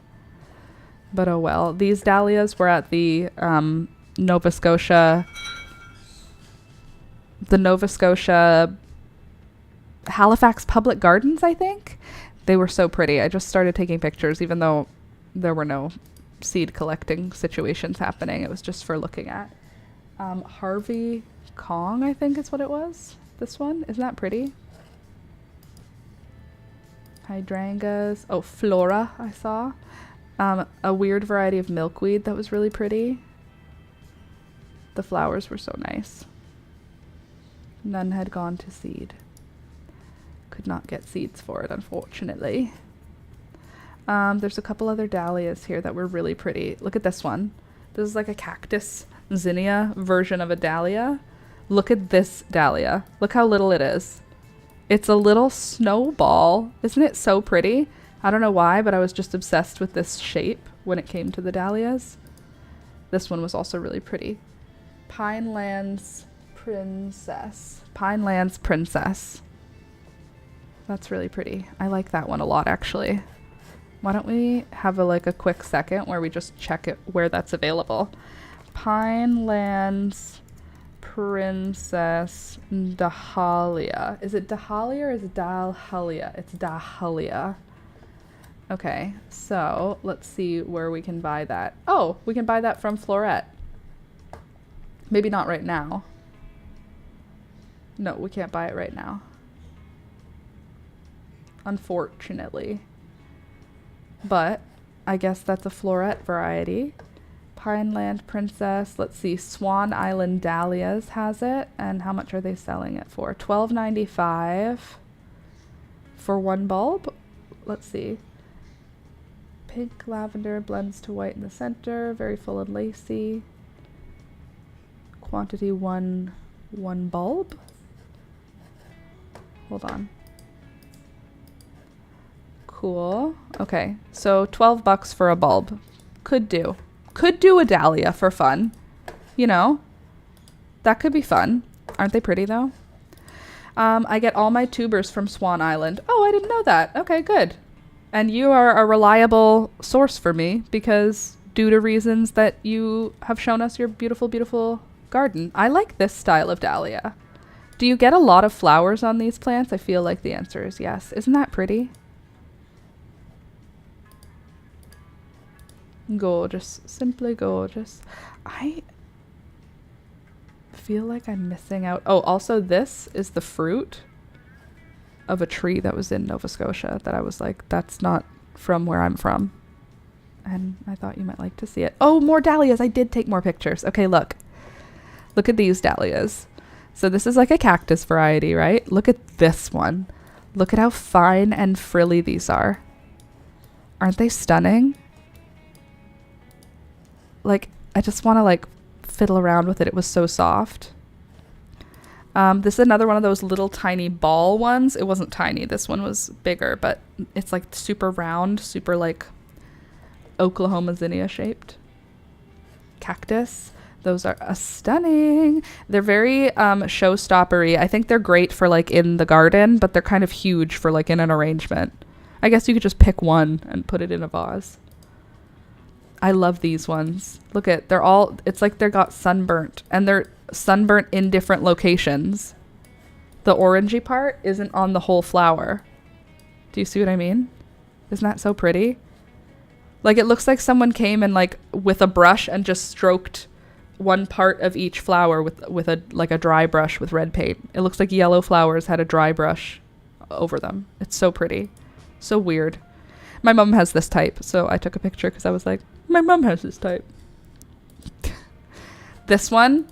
A: But oh well. These dahlias were at the Nova Scotia Halifax Public Gardens, I think. They were so pretty. I just started taking pictures even though there were no seed collecting situations happening. It was just for looking at. Harvey Kong, I think is what it was. This one. Isn't that pretty? Hydrangeas. Oh, Flora, I saw. A weird variety of milkweed that was really pretty. The flowers were so nice. None had gone to seed. Could not get seeds for it, unfortunately. There's a couple other dahlias here that were really pretty. Look at this one. This is like a cactus zinnia version of a dahlia. Look at this dahlia. Look how little it is. It's a little snowball. Isn't it so pretty? I don't know why, but I was just obsessed with this shape when it came to the dahlias. This one was also really pretty. Pinelands Princess. Pinelands Princess. That's really pretty. I like that one a lot, actually. Why don't we have a quick second where we just check it where that's available. Pinelands Princess Dahlia. Is it Dahlia or is it Dahlia? It's Dahlia. Okay, so let's see where we can buy that. Oh, we can buy that from Florette. Maybe not right now. No, we can't buy it right now. Unfortunately. But I guess that's a Florette variety. Pineland Princess. Let's see. Swan Island Dahlias has it. And how much are they selling it for? $12.95 for one bulb. Let's see. Pink lavender blends to white in the center. Very full and lacy. Quantity one bulb. Hold on. Cool. Okay, so $12 for a bulb. Could do a dahlia for fun. You know, that could be fun. Aren't they pretty though? I get all my tubers from Swan Island. Oh, I didn't know that. Okay, good. And you are a reliable source for me because due to reasons that you have shown us your beautiful, beautiful garden. I like this style of dahlia. Do you get a lot of flowers on these plants? I feel like the answer is yes. Isn't that pretty? Gorgeous. Simply gorgeous. I feel like I'm missing out. Oh, also this is the fruit of a tree that was in Nova Scotia that I was like, that's not from where I'm from. And I thought you might like to see it. Oh, more dahlias. I did take more pictures. Okay, look. Look at these dahlias. So this is like a cactus variety, right? Look at this one. Look at how fine and frilly these are. Aren't they stunning? Like, I just want to like fiddle around with it. It was so soft. This is another one of those little tiny ball ones. It wasn't tiny. This one was bigger, but it's like super round, super like Oklahoma zinnia shaped cactus. Those are stunning. They're very showstoppery. I think they're great for like in the garden, but they're kind of huge for like in an arrangement. I guess you could just pick one and put it in a vase. I love these ones. Look at, they're all, it's like they're got sunburnt and they're sunburnt in different locations. The orangey part isn't on the whole flower. Do you see what I mean? Isn't that so pretty? Like it looks like someone came and like with a brush and just stroked one part of each flower with a like a dry brush with red paint. It looks like yellow flowers had a dry brush over them. It's so pretty. So weird. My mom has this type, so I took a picture because I was like, my mom has this type. This one,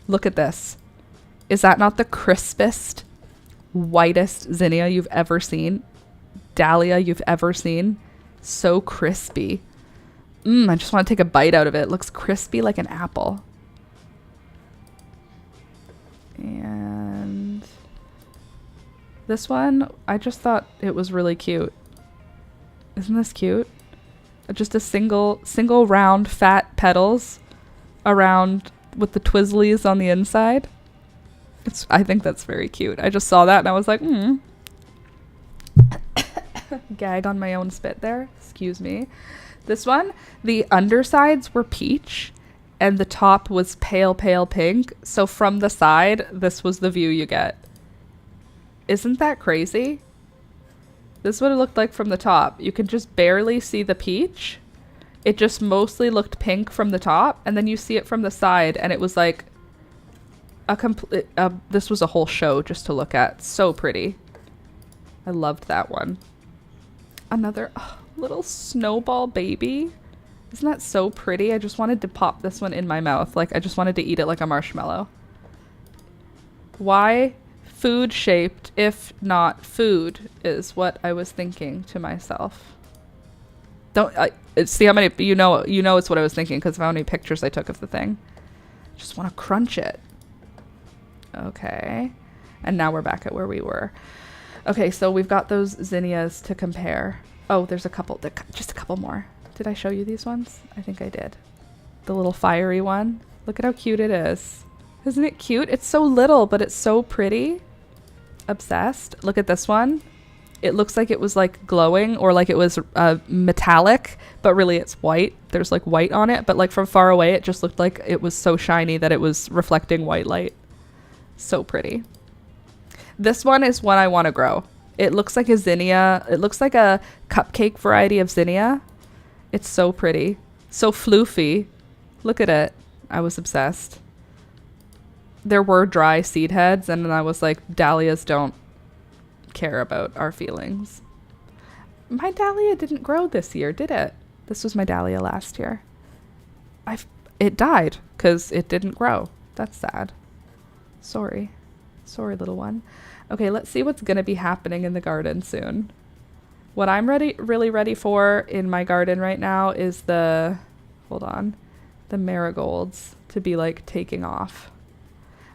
A: look at this. Is that not the crispest, whitest zinnia you've ever seen? Dahlia you've ever seen? So crispy. I just want to take a bite out of it. It looks crispy like an apple. And this one, I just thought it was really cute. Isn't this cute? Just a single round fat petals around with the twizzlies on the inside. I think that's very cute. I just saw that and I was like, Gag on my own spit there. Excuse me. This one, the undersides were peach and the top was pale pink. So from the side, this was the view you get. Isn't that crazy? This is what it looked like from the top. You could just barely see the peach. It just mostly looked pink from the top, and then you see it from the side, and it was like a complete. This was a whole show just to look at. So pretty. I loved that one. Another little snowball baby. Isn't that so pretty? I just wanted to pop this one in my mouth. Like, I just wanted to eat it like a marshmallow. Why food shaped if not food is what I was thinking to myself. See how many, you know it's what I was thinking because of how many pictures I took of the thing. Just want to crunch it. Okay. And now we're back at where we were. Okay, so we've got those zinnias to compare. Oh, there's a couple, just a couple more. Did I show you these ones? I think I did. The little fiery one. Look at how cute it is. Isn't it cute? It's so little, but it's so pretty. Obsessed. Look at this one. It looks like it was like glowing or like it was metallic, but really it's white. There's like white on it, but like from far away, it just looked like it was so shiny that it was reflecting white light. So pretty. This one is one I want to grow. It looks like a zinnia. It looks like a cupcake variety of zinnia. It's so pretty. So floofy. Look at it. I was obsessed. There were dry seed heads, and then I was like, dahlias don't care about our feelings. My dahlia didn't grow this year, did it? This was my dahlia last year. It died because it didn't grow. That's sad. Sorry, little one. Okay, let's see what's gonna be happening in the garden soon. What I'm really ready for in my garden right now is the marigolds to be like taking off.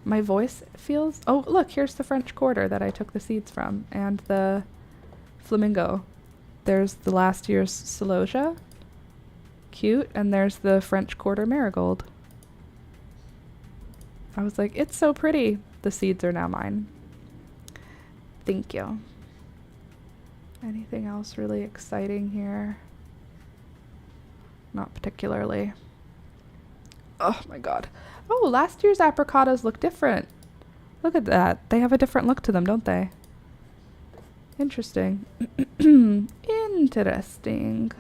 A: My voice feels... Oh, look, here's the French Quarter that I took the seeds from. And the flamingo. There's the last year's celosia. Cute. And there's the French Quarter marigold. I was like, it's so pretty. The seeds are now mine. Thank you. Anything else really exciting here? Not particularly. Oh my god. Oh, last year's apricotas look different. Look at that. They have a different look to them, don't they? Interesting. Interesting.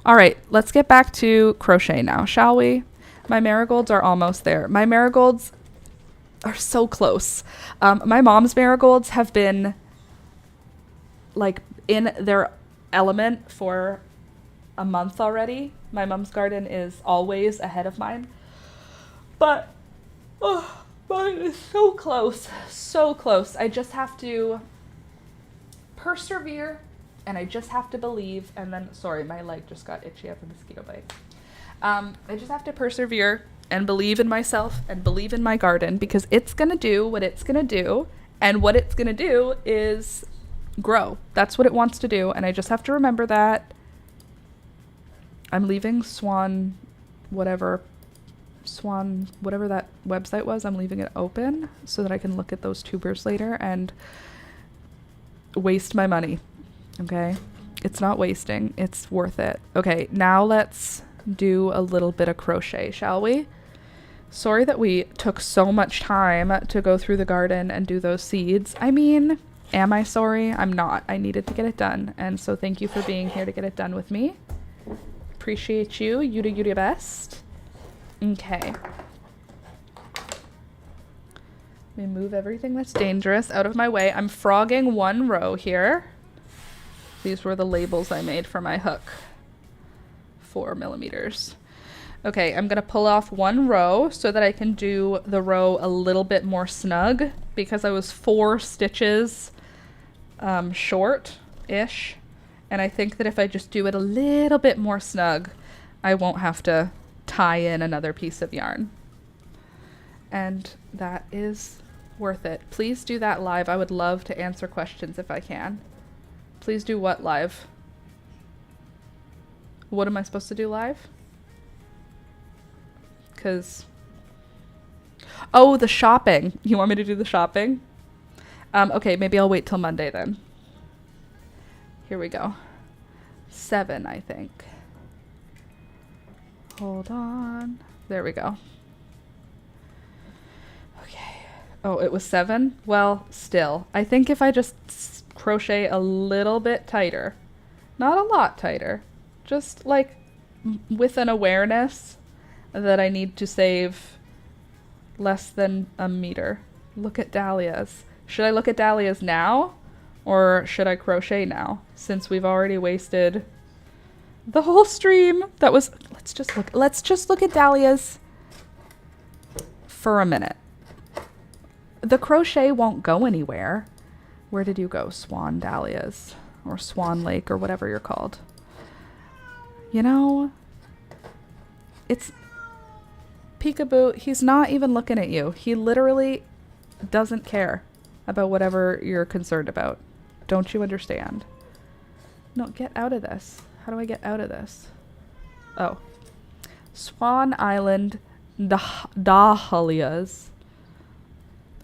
A: All right, let's get back to crochet now, shall we? My marigolds are almost there. My marigolds are so close. My mom's marigolds have been like in their element for a month already. My mom's garden is always ahead of mine. But mine is so close. So close. I just have to persevere and I just have to believe. And then, sorry, my leg just got itchy after the mosquito bite. I just have to persevere and believe in myself and believe in my garden because it's going to do what it's going to do. And what it's going to do is grow. That's what it wants to do. And I just have to remember that. I'm leaving Swan, whatever that website was, I'm leaving it open so that I can look at those tubers later and waste my money. Okay? It's not wasting. It's worth it. Okay, now let's do a little bit of crochet, shall we? Sorry that we took so much time to go through the garden and do those seeds. I mean, am I sorry? I'm not. I needed to get it done. And so thank you for being here to get it done with me. Appreciate you. You do your best. Okay. Let me move everything that's dangerous out of my way. I'm frogging one row here. These were the labels I made for my hook. 4 millimeters. Okay, I'm gonna pull off one row so that I can do the row a little bit more snug because I was 4 stitches short-ish. And I think that if I just do it a little bit more snug, I won't have to tie in another piece of yarn. And that is worth it. Please do that live. I would love to answer questions if I can. Please do what live? What am I supposed to do live? Because... Oh, the shopping. You want me to do the shopping? Okay, maybe I'll wait till Monday then. Here we go. 7, I think. Hold on. There we go. Okay. Oh, it was 7? Well, still. I think if I just crochet a little bit tighter, not a lot tighter, just like with an awareness that I need to save less than a meter. Look at dahlias. Should I look at dahlias now or should I crochet now since we've already wasted the whole stream? That was, let's just look at dahlias for a minute. The crochet won't go anywhere. Where did you go? Swan dahlias or Swan Lake or whatever you're called. You know, it's Peekaboo. He's not even looking at you. He literally doesn't care about whatever you're concerned about. Don't you understand? No, get out of this. How do I get out of this? Oh. Swan Island dahlias.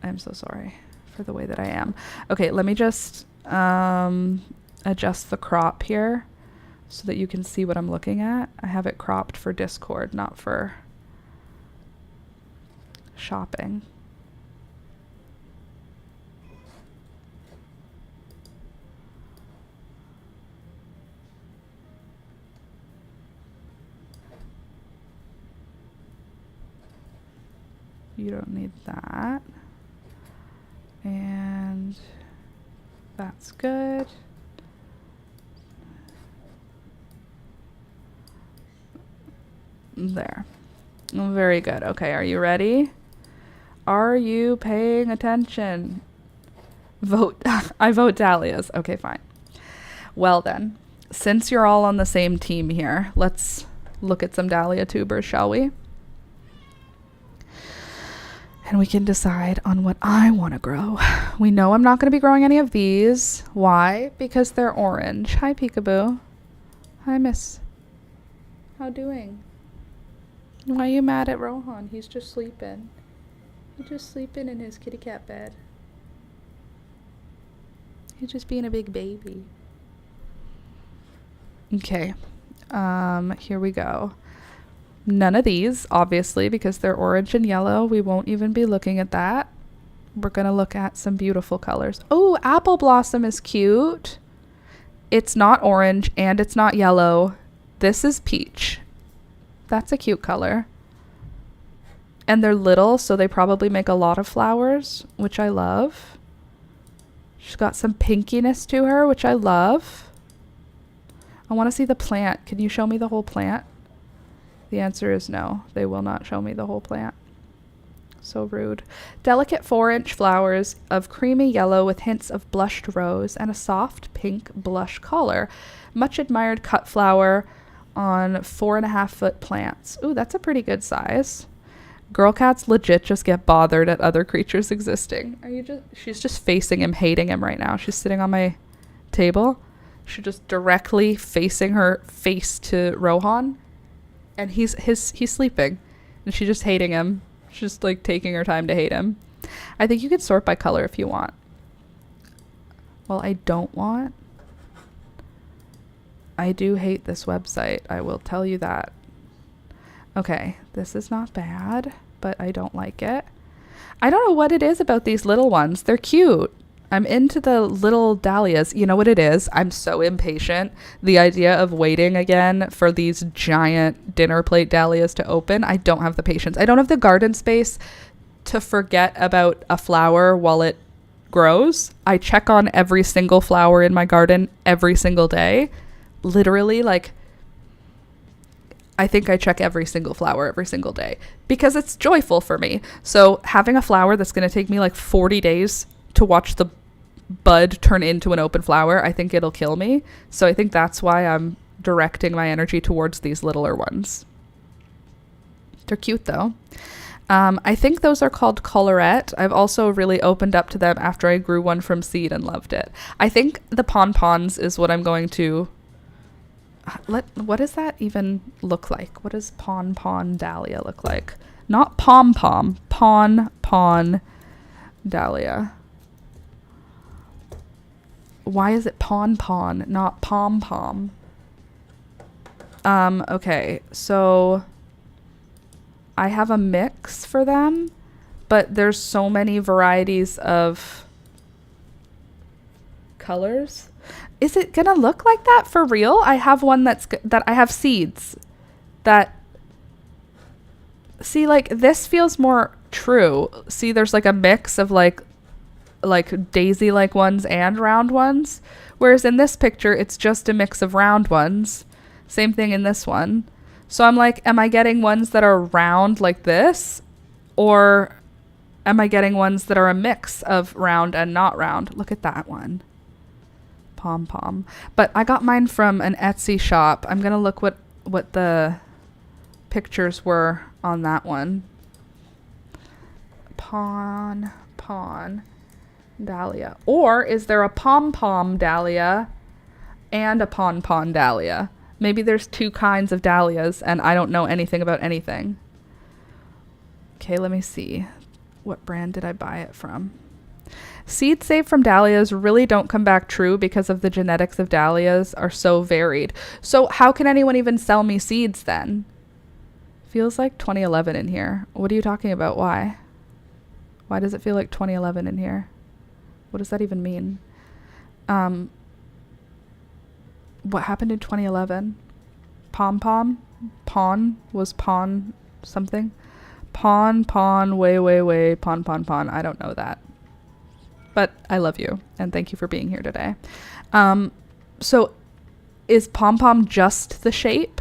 A: I'm so sorry for the way that I am. Okay, let me just adjust the crop here so that you can see what I'm looking at. I have it cropped for Discord, not for shopping. You don't need that. And that's good. There. Very good. Okay, are you ready? Are you paying attention? Vote. I vote dahlias. Okay, fine. Well then, since you're all on the same team here, let's look at some dahlia tubers, shall we? And we can decide on what I want to grow. We know I'm not going to be growing any of these. Why? Because they're orange. Hi, Peekaboo. Hi, miss. How doing? Why are you mad at Rohan? He's just sleeping. He's just sleeping in his kitty cat bed. He's just being a big baby. Okay. Here we go. None of these, obviously, because they're orange and yellow. We won't even be looking at that. We're going to look at some beautiful colors. Oh, Apple Blossom is cute. It's not orange and it's not yellow. This is peach. That's a cute color. And they're little, so they probably make a lot of flowers, which I love. She's got some pinkiness to her, which I love. I want to see the plant. Can you show me the whole plant? The answer is no. They will not show me the whole plant. So rude. Delicate 4-inch flowers of creamy yellow with hints of blushed rose and a soft pink blush color. Much admired cut flower on 4.5-foot plants. Ooh, that's a pretty good size. Girl cats legit just get bothered at other creatures existing. She's just facing him, hating him right now. She's sitting on my table. She's just directly facing her face to Rohan. And he's sleeping. And she's just hating him. She's just like taking her time to hate him. I think you can sort by color if you want. Well, I don't want. I do hate this website. I will tell you that. Okay, this is not bad, but I don't like it. I don't know what it is about these little ones. They're cute. I'm into the little dahlias. You know what it is? I'm so impatient. The idea of waiting again for these giant dinner plate dahlias to open. I don't have the patience. I don't have the garden space to forget about a flower while it grows. I check on every single flower in my garden every single day. Literally, like, I think I check every single flower every single day because it's joyful for me. So having a flower that's going to take me like 40 days to watch the bud turn into an open flower, I think it'll kill me. So I think that's why I'm directing my energy towards these littler ones. They're cute though. I think those are called colorette. I've also really opened up to them after I grew one from seed and loved it. I think the pon-pons is what I'm going to... What does that even look like? What does pon-pon dahlia look like? Not pom-pom. Pon-pon dahlia. Why is it pon-pon, not pom-pom? Okay, so... I have a mix for them, but there's so many varieties of colors. Is it gonna look like that for real? I have one that I have seeds that, see, like this feels more true. See, there's like a mix of like daisy like ones and round ones, whereas in this picture it's just a mix of round ones. Same thing in this one. So I'm like, am I getting ones that are round like this? Or am I getting ones that are a mix of round and not round? Look at that one. Pom-pom. But I got mine from an Etsy shop. I'm going to look what the pictures were on that one. Pon dahlia. Or is there a pom-pom dahlia and a pon dahlia? Maybe there's two kinds of dahlias and I don't know anything about anything. Okay, let me see. What brand did I buy it from? Seeds saved from dahlias really don't come back true because of the genetics of dahlias are so varied. So how can anyone even sell me seeds then? Feels like 2011 in here. What are you talking about? Why? Why does it feel like 2011 in here? What does that even mean? What happened in 2011? Pom-pom? Pawn was pawn something? Pawn, way, pawn. I don't know that. But I love you and thank you for being here today. So is pom-pom just the shape?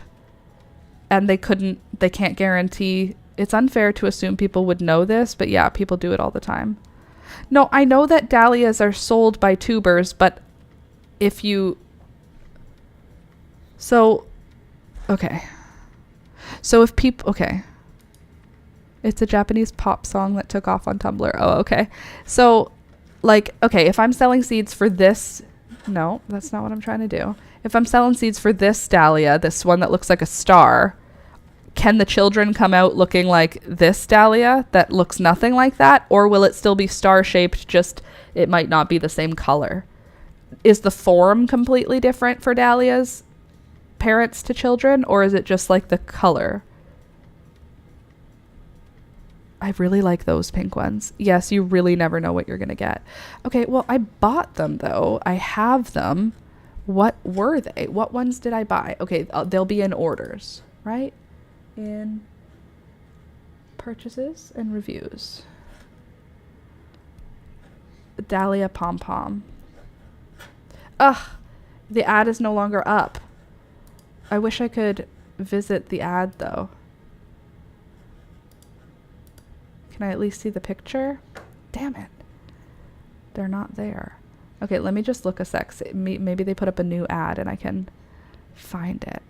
A: And they can't guarantee, it's unfair to assume people would know this, but yeah, people do it all the time. No, I know that dahlias are sold by tubers, but if you... So, okay. So if people, okay. It's a Japanese pop song that took off on Tumblr. Oh, okay. So, like, okay, if I'm selling seeds for this, no, that's not what I'm trying to do. If I'm selling seeds for this dahlia, this one that looks like a star, can the children come out looking like this dahlia that looks nothing like that? Or will it still be star-shaped, just it might not be the same color? Is the form completely different for dahlias? Parents to children, or is it just like the color? I really like those pink ones. Yes, you really never know what you're gonna get. Okay, well, I bought them though. I have them. What were they? What ones did I buy? Okay, they'll be in orders, right? In purchases and reviews. Dahlia pom-pom. Ugh, the ad is no longer up. I wish I could visit the ad though. Can I at least see the picture? Damn it. They're not there. Okay, let me just look a sec. Maybe they put up a new ad and I can find it.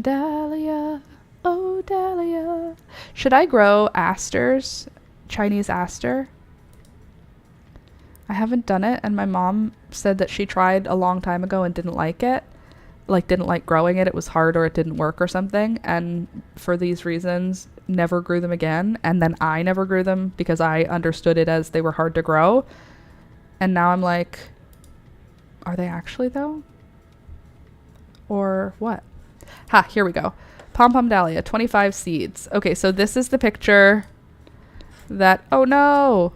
A: Dahlia, oh dahlia. Should I grow asters? Chinese aster? I haven't done it, and my mom said that she tried a long time ago and didn't like it. Like, didn't like growing it. It was hard or it didn't work or something. And for these reasons, never grew them again. And then I never grew them because I understood it as they were hard to grow. And now I'm like, are they actually though? Or what? Ha, here we go. Pom-pom dahlia, 25 seeds. Okay, so this is the picture that, oh no.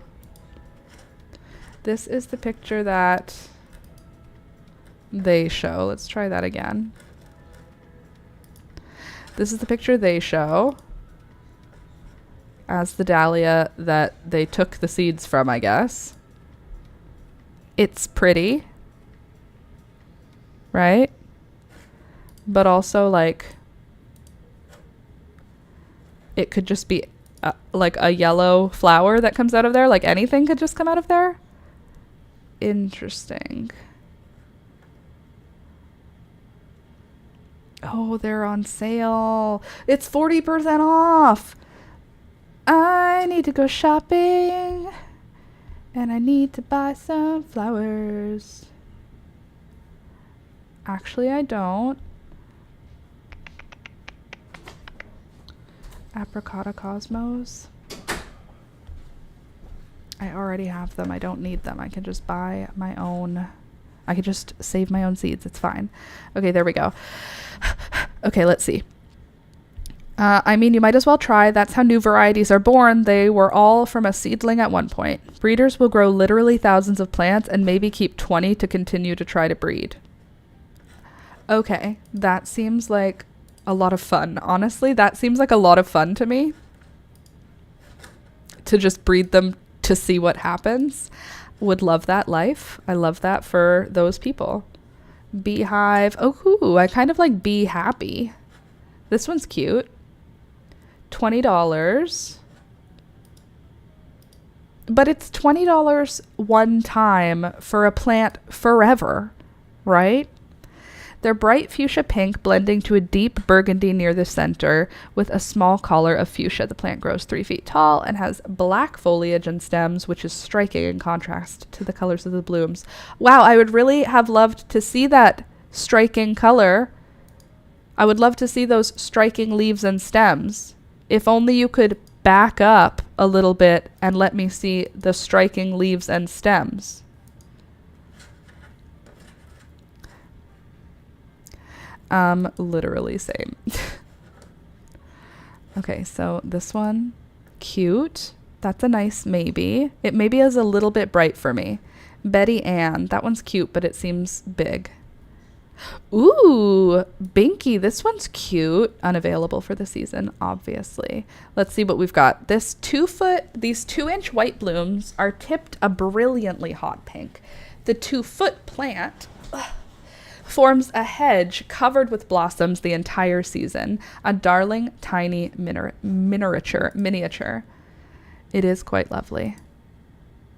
A: This is the picture that they show. Let's try that again. This is the picture they show as the dahlia that they took the seeds from, I guess. It's pretty, right? But also, like, it could just be like a yellow flower that comes out of there. Like anything could just come out of there. Interesting. Oh, they're on sale. It's 40% off. I need to go shopping. And I need to buy some flowers. Actually, I don't. Apricotta Cosmos. I already have them. I don't need them. I can just buy my own. I could just save my own seeds. It's fine. Okay, there we go. Okay, let's see. I mean, you might as well try. That's how new varieties are born. They were all from a seedling at one point. Breeders will grow literally thousands of plants and maybe keep 20 to continue to try to breed. Okay, that seems like a lot of fun. Honestly, that seems like a lot of fun to me. To just breed them to see what happens. Would love that life. I love that for those people. Beehive. Oh, ooh, I kind of like Bee Happy. This one's cute. $20. But it's $20 one time for a plant forever, right? They're bright fuchsia pink, blending to a deep burgundy near the center with a small collar of fuchsia. The plant grows 3 feet tall and has black foliage and stems, which is striking in contrast to the colors of the blooms. Wow, I would really have loved to see that striking color. I would love to see those striking leaves and stems. If only you could back up a little bit and let me see the striking leaves and stems. Literally same. Okay, so this one, cute. That's a nice maybe. It maybe is a little bit bright for me. Betty Ann, that one's cute, but it seems big. Ooh, Binky, this one's cute. Unavailable for the season, obviously. Let's see what we've got. These 2-inch white blooms are tipped a brilliantly hot pink. The 2-foot plant forms a hedge covered with blossoms the entire season. A darling, tiny miniature. It is quite lovely.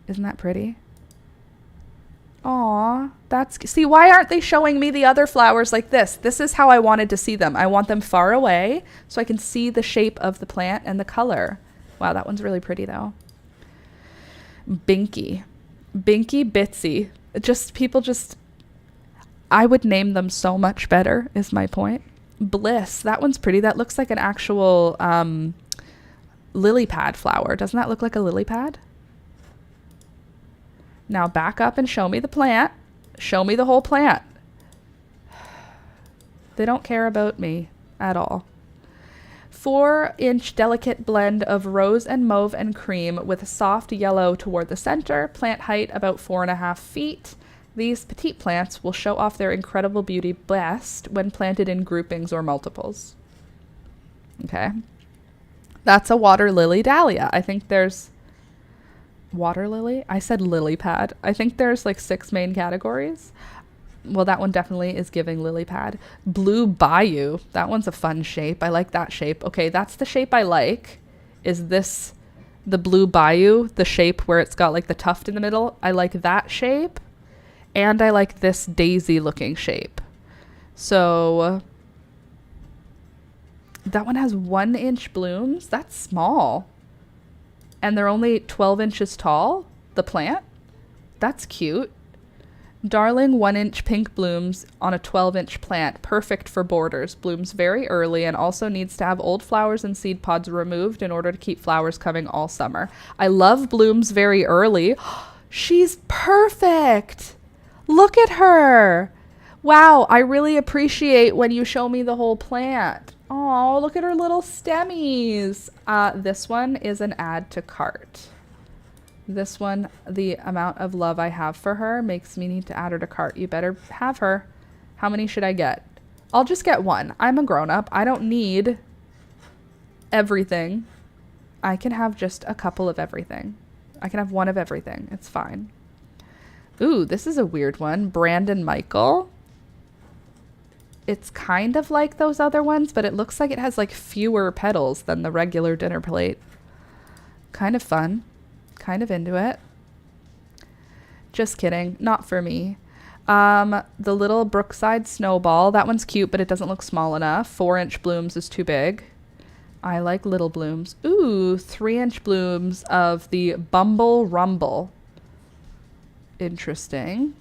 A: Isn't that pretty? Aw, see, why aren't they showing me the other flowers like this? This is how I wanted to see them. I want them far away so I can see the shape of the plant and the color. Wow, that one's really pretty though. Binky Bitsy. I would name them so much better, is my point. Bliss, that one's pretty. That looks like an actual lily pad flower. Doesn't that look like a lily pad? Now back up and show me the plant. Show me the whole plant. They don't care about me at all. 4-inch delicate blend of rose and mauve and cream with soft yellow toward the center. Plant height about 4.5 feet. These petite plants will show off their incredible beauty best when planted in groupings or multiples. Okay. That's a water lily dahlia. I think there's water lily. I said lily pad. I think there's like 6 main categories. Well, that one definitely is giving lily pad. Blue Bayou. That one's a fun shape. I like that shape. Okay, that's the shape I like. Is this the Blue Bayou? The shape where it's got like the tuft in the middle? I like that shape. And I like this daisy looking shape. So that one has 1-inch blooms. That's small. And they're only 12 inches tall, the plant. That's cute. Darling 1-inch pink blooms on a 12-inch plant. Perfect for borders. Blooms very early and also needs to have old flowers and seed pods removed in order to keep flowers coming all summer. I love blooms very early. She's perfect. Look at her. Wow, I really appreciate when you show me the whole plant. Oh, look at her little stemmies. This one is an add to cart. This one, the amount of love I have for her makes me need to add her to cart. You better have her. How many should I get? I'll just get one. I'm a grown-up. I don't need everything. I can have just a couple of everything. I can have one of everything. It's fine. Ooh, this is a weird one. Brandon Michael. It's kind of like those other ones, but it looks like it has like fewer petals than the regular dinner plate. Kind of fun. Kind of into it. Just kidding. Not for me. The little Brookside snowball. That one's cute, but it doesn't look small enough. 4-inch blooms is too big. I like little blooms. Ooh, 3-inch blooms of the Bumble Rumble. Interesting.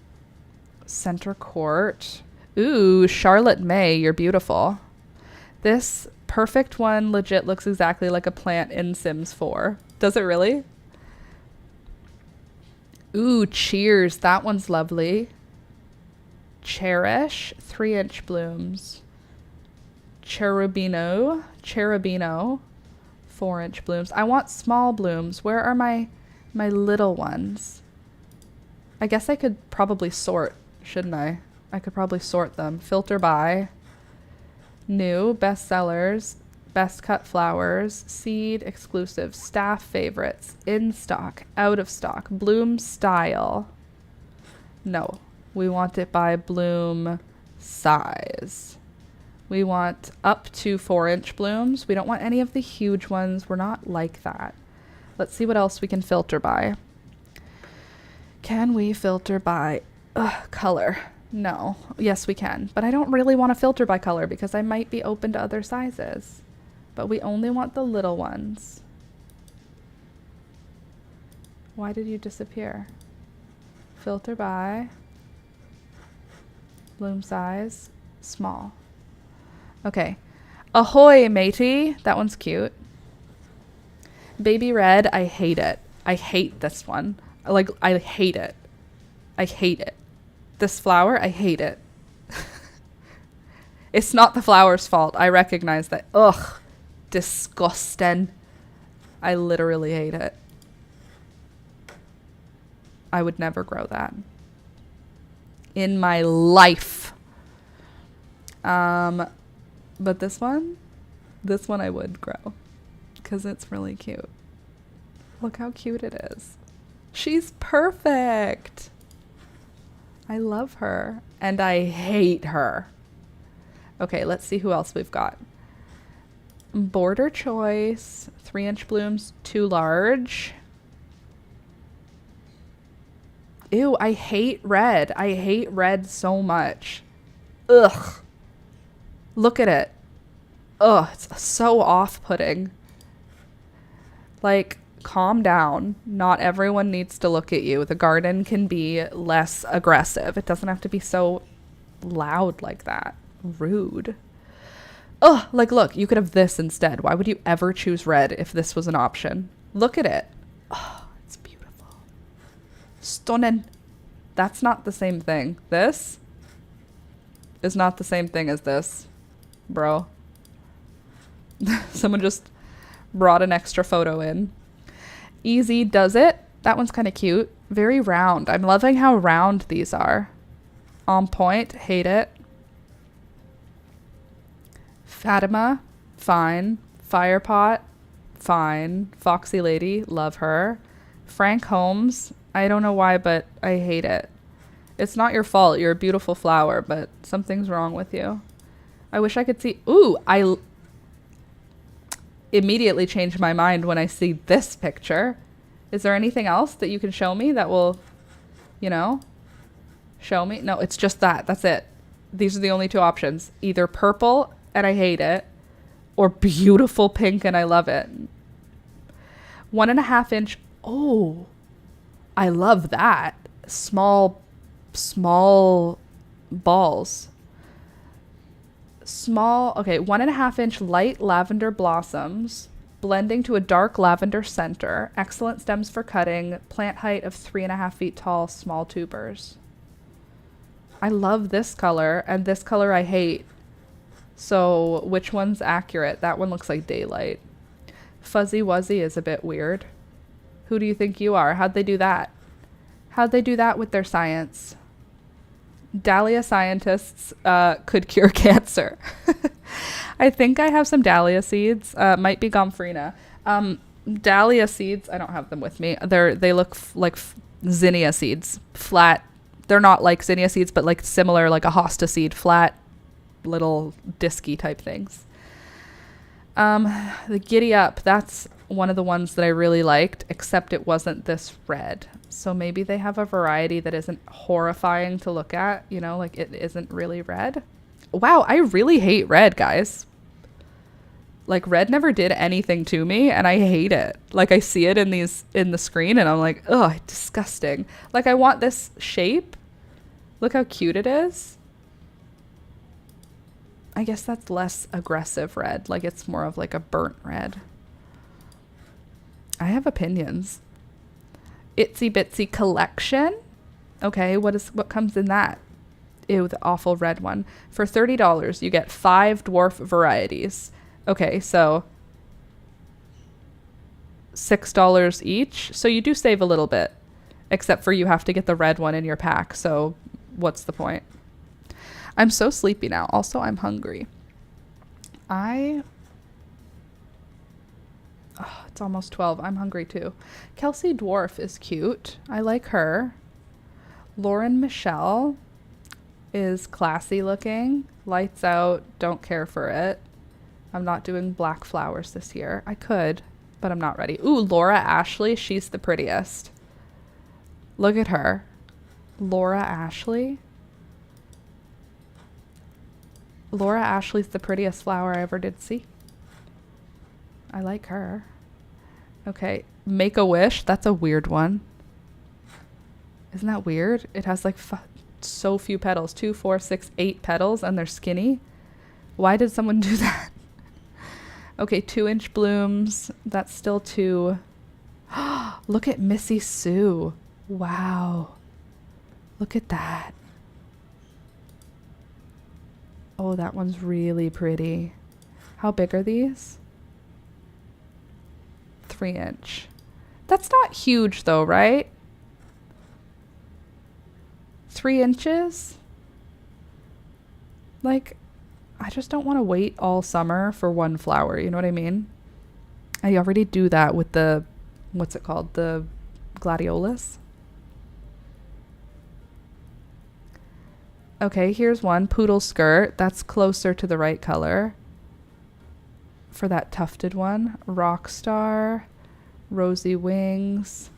A: Center Court. Ooh, Charlotte May, you're beautiful. This perfect one legit looks exactly like a plant in Sims 4. Does it really? Ooh, Cheers. That one's lovely. Cherish. 3-inch blooms. Cherubino. 4-inch blooms. I want small blooms. Where are my little ones? I guess I could probably sort, shouldn't I? I could probably sort them. Filter by. New. Bestsellers. Best cut flowers. Seed. Exclusive. Staff favorites. In stock. Out of stock. Bloom style. No. We want it by bloom size. We want up to 4-inch blooms. We don't want any of the huge ones. We're not like that. Let's see what else we can filter by. Can we filter by color? No. Yes, we can. But I don't really want to filter by color because I might be open to other sizes. But we only want the little ones. Why did you disappear? Filter by bloom size, small. Okay. Ahoy, matey. That one's cute. Baby red, I hate it. I hate this one. Like, I hate it. I hate it. This flower, I hate it. It's not the flower's fault. I recognize that. Ugh. Disgusting. I literally hate it. I would never grow that in my life. But this one I would grow because it's really cute. Look how cute it is. She's perfect. I love her and I hate her. Okay, let's see who else we've got. Border choice, 3-inch blooms, too large. Ew, I hate red. I hate red so much. Ugh. Look at it. Ugh, it's so off-putting. Like, calm down. Not everyone needs to look at you. The garden can be less aggressive. It doesn't have to be so loud like that. Rude. Ugh, like, look, you could have this instead. Why would you ever choose red if this was an option? Look at it. Oh, it's beautiful. Stunning. That's not the same thing. This is not the same thing as this, bro. Someone just brought an extra photo in. Easy does it. That one's kind of cute. Very round. I'm loving how round these are. On point. Hate it. Fatima. Fine. Firepot. Fine. Foxy Lady. Love her. Frank Holmes. I don't know why, but I hate it. It's not your fault. You're a beautiful flower, but something's wrong with you. I wish I could see... Ooh, I immediately changed my mind when I see this picture. Is there anything else that you can show me that will, you know, show me? No, it's just that. That's it. These are the only two options. Either purple, and I hate it, or beautiful pink, and I love it. 1.5-inch. Oh, I love that. Small balls. Small, okay, 1.5-inch light lavender blossoms, blending to a dark lavender center. Excellent stems for cutting. Plant height of 3.5 feet tall. Small tubers. I love this color, and this color I hate. So which one's accurate? That one looks like daylight. Fuzzy Wuzzy is a bit weird. Who do you think you are? How'd they do that? How'd they do that with their science? Dahlia scientists could cure cancer. I think I have some dahlia seeds. Might be gomphrena. Dahlia seeds, I don't have them with me. They look like zinnia seeds. Flat. They're not like zinnia seeds, but like similar, like a hosta seed. Flat, little disky type things. The Giddy Up, that's one of the ones that I really liked, except it wasn't this red. So maybe they have a variety that isn't horrifying to look at, you know, like it isn't really red. Wow, I really hate red, guys. Like red never did anything to me and I hate it. Like I see it in the screen and I'm like, ugh, disgusting. Like I want this shape. Look how cute it is. I guess that's less aggressive red. Like it's more of like a burnt red. I have opinions. Itsy Bitsy Collection. Okay, what comes in that? Ew, the awful red one. For $30, you get 5 dwarf varieties. Okay, so $6 each. So you do save a little bit, except for you have to get the red one in your pack. So what's the point? I'm so sleepy now. Also, I'm hungry. It's almost 12. I'm hungry too. Kelsey Dwarf is cute. I like her. Lauren Michelle is classy looking. Lights out. Don't care for it. I'm not doing black flowers this year. I could, but I'm not ready. Ooh, Laura Ashley. She's the prettiest. Look at her. Laura Ashley. Laura Ashley's the prettiest flower I ever did see. I like her. Okay, Make a Wish. That's a weird one. Isn't that weird? It has like so few petals. 2, 4, 6, 8 petals and they're skinny. Why did someone do that? Okay, 2-inch blooms. That's still 2. Look at Missy Sue. Wow. Look at that. Oh, that one's really pretty. How big are these? 3-inch. That's not huge though, right? 3 inches? Like, I just don't want to wait all summer for one flower. You know what I mean? I already do that with the, what's it called? The gladiolus. Okay, here's one. Poodle skirt. That's closer to the right color. For that tufted one. Rockstar. Rosy wings.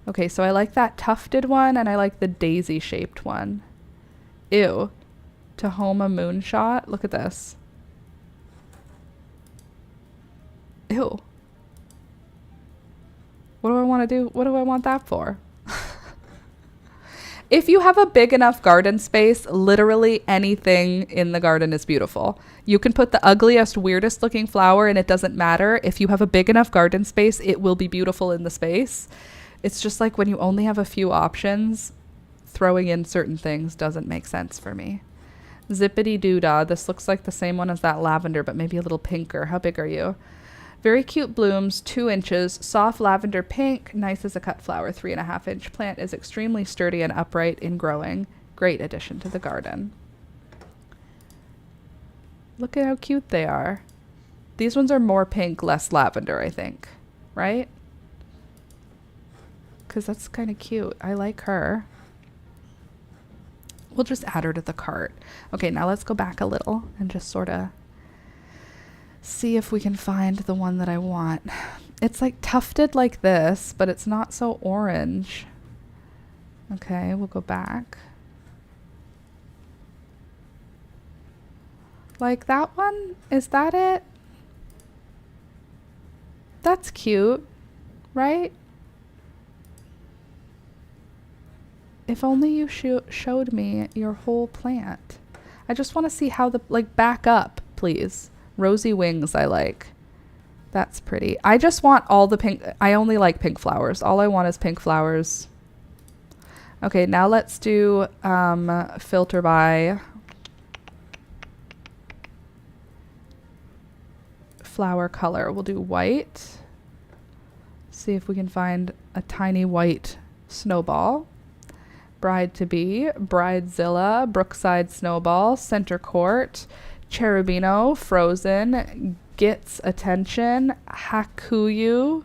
A: Okay, so I like that tufted one and I like the daisy shaped one. Ew. Tahoma Moonshot. Look at this. Ew. What do I want to do? What do I want that for? If you have a big enough garden space, literally anything in the garden is beautiful. You can put the ugliest, weirdest looking flower and it doesn't matter. If you have a big enough garden space, it will be beautiful in the space. It's just like when you only have a few options, throwing in certain things doesn't make sense for me. Zippity Doodah. This looks like the same one as that lavender, but maybe a little pinker. How big are you? Very cute blooms, 2 inches, soft lavender pink, nice as a cut flower, 3.5-inch plant, is extremely sturdy and upright in growing. Great addition to the garden. Look at how cute they are. These ones are more pink, less lavender, I think, right? Because that's kind of cute. I like her. We'll just add her to the cart. Okay, now let's go back a little and just sort of see if we can find the one that I want. It's like tufted like this, but it's not so orange. Okay, we'll go back. Like that one? Is that it? That's cute, right? If only you showed me your whole plant. I just want to see how the, like, back up, please. Rosy wings I like. That's pretty. I just want all the pink. I only like pink flowers. All I want is pink flowers. Okay, now let's do filter by flower color. We'll do white. See if we can find a tiny white snowball. Bride to be, Bridezilla, Brookside Snowball, Center Court, Cherubino, Frozen, Gets Attention, Hakuyu,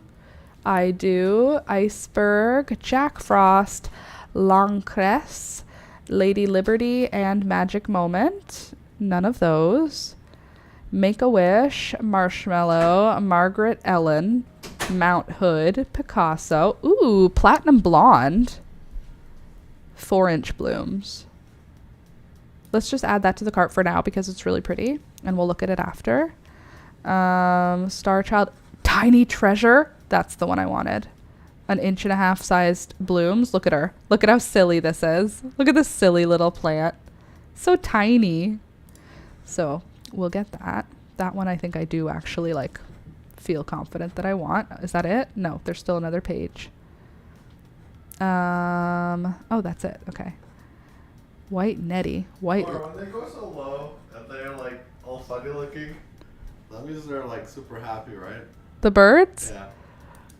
A: I Do, Iceberg, Jack Frost, Lancresse, Lady Liberty, and Magic Moment. None of those. Make-A-Wish, Marshmallow, Margaret Ellen, Mount Hood, Picasso. Ooh, Platinum Blonde. 4-inch blooms. Let's just add that to the cart for now because it's really pretty, and we'll look at it after. Star Child, Tiny Treasure. That's the one I wanted. 1.5 inch sized blooms. Look at her. Look at how silly this is. Look at this silly little plant. So tiny. So we'll get that. That one I think I do actually like feel confident that I want. Is that it? No, there's still another page. Oh, that's it. Okay. White Nettie. White.
B: Or when they go so low and they're like all funny looking, that means they're like super happy, right?
A: The birds?
B: Yeah.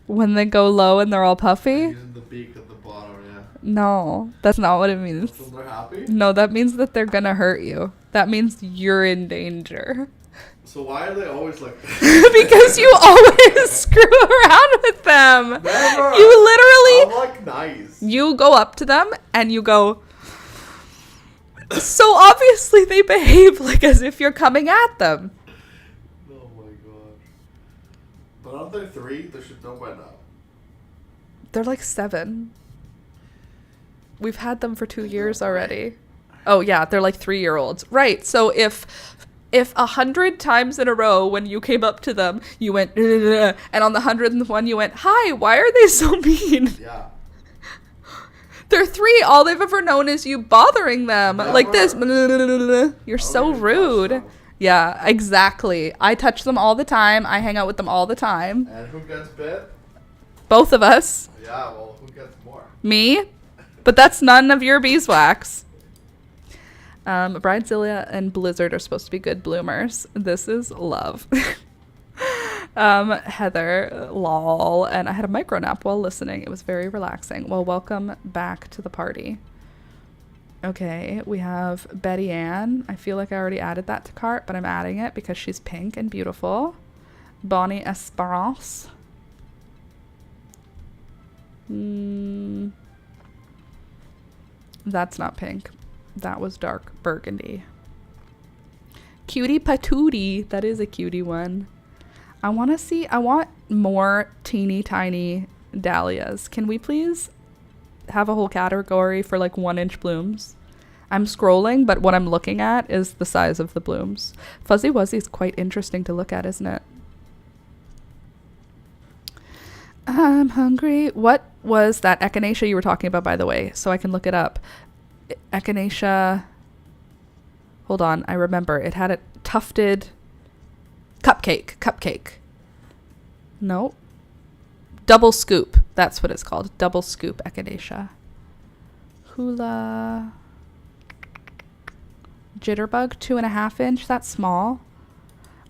A: When they go low and they're all puffy?
B: Using the beak at the bottom, yeah.
A: No, that's not what it means.
B: So they're happy?
A: No, that means that they're gonna hurt you. That means you're in danger.
B: So why are they always like this?
A: Because you always screw around with them.
B: Never.
A: You literally,
B: I'm like nice.
A: you go up to them and you go, so obviously they behave like as if you're coming at them.
B: Oh my god. But aren't they 3? They should know by now.
A: They're like 7. We've had them for 2 years already. Oh yeah, they're like 3-year-olds. Right. So if 100 times in a row when you came up to them, you went, and on the 100th one you went, hi, why are they so mean?
B: Yeah.
A: They're 3. All they've ever known is you bothering them like this. You're so
B: even touch
A: rude.
B: them.
A: Yeah, exactly. I touch them all the time. I hang out with them all the time.
B: And who gets bit?
A: Both of us.
B: Yeah, well, who gets more?
A: Me. But that's none of your beeswax. Bridezilla and Blizzard are supposed to be good bloomers. This is love. Heather, lol. And I had a micro nap while listening. It was very relaxing. Well, welcome back to the party. Okay, we have Betty Ann. I feel like I already added that to cart, but I'm adding it because she's pink and beautiful. Bonnie Esperance. That's not pink. That was dark burgundy. Cutie patootie. That is a cutie one. I want more teeny tiny dahlias. Can we please have a whole category for like 1-inch blooms? I'm scrolling, but what I'm looking at is the size of the blooms. Fuzzy Wuzzy is quite interesting to look at, isn't it? I'm hungry. What was that echinacea you were talking about, by the way? So I can look it up. Echinacea. Hold on. I remember. It had a tufted cupcake. No. Double scoop. That's what it's called. Double scoop echinacea. Hula. Jitterbug, 2.5 inch. That's small.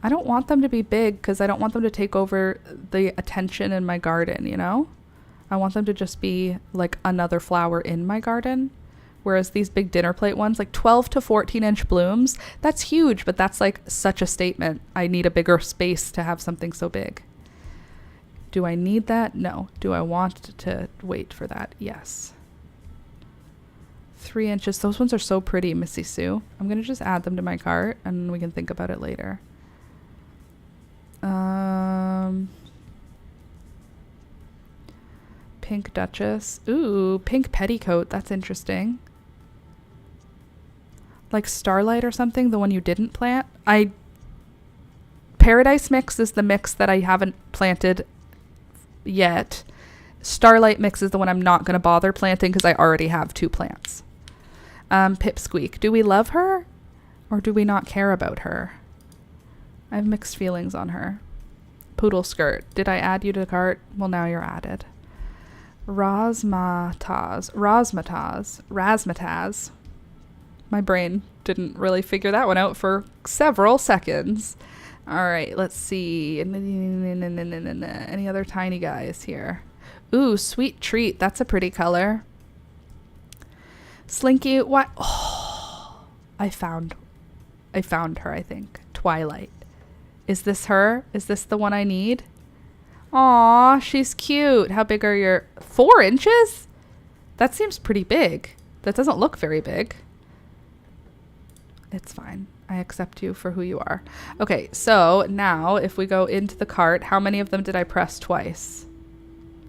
A: I don't want them to be big because I don't want them to take over the attention in my garden, you know? I want them to just be like another flower in my garden. Whereas these big dinner plate ones, like 12 to 14 inch blooms, that's huge, but that's like such a statement. I need a bigger space to have something so big. Do I need that? No. Do I want to wait for that? Yes. 3 inches. Those ones are so pretty, Missy Sue. I'm going to just add them to my cart and we can think about it later. Pink Duchess. Ooh, pink petticoat. That's interesting. Like Starlight or something, the one you didn't plant. Paradise Mix is the mix that I haven't planted yet. Starlight Mix is the one I'm not going to bother planting because I already have 2 plants. Pipsqueak. Do we love her or do we not care about her? I have mixed feelings on her. Poodle Skirt. Did I add you to the cart? Well, now you're added. Razzmatazz. My brain didn't really figure that one out for several seconds. All right, let's see. Any other tiny guys here? Ooh, Sweet Treat. That's a pretty color. Slinky. What? Oh, I found her, I think. Twilight. Is this her? Is this the one I need? Aw, she's cute. How big are your... 4 inches? That seems pretty big. That doesn't look very big. It's fine. I accept you for who you are. Okay, so now if we go into the cart, how many of them did I press twice?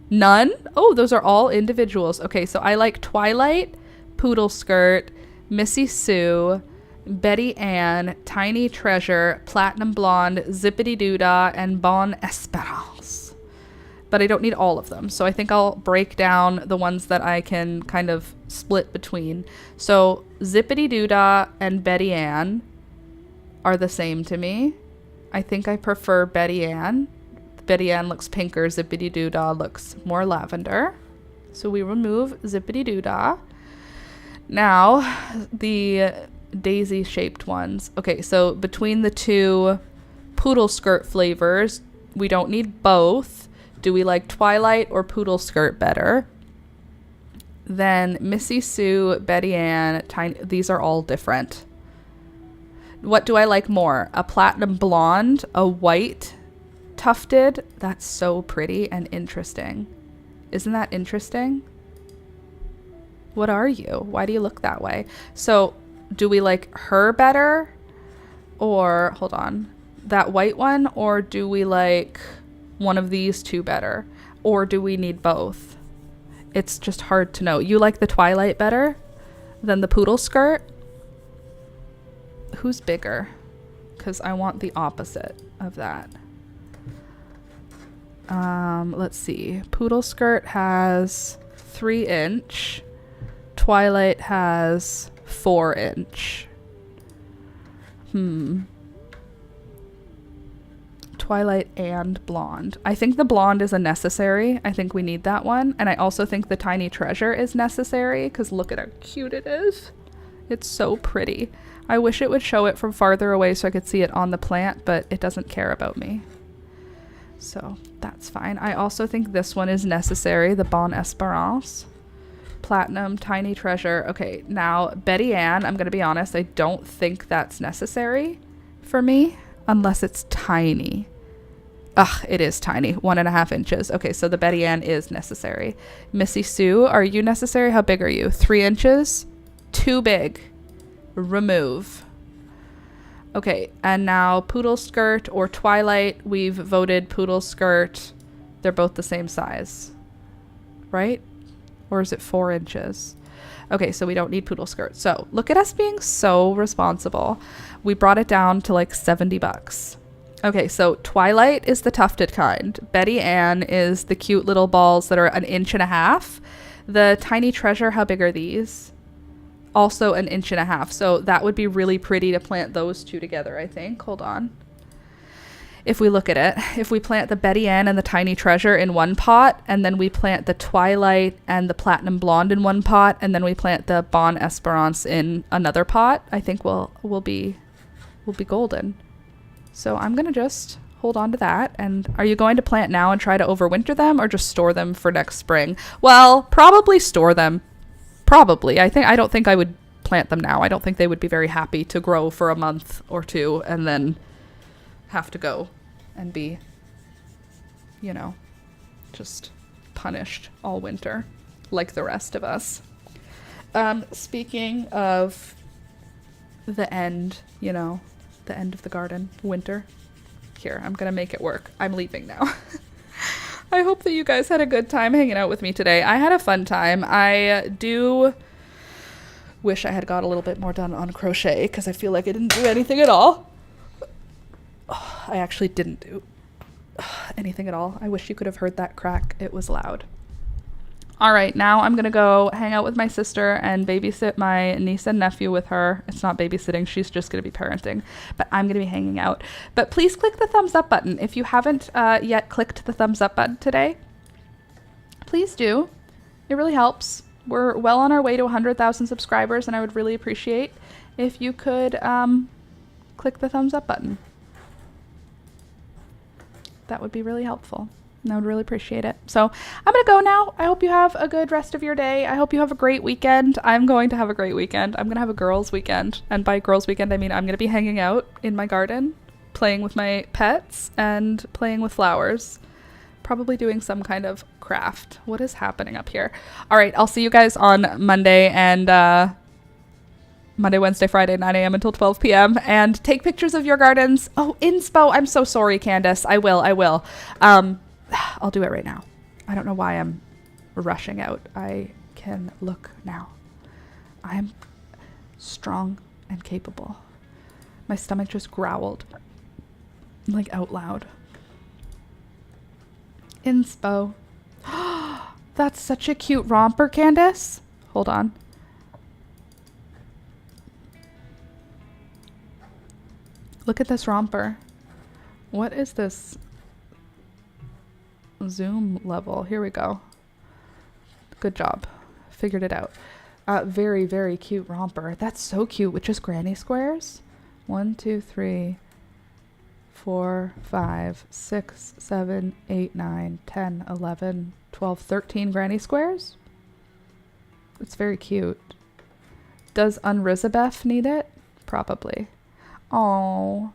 A: None? Oh, those are all individuals. Okay, so I like Twilight, Poodle Skirt, Missy Sue, Betty Ann, Tiny Treasure, Platinum Blonde, Zippity Doodah, and Bon Esperance. But I don't need all of them, so I think I'll break down the ones that I can kind of split between. So Zippity Doodah and Betty Ann are the same to me. I think I prefer Betty Ann. Betty Ann looks pinker, Zippity Doodah looks more lavender. So we remove Zippity Doodah. Now, the daisy-shaped ones. Okay, so between the two Poodle Skirt flavors, we don't need both. Do we like Twilight or Poodle Skirt better? Then Missy Sue, Betty Ann, Tiny, these are all different. What do I like more? A platinum blonde, a white tufted? That's so pretty and interesting. Isn't that interesting? What are you? Why do you look that way? So do we like her better? Or, hold on, that white one? Or do we like one of these two better? Or do we need both? It's just hard to know. You like the Twilight better than the Poodle Skirt? Who's bigger? Because I want the opposite of that. Let's see. Poodle Skirt has 3-inch. Twilight has 4-inch. Twilight and blonde. I think the blonde is a necessary. I think we need that one. And I also think the Tiny Treasure is necessary because look at how cute it is. It's so pretty. I wish it would show it from farther away so I could see it on the plant, but it doesn't care about me. So that's fine. I also think this one is necessary, the Bon Esperance. Platinum, Tiny Treasure. Okay, now Betty Ann, I'm going to be honest, I don't think that's necessary for me unless it's tiny. Ugh, it is tiny, 1.5 inches. Okay, so the Betty Ann is necessary. Missy Sue, are you necessary? How big are you? 3 inches? Too big. Remove. Okay, and now Poodle Skirt or Twilight. We've voted Poodle Skirt. They're both the same size, right? Or is it 4 inches? Okay, so we don't need Poodle Skirt. So look at us being so responsible. We brought it down to like $70. Okay, so Twilight is the tufted kind. Betty Ann is the cute little balls that are 1.5 inches. The Tiny Treasure, how big are these? Also 1.5 inches. So that would be really pretty to plant those two together, I think. Hold on. If we look at it, if we plant the Betty Ann and the Tiny Treasure in one pot, and then we plant the Twilight and the Platinum Blonde in one pot, and then we plant the Bon Esperance in another pot, I think we'll be golden. So I'm going to just hold on to that. And are you going to plant now and try to overwinter them or just store them for next spring? Well, probably store them. Probably. I don't think I would plant them now. I don't think they would be very happy to grow for a month or two and then have to go and be, you know, just punished all winter like the rest of us. Speaking of the end, you know, the end of the garden, winter. Here, I'm gonna make it work. I'm leaving now. I hope that you guys had a good time hanging out with me today. I had a fun time. I do wish I had got a little bit more done on crochet because I feel like I didn't do anything at all. I actually didn't do anything at all. I wish you could have heard that crack. It was loud. All right, now I'm going to go hang out with my sister and babysit my niece and nephew with her. It's not babysitting. She's just going to be parenting, but I'm going to be hanging out. But please click the thumbs up button. If you haven't yet clicked the thumbs up button today, please do. It really helps. We're well on our way to 100,000 subscribers, and I would really appreciate if you could click the thumbs up button. That would be really helpful. And I would really appreciate it. So I'm going to go now. I hope you have a good rest of your day. I hope you have a great weekend. I'm going to have a great weekend. I'm going to have a girls' weekend. And by girls' weekend, I mean I'm going to be hanging out in my garden, playing with my pets, and playing with flowers. Probably doing some kind of craft. What is happening up here? All right, I'll see you guys on Monday. And Monday, Wednesday, Friday, 9 a.m. until 12 p.m. and take pictures of your gardens. Oh, inspo. I'm so sorry, Candace. I will. I'll do it right now. I don't know why I'm rushing out. I can look now. I am strong and capable. My stomach just growled, like out loud. Inspo. That's such a cute romper, Candace. Hold on. Look at this romper. What is this zoom level? Here we go. Good job. Figured it out. Very, very cute romper. That's so cute with just granny squares. 1, 2, 3, 4, 5, 6, 7, 8, 9, 10, 11, 12, 13 granny squares. It's very cute. Does Unrizabeth need it? Probably. Oh,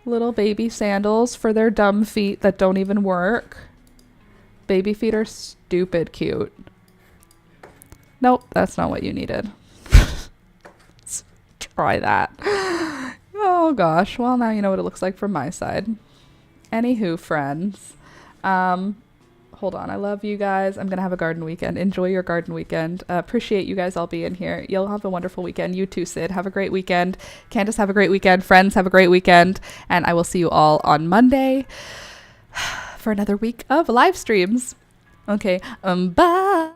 A: little baby sandals for their dumb feet that don't even work. Baby feet are stupid cute. Nope, that's not what you needed. Let's try that. Oh gosh, well now you know what it looks like from my side. Anywho, friends, hold on, I love you guys. I'm gonna have a garden weekend. Enjoy your garden weekend. Appreciate you guys all being here. You'll have a wonderful weekend. You too, Sid. Have a great weekend. Candace, have a great weekend. Friends, have a great weekend. And I will see you all on Monday for another week of live streams. Okay, bye.